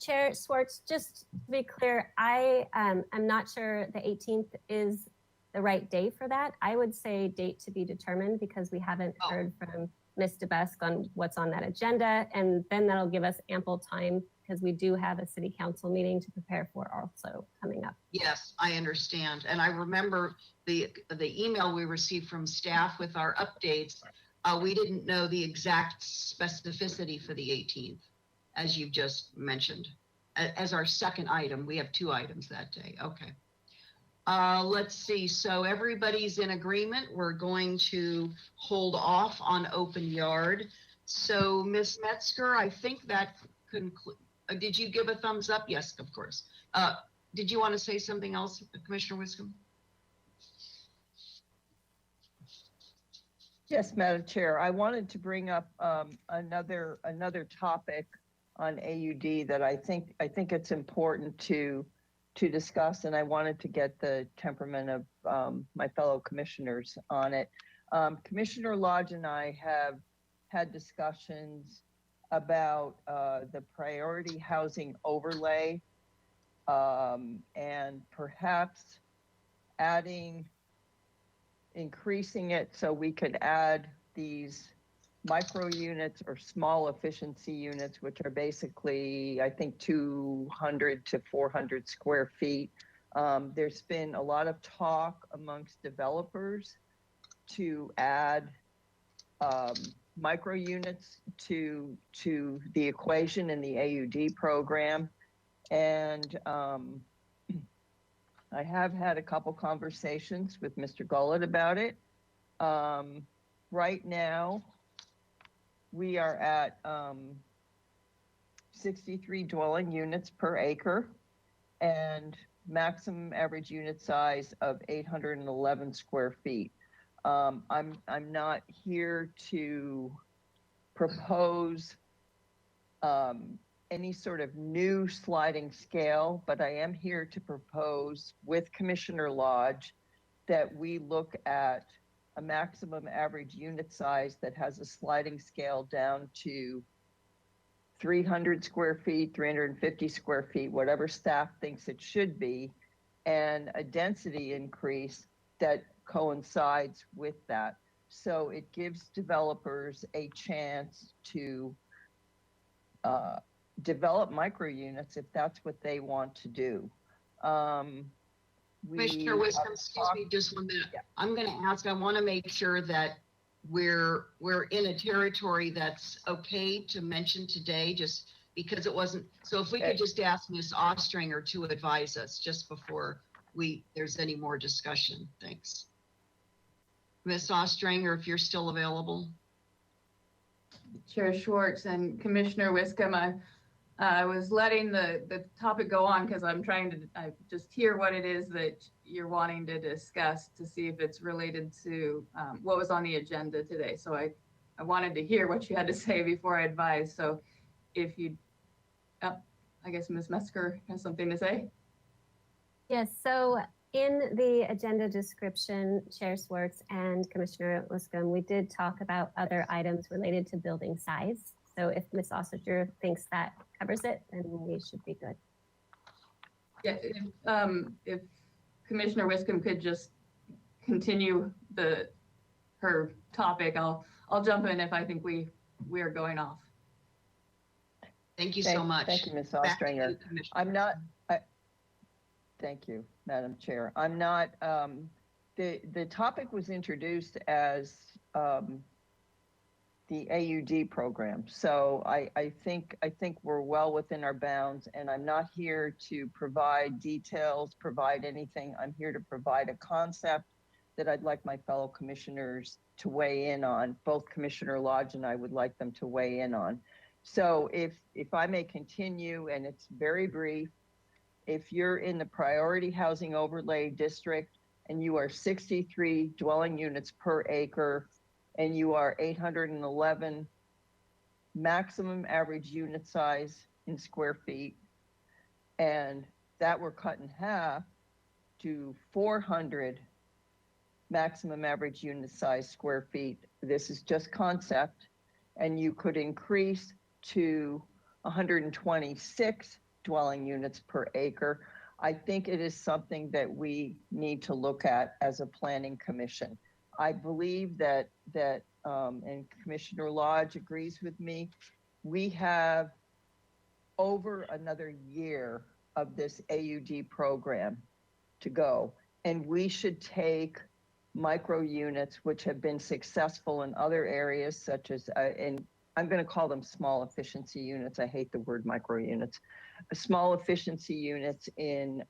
Chair Schwartz, just to be clear, I'm not sure the 18th is the right day for that. I would say date to be determined because we haven't heard from Ms. DeBusk on what's on that agenda. And then that'll give us ample time because we do have a city council meeting to prepare for also coming up. Yes, I understand. And I remember the email we received from staff with our updates. We didn't know the exact specificity for the 18th, as you just mentioned. As our second item, we have 2 items that day. Okay. Let's see. So everybody's in agreement. We're going to hold off on open yard. So Ms. Metzger, I think that concludes. Did you give a thumbs up? Yes, of course. Did you want to say something else, Commissioner Wiscombe? Yes, Madam Chair. I wanted to bring up another topic on AUD that I think it's important to discuss, and I wanted to get the temperament of my fellow commissioners on it. Commissioner Lodge and I have had discussions about the priority housing overlay and perhaps increasing it so we could add these micro units or small efficiency units, which are basically, I think, 200 to 400 square feet. There's been a lot of talk amongst developers to add micro units to the equation in the AUD program. And I have had a couple conversations with Mr. Gullett about it. Right now, we are at 63 dwelling units per acre and maximum average unit size of 811 square feet. I'm not here to propose any sort of new sliding scale, but I am here to propose with Commissioner Lodge that we look at a maximum average unit size that has a sliding scale down to 300 square feet, 350 square feet, whatever staff thinks it should be, and a density increase that coincides with that. So it gives developers a chance to develop micro units if that's what they want to do. Commissioner Wiscombe, excuse me just 1 minute. Yeah. I'm going to ask, I want to make sure that we're in a territory that's okay to mention today, just because it wasn't. So if we could just ask Ms. Ostringer to advise us just before there's any more discussion. Thanks. Ms. Ostringer, if you're still available. Chair Schwartz and Commissioner Wiscombe, I was letting the topic go on because I'm trying to just hear what it is that you're wanting to discuss to see if it's related to what was on the agenda today. So I wanted to hear what you had to say before I advise. So if you, I guess Ms. Metzger has something to say. Yes, so in the agenda description, Chair Schwartz and Commissioner Wiscombe, we did talk about other items related to building size. So if Ms. Ostringer thinks that covers it, then we should be good. Yeah, if Commissioner Wiscombe could just continue her topic, I'll jump in if I think we are going off. Thank you so much. Thank you, Ms. Back to you, Ostringer. Commissioner. Thank you, Madam Chair. I'm not, the topic was introduced as the AUD program. So I think we're well within our bounds, and I'm not here to provide details, provide anything. I'm here to provide a concept that I'd like my fellow commissioners to weigh in on. Both Commissioner Lodge and I would like them to weigh in on. So if I may continue, and it's very brief, if you're in the priority housing overlay district and you are 63 dwelling units per acre and you are 811 maximum average unit size in square feet, and that were cut in half to 400 maximum average unit size square feet. This is just concept, and you could increase to 126 dwelling units per acre. I think it is something that we need to look at as a planning commission. I believe that and Commissioner Lodge agrees with me, we have over another year of this AUD program to go. And we should take micro units, which have been successful in other areas such as, and I'm going to call them small efficiency units. I hate the word micro units. Small efficiency units in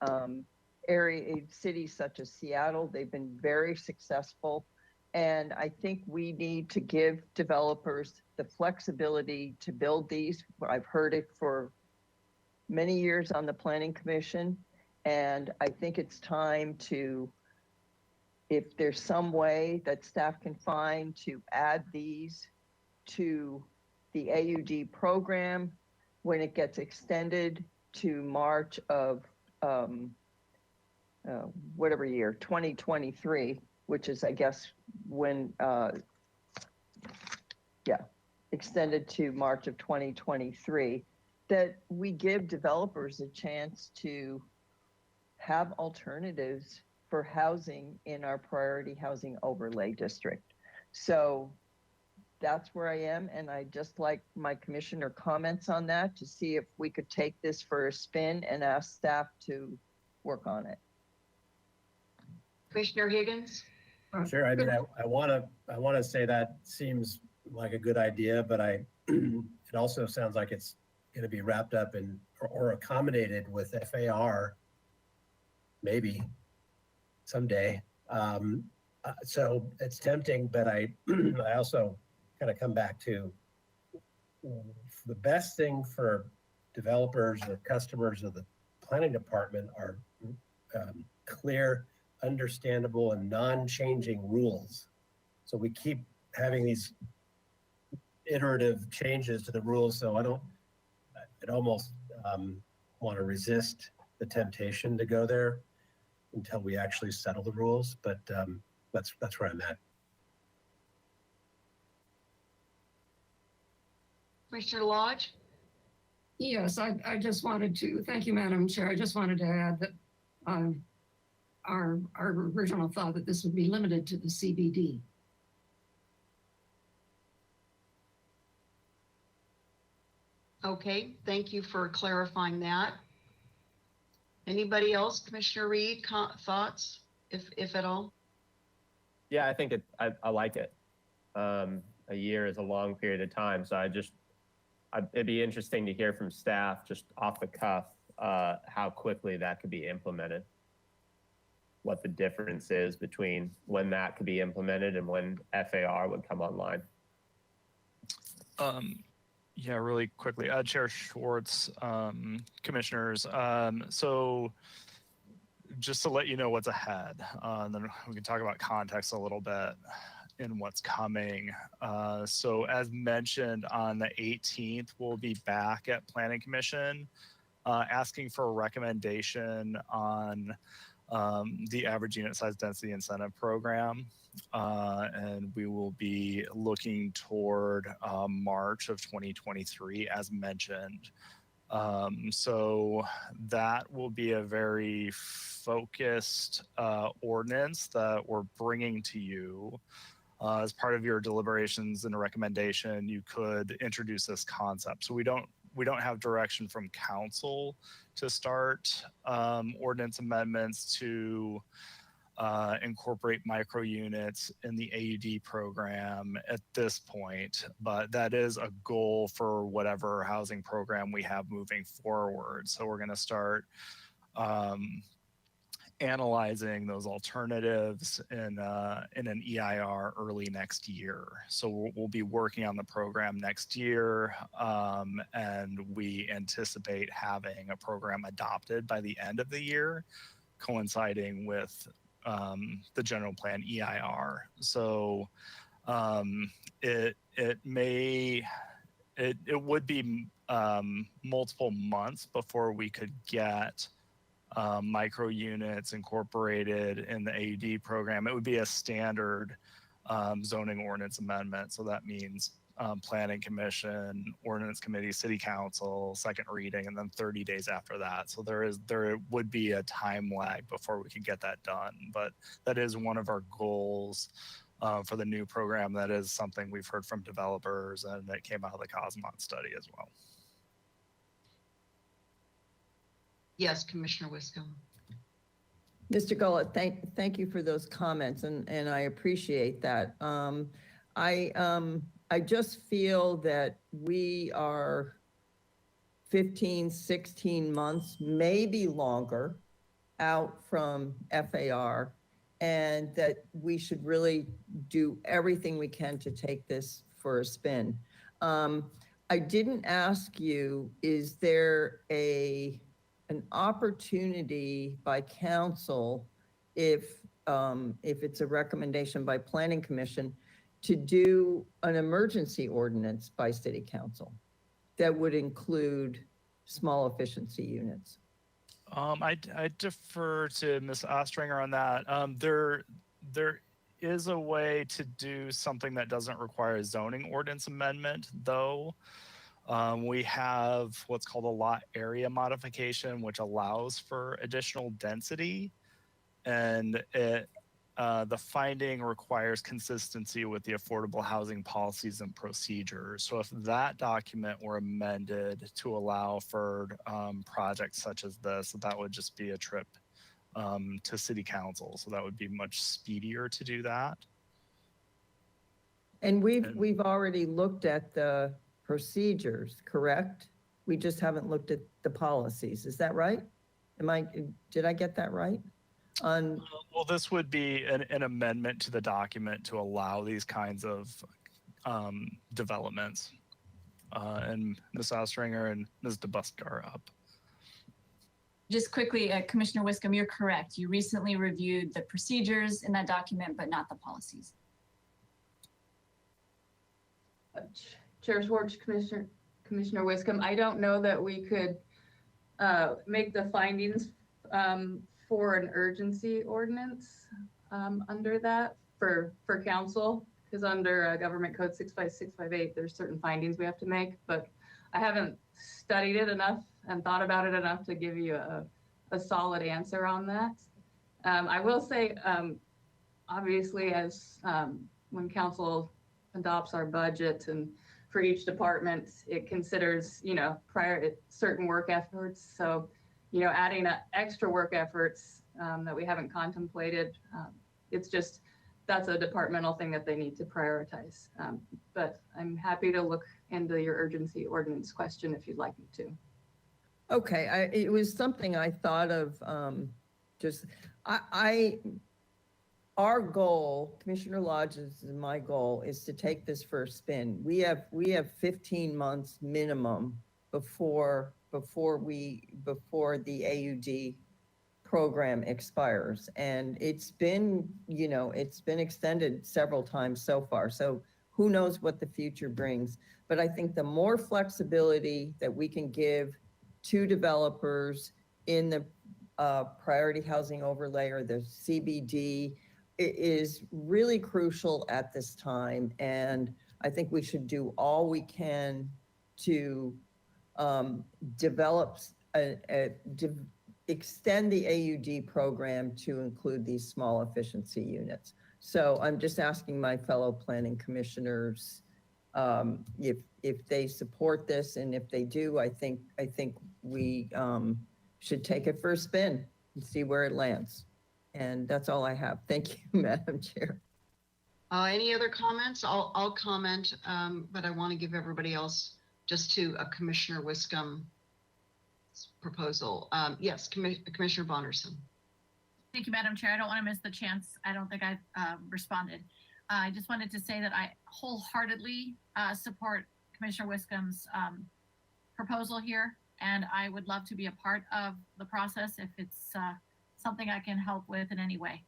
cities such as Seattle. They've been very successful. And I think we need to give developers the flexibility to build these. I've heard it for many years on the Planning Commission. And I think it's time to, if there's some way that staff can find to add these to the AUD program when it gets extended to March of whatever year, 2023, which is, I guess, when, extended to March of 2023, that we give developers a chance to have alternatives for housing in our priority housing overlay district. So that's where I am. And I just like my commissioner comments on that to see if we could take this for a spin and ask staff to work on it. Commissioner Higgins? Sure. I mean, I want to say that seems like a good idea, but it also sounds like it's going to be wrapped up in or accommodated with FAR, maybe someday. So it's tempting, but I also kind of come back to the best thing for developers or customers of the planning department are clear, understandable, and non-changing rules. So we keep having these iterative changes to the rules. So I'd almost want to resist the temptation to go there until we actually settle the rules. But that's where I'm at. Commissioner Lodge? Yes, I just wanted to, thank you, Madam Chair. I just wanted to add that our original thought that this would be limited to the CBD. Okay, thank you for clarifying that. Anybody else? Commissioner Reed, thoughts, if at all? Yeah, I think I like it. A year is a long period of time. So it'd be interesting to hear from staff just off the cuff, how quickly that could be implemented. What the difference is between when that could be implemented and when FAR would come online. Yeah, really quickly, Chair Schwartz, commissioners. So just to let you know what's ahead, and then we can talk about context a little bit in what's coming. So as mentioned, on the 18th, we'll be back at Planning Commission asking for a recommendation on the average unit size density incentive program. And we will be looking toward March of 2023, as mentioned. So that will be a very focused ordinance that we're bringing to you. As part of your deliberations and a recommendation, you could introduce this concept. So we don't have direction from council to start ordinance amendments to incorporate micro units in the AUD program at this point, but that is a goal for whatever housing program we have moving forward. So we're going to start analyzing those alternatives in an EIR early next year. So we'll be working on the program next year, and we anticipate having a program adopted by the end of the year, coinciding with the general plan EIR. So it would be multiple months before we could get micro units incorporated in the AUD program. It would be a standard zoning ordinance amendment. So that means planning commission, ordinance committee, city council, second reading, and then 30 days after that. So there would be a time lag before we could get that done. But that is one of our goals for the new program. That is something we've heard from developers, and it came out of the Cosmont study as well. Yes, Commissioner Wiscombe. Mr. Gullett, thank you for those comments, and I appreciate that. I just feel that we are 15, 16 months, maybe longer, out from FAR, and that we should really do everything we can to take this for a spin. I didn't ask you, is there an opportunity by council, if it's a recommendation by planning commission, to do an emergency ordinance by city council that would include small efficiency units? I defer to Ms. Ostringer on that. There is a way to do something that doesn't require a zoning ordinance amendment, though. We have what's called a lot area modification, which allows for additional density, and the finding requires consistency with the affordable housing policies and procedures. So if that document were amended to allow for projects such as this, that would just be a trip to city council. So that would be much speedier to do that. And we've already looked at the procedures, correct? We just haven't looked at the policies. Is that right? Did I get that right? Well, this would be an amendment to the document to allow these kinds of developments. And Ms. Ostringer and Ms. DeBusk are up. Just quickly, Commissioner Wiscombe, you're correct. You recently reviewed the procedures in that document, but not the policies. Chair Schwartz, Commissioner Wiscombe, I don't know that we could make the findings for an urgency ordinance under that for council, because under Government Code 65658, there's certain findings we have to make, but I haven't studied it enough and thought about it enough to give you a solid answer on that. I will say, obviously, as when council adopts our budget, and for each department, it considers, certain work efforts. So, adding extra work efforts that we haven't contemplated, that's a departmental thing that they need to prioritize. But I'm happy to look into your urgency ordinance question if you'd like me to. Okay, it was something I thought of, our goal, Commissioner Lodge's and my goal, is to take this for a spin. We have 15 months minimum before the AUD program expires. And it's been extended several times so far. So who knows what the future brings. But I think the more flexibility that we can give to developers in the priority housing overlay or the CBD is really crucial at this time. And I think we should do all we can to extend the AUD program to include these small efficiency units. So I'm just asking my fellow planning commissioners if they support this, and if they do, I think we should take it for a spin and see where it lands. And that's all I have. Thank you, Madam Chair. Any other comments? I'll comment, but I want to give everybody else just to Commissioner Wiscombe's proposal. Yes, Commissioner Bonderson. Thank you, Madam Chair. I don't want to miss the chance. I don't think I've responded. I just wanted to say that I wholeheartedly support Commissioner Wiscombe's proposal here, and I would love to be a part of the process if it's something I can help with in any way.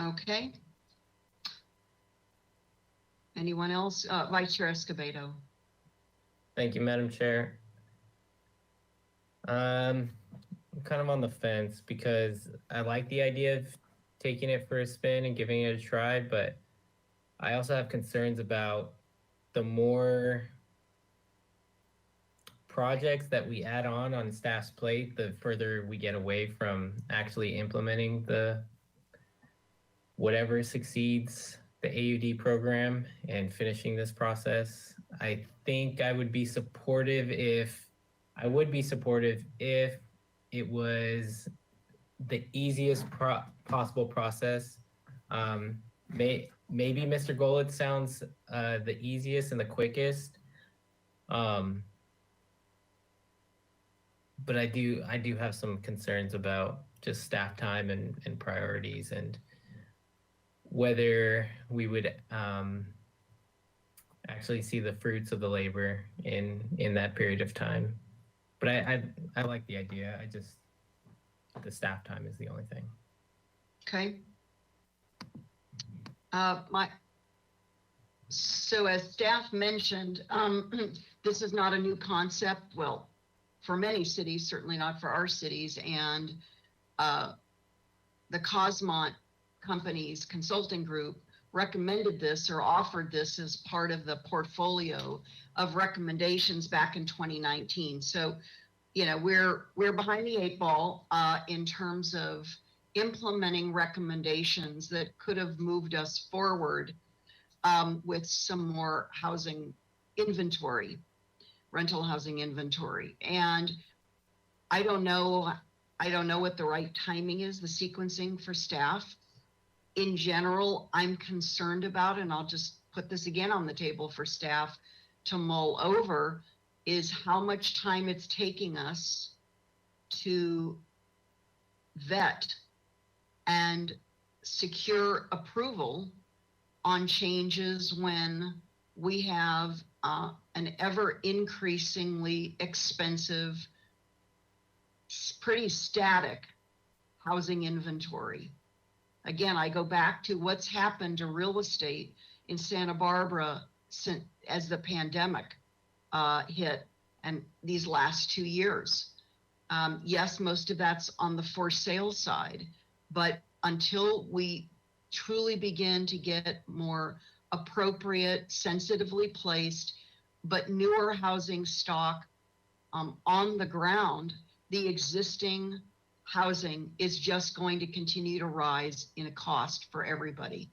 Okay. Anyone else? Vice Chair Escobedo. Thank you, Madam Chair. I'm kind of on the fence because I like the idea of taking it for a spin and giving it a try, but I also have concerns about the more projects that we add on staff's plate, the further we get away from actually implementing the whatever succeeds the AUD program and finishing this process. I think I would be supportive if it was the easiest possible process. Maybe Mr. Golit sounds the easiest and the quickest. But I do have some concerns about just staff time and priorities and whether we would actually see the fruits of the labor in that period of time. But I like the idea. The staff time is the only thing. Okay. So as staff mentioned, this is not a new concept. Well, for many cities, certainly not for our cities. And the Cosmont Companies Consulting Group recommended this or offered this as part of the portfolio of recommendations back in 2019. So, you know, we're behind the eight ball in terms of implementing recommendations that could have moved us forward with some more housing inventory, rental housing inventory. And I don't know what the right timing is, the sequencing for staff. In general, I'm concerned about, and I'll just put this again on the table for staff to mull over, is how much time it's taking us to vet and secure approval on changes when we have an ever increasingly expensive, pretty static housing inventory. Again, I go back to what's happened to real estate in Santa Barbara since as the pandemic hit and these last 2 years. Yes, most of that's on the for sale side, but until we truly begin to get more appropriate, sensitively placed, but newer housing stock on the ground, the existing housing is just going to continue to rise in a cost for everybody.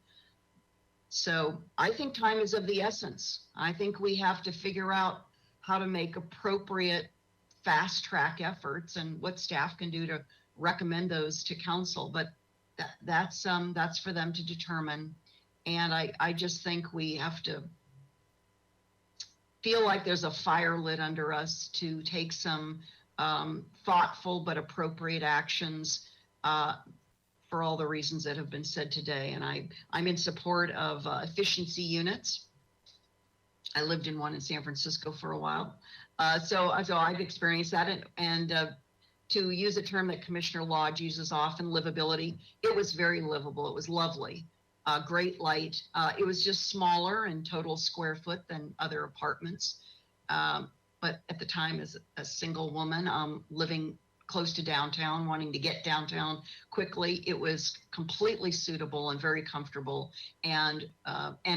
So I think time is of the essence. I think we have to figure out how to make appropriate fast track efforts and what staff can do to recommend those to council. But that's for them to determine. And I just think we have to feel like there's a fire lit under us to take some thoughtful but appropriate actions for all the reasons that have been said today. And I'm in support of efficiency units. I lived in one in San Francisco for a while. So I've experienced that. And to use a term that Commissioner Lodge uses often, livability, it was very livable. It was lovely. Great light. It was just smaller in total square foot than other apartments. But at the time, as a single woman living close to downtown, wanting to get downtown quickly, it was completely suitable and very comfortable and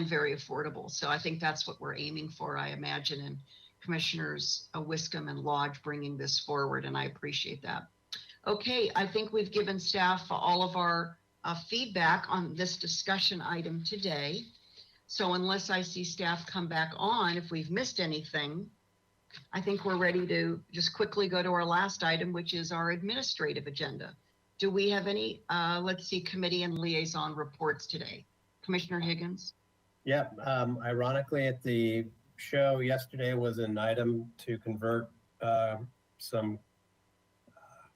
very affordable. So I think that's what we're aiming for, I imagine, and Commissioners Wiscombe and Lodge bringing this forward, and I appreciate that. Okay, I think we've given staff all of our feedback on this discussion item today. So unless I see staff come back on, if we've missed anything, I think we're ready to just quickly go to our last item, which is our administrative agenda. Do we have any, let's see, committee and liaison reports today? Commissioner Higgins? Yeah, ironically at the show yesterday was an item to convert some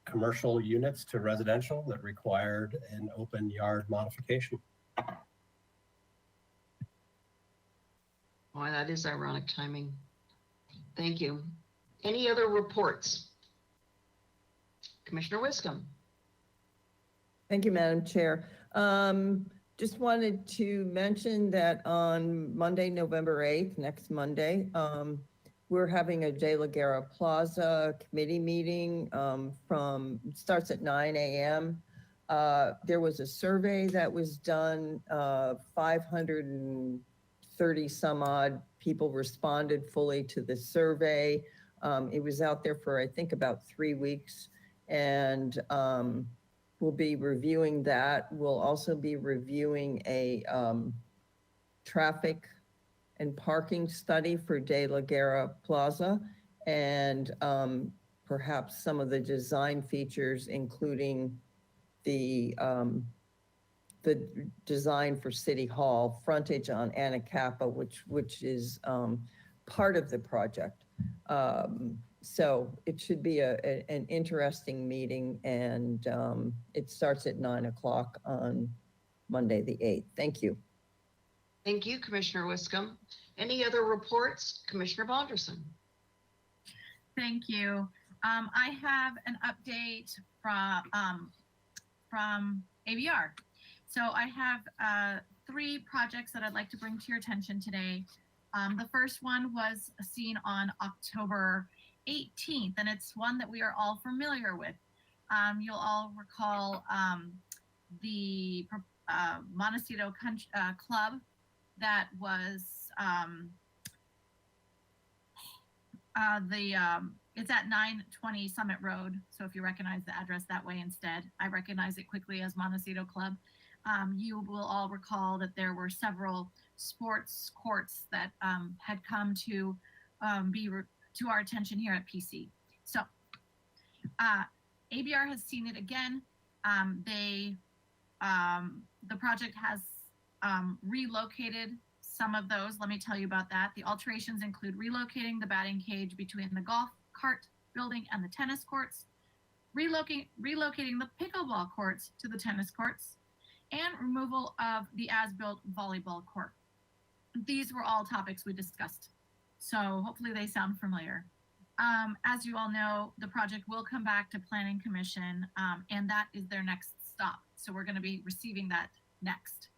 commercial units to residential that required an open yard modification. Boy, that is ironic timing. Thank you. Any other reports? Commissioner Wiscombe. Thank you, Madam Chair. Just wanted to mention that on Monday, November 8th, next Monday, we're having a De La Guerra Plaza committee meeting starts at 9 a.m. There was a survey that was done, 530 some odd people responded fully to the survey. It was out there for, I think, about 3 weeks, and we'll be reviewing that. We'll also be reviewing a traffic and parking study for De La Guerra Plaza, and perhaps some of the design features, including the design for City Hall, frontage on Anacapa, which is part of the project. So it should be an interesting meeting, and it starts at 9 o'clock on Monday, the 8th. Thank you. Thank you, Commissioner Wiscombe. Any other reports? Commissioner Bonderson. Thank you. I have an update from ABR. So I have 3 projects that I'd like to bring to your attention today. The first one was seen on October 18th, and it's one that we are all familiar with. You'll all recall the Montecito Club that was it's at 920 Summit Road. So if you recognize the address that way instead, I recognize it quickly as Montecito Club. You will all recall that there were several sports courts that had come to to our attention here at PC. So ABR has seen it again. The project has relocated some of those. Let me tell you about that. The alterations include relocating the batting cage between the golf cart building and the tennis courts, relocating the pickleball courts to the tennis courts, and removal of the as-built volleyball court. These were all topics we discussed, so hopefully they sound familiar. As you all know, the project will come back to Planning Commission, and that is their next stop. So we're going to be receiving that next.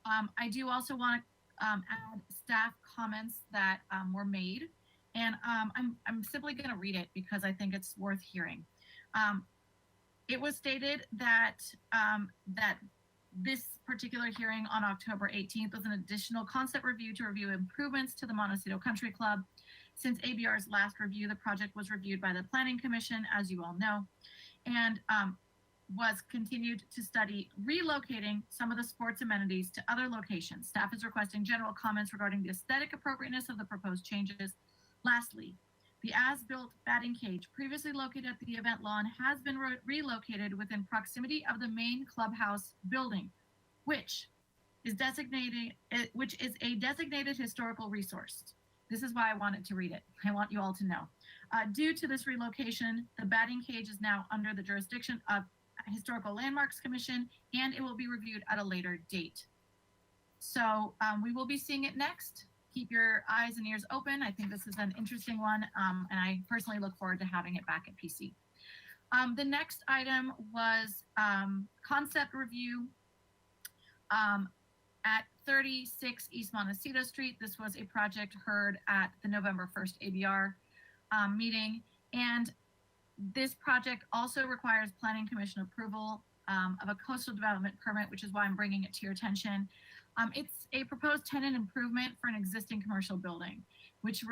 I do also want to add staff comments that were made, and I'm simply going to read it because I think it's worth hearing. It was stated that that this particular hearing on October 18th was an additional concept review to review improvements to the Montecito Country Club. Since ABR's last review, the project was reviewed by the Planning Commission, as you all know, and was continued to study relocating some of the sports amenities to other locations. Staff is requesting general comments regarding the aesthetic appropriateness of the proposed changes. Lastly, the as-built batting cage previously located at the event lawn has been relocated within proximity of the main clubhouse building, which is a designated historical resource. This is why I wanted to read it. I want you all to know. Due to this relocation, the batting cage is now under the jurisdiction of Historical Landmarks Commission, and it will be reviewed at a later date. So we will be seeing it next. Keep your eyes and ears open. I think this is an interesting one, and I personally look forward to having it back at PC. The next item was concept review at 36 East Montecito Street. This was a project heard at the November 1st ABR meeting, and this project also requires Planning Commission approval of a coastal development permit, which is why I'm bringing it to your attention. It's a proposed tenant improvement for an existing commercial building, which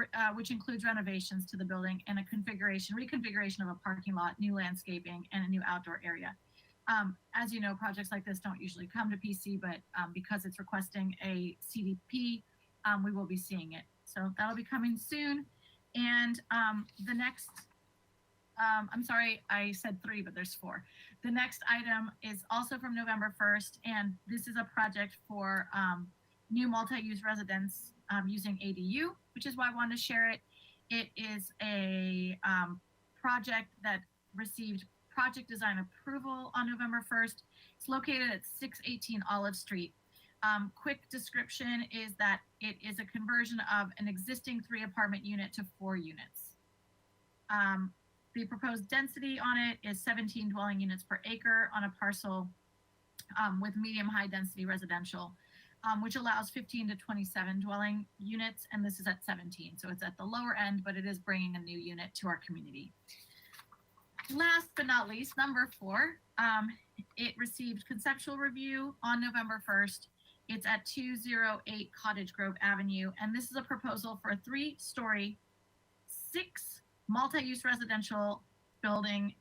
includes renovations to the building and a reconfiguration of a parking lot, new landscaping, and a new outdoor area. As you know, projects like this don't usually come to PC, but because it's requesting a CDP, we will be seeing it. So that'll be coming soon. And the next, I'm sorry, I said 3, but there's 4. The next item is also from November 1st, and this is a project for new multi-use residents using ADU, which is why I wanted to share it. It is a project that received project design approval on November 1st. It's located at 618 Olive Street. Quick description is that it is a conversion of an existing 3-apartment unit to 4 units. The proposed density on it is 17 dwelling units per acre on a parcel with medium high density residential. which allows 15 to 27 dwelling units, and this is at 17. So it's at the lower end, but it is bringing a new unit to our community. Last but not least, number 4, it received conceptual review on November 1st. It's at 208 Cottage Grove Avenue, and this is a proposal for a 3-story, 6 multi-use residential building.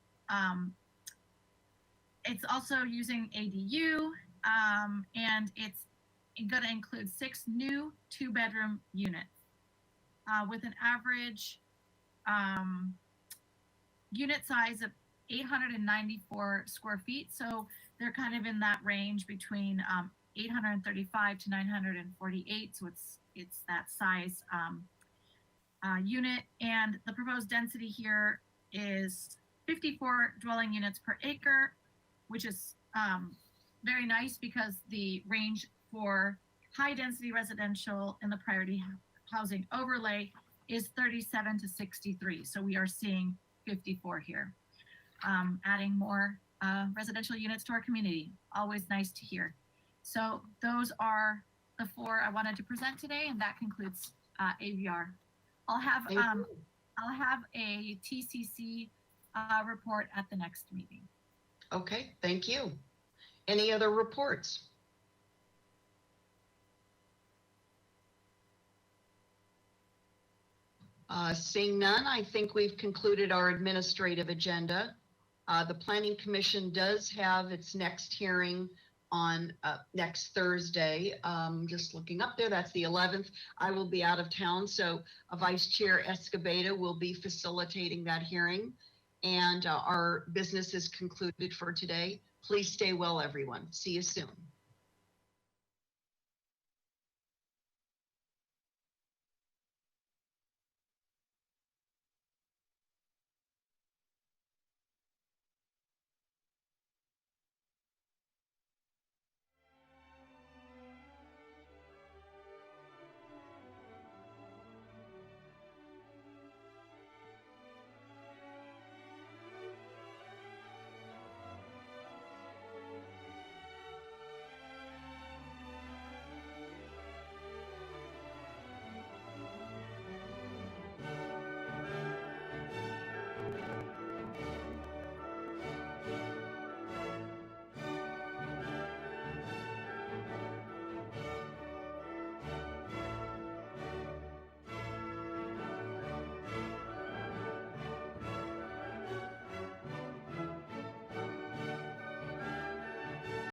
It's also using ADU, and it's going to include 6 new 2-bedroom units with an average unit size of 894 square feet. So they're kind of in that range between 835 to 948. So it's that size unit. And the proposed density here is 54 dwelling units per acre, which is very nice because the range for high density residential in the priority housing overlay is 37 to 63. So we are seeing 54 here, adding more residential units to our community. Always nice to hear. So those are the 4 I wanted to present today, and that concludes AVR. I'll have a TCC report at the next meeting. Okay, thank you. Any other reports? Seeing none, I think we've concluded our administrative agenda. The Planning Commission does have its next hearing on next Thursday. Just looking up there, that's the 11th. I will be out of town, so Vice Chair Escobedo will be facilitating that hearing. And our business is concluded for today. Please stay well, everyone. See you soon.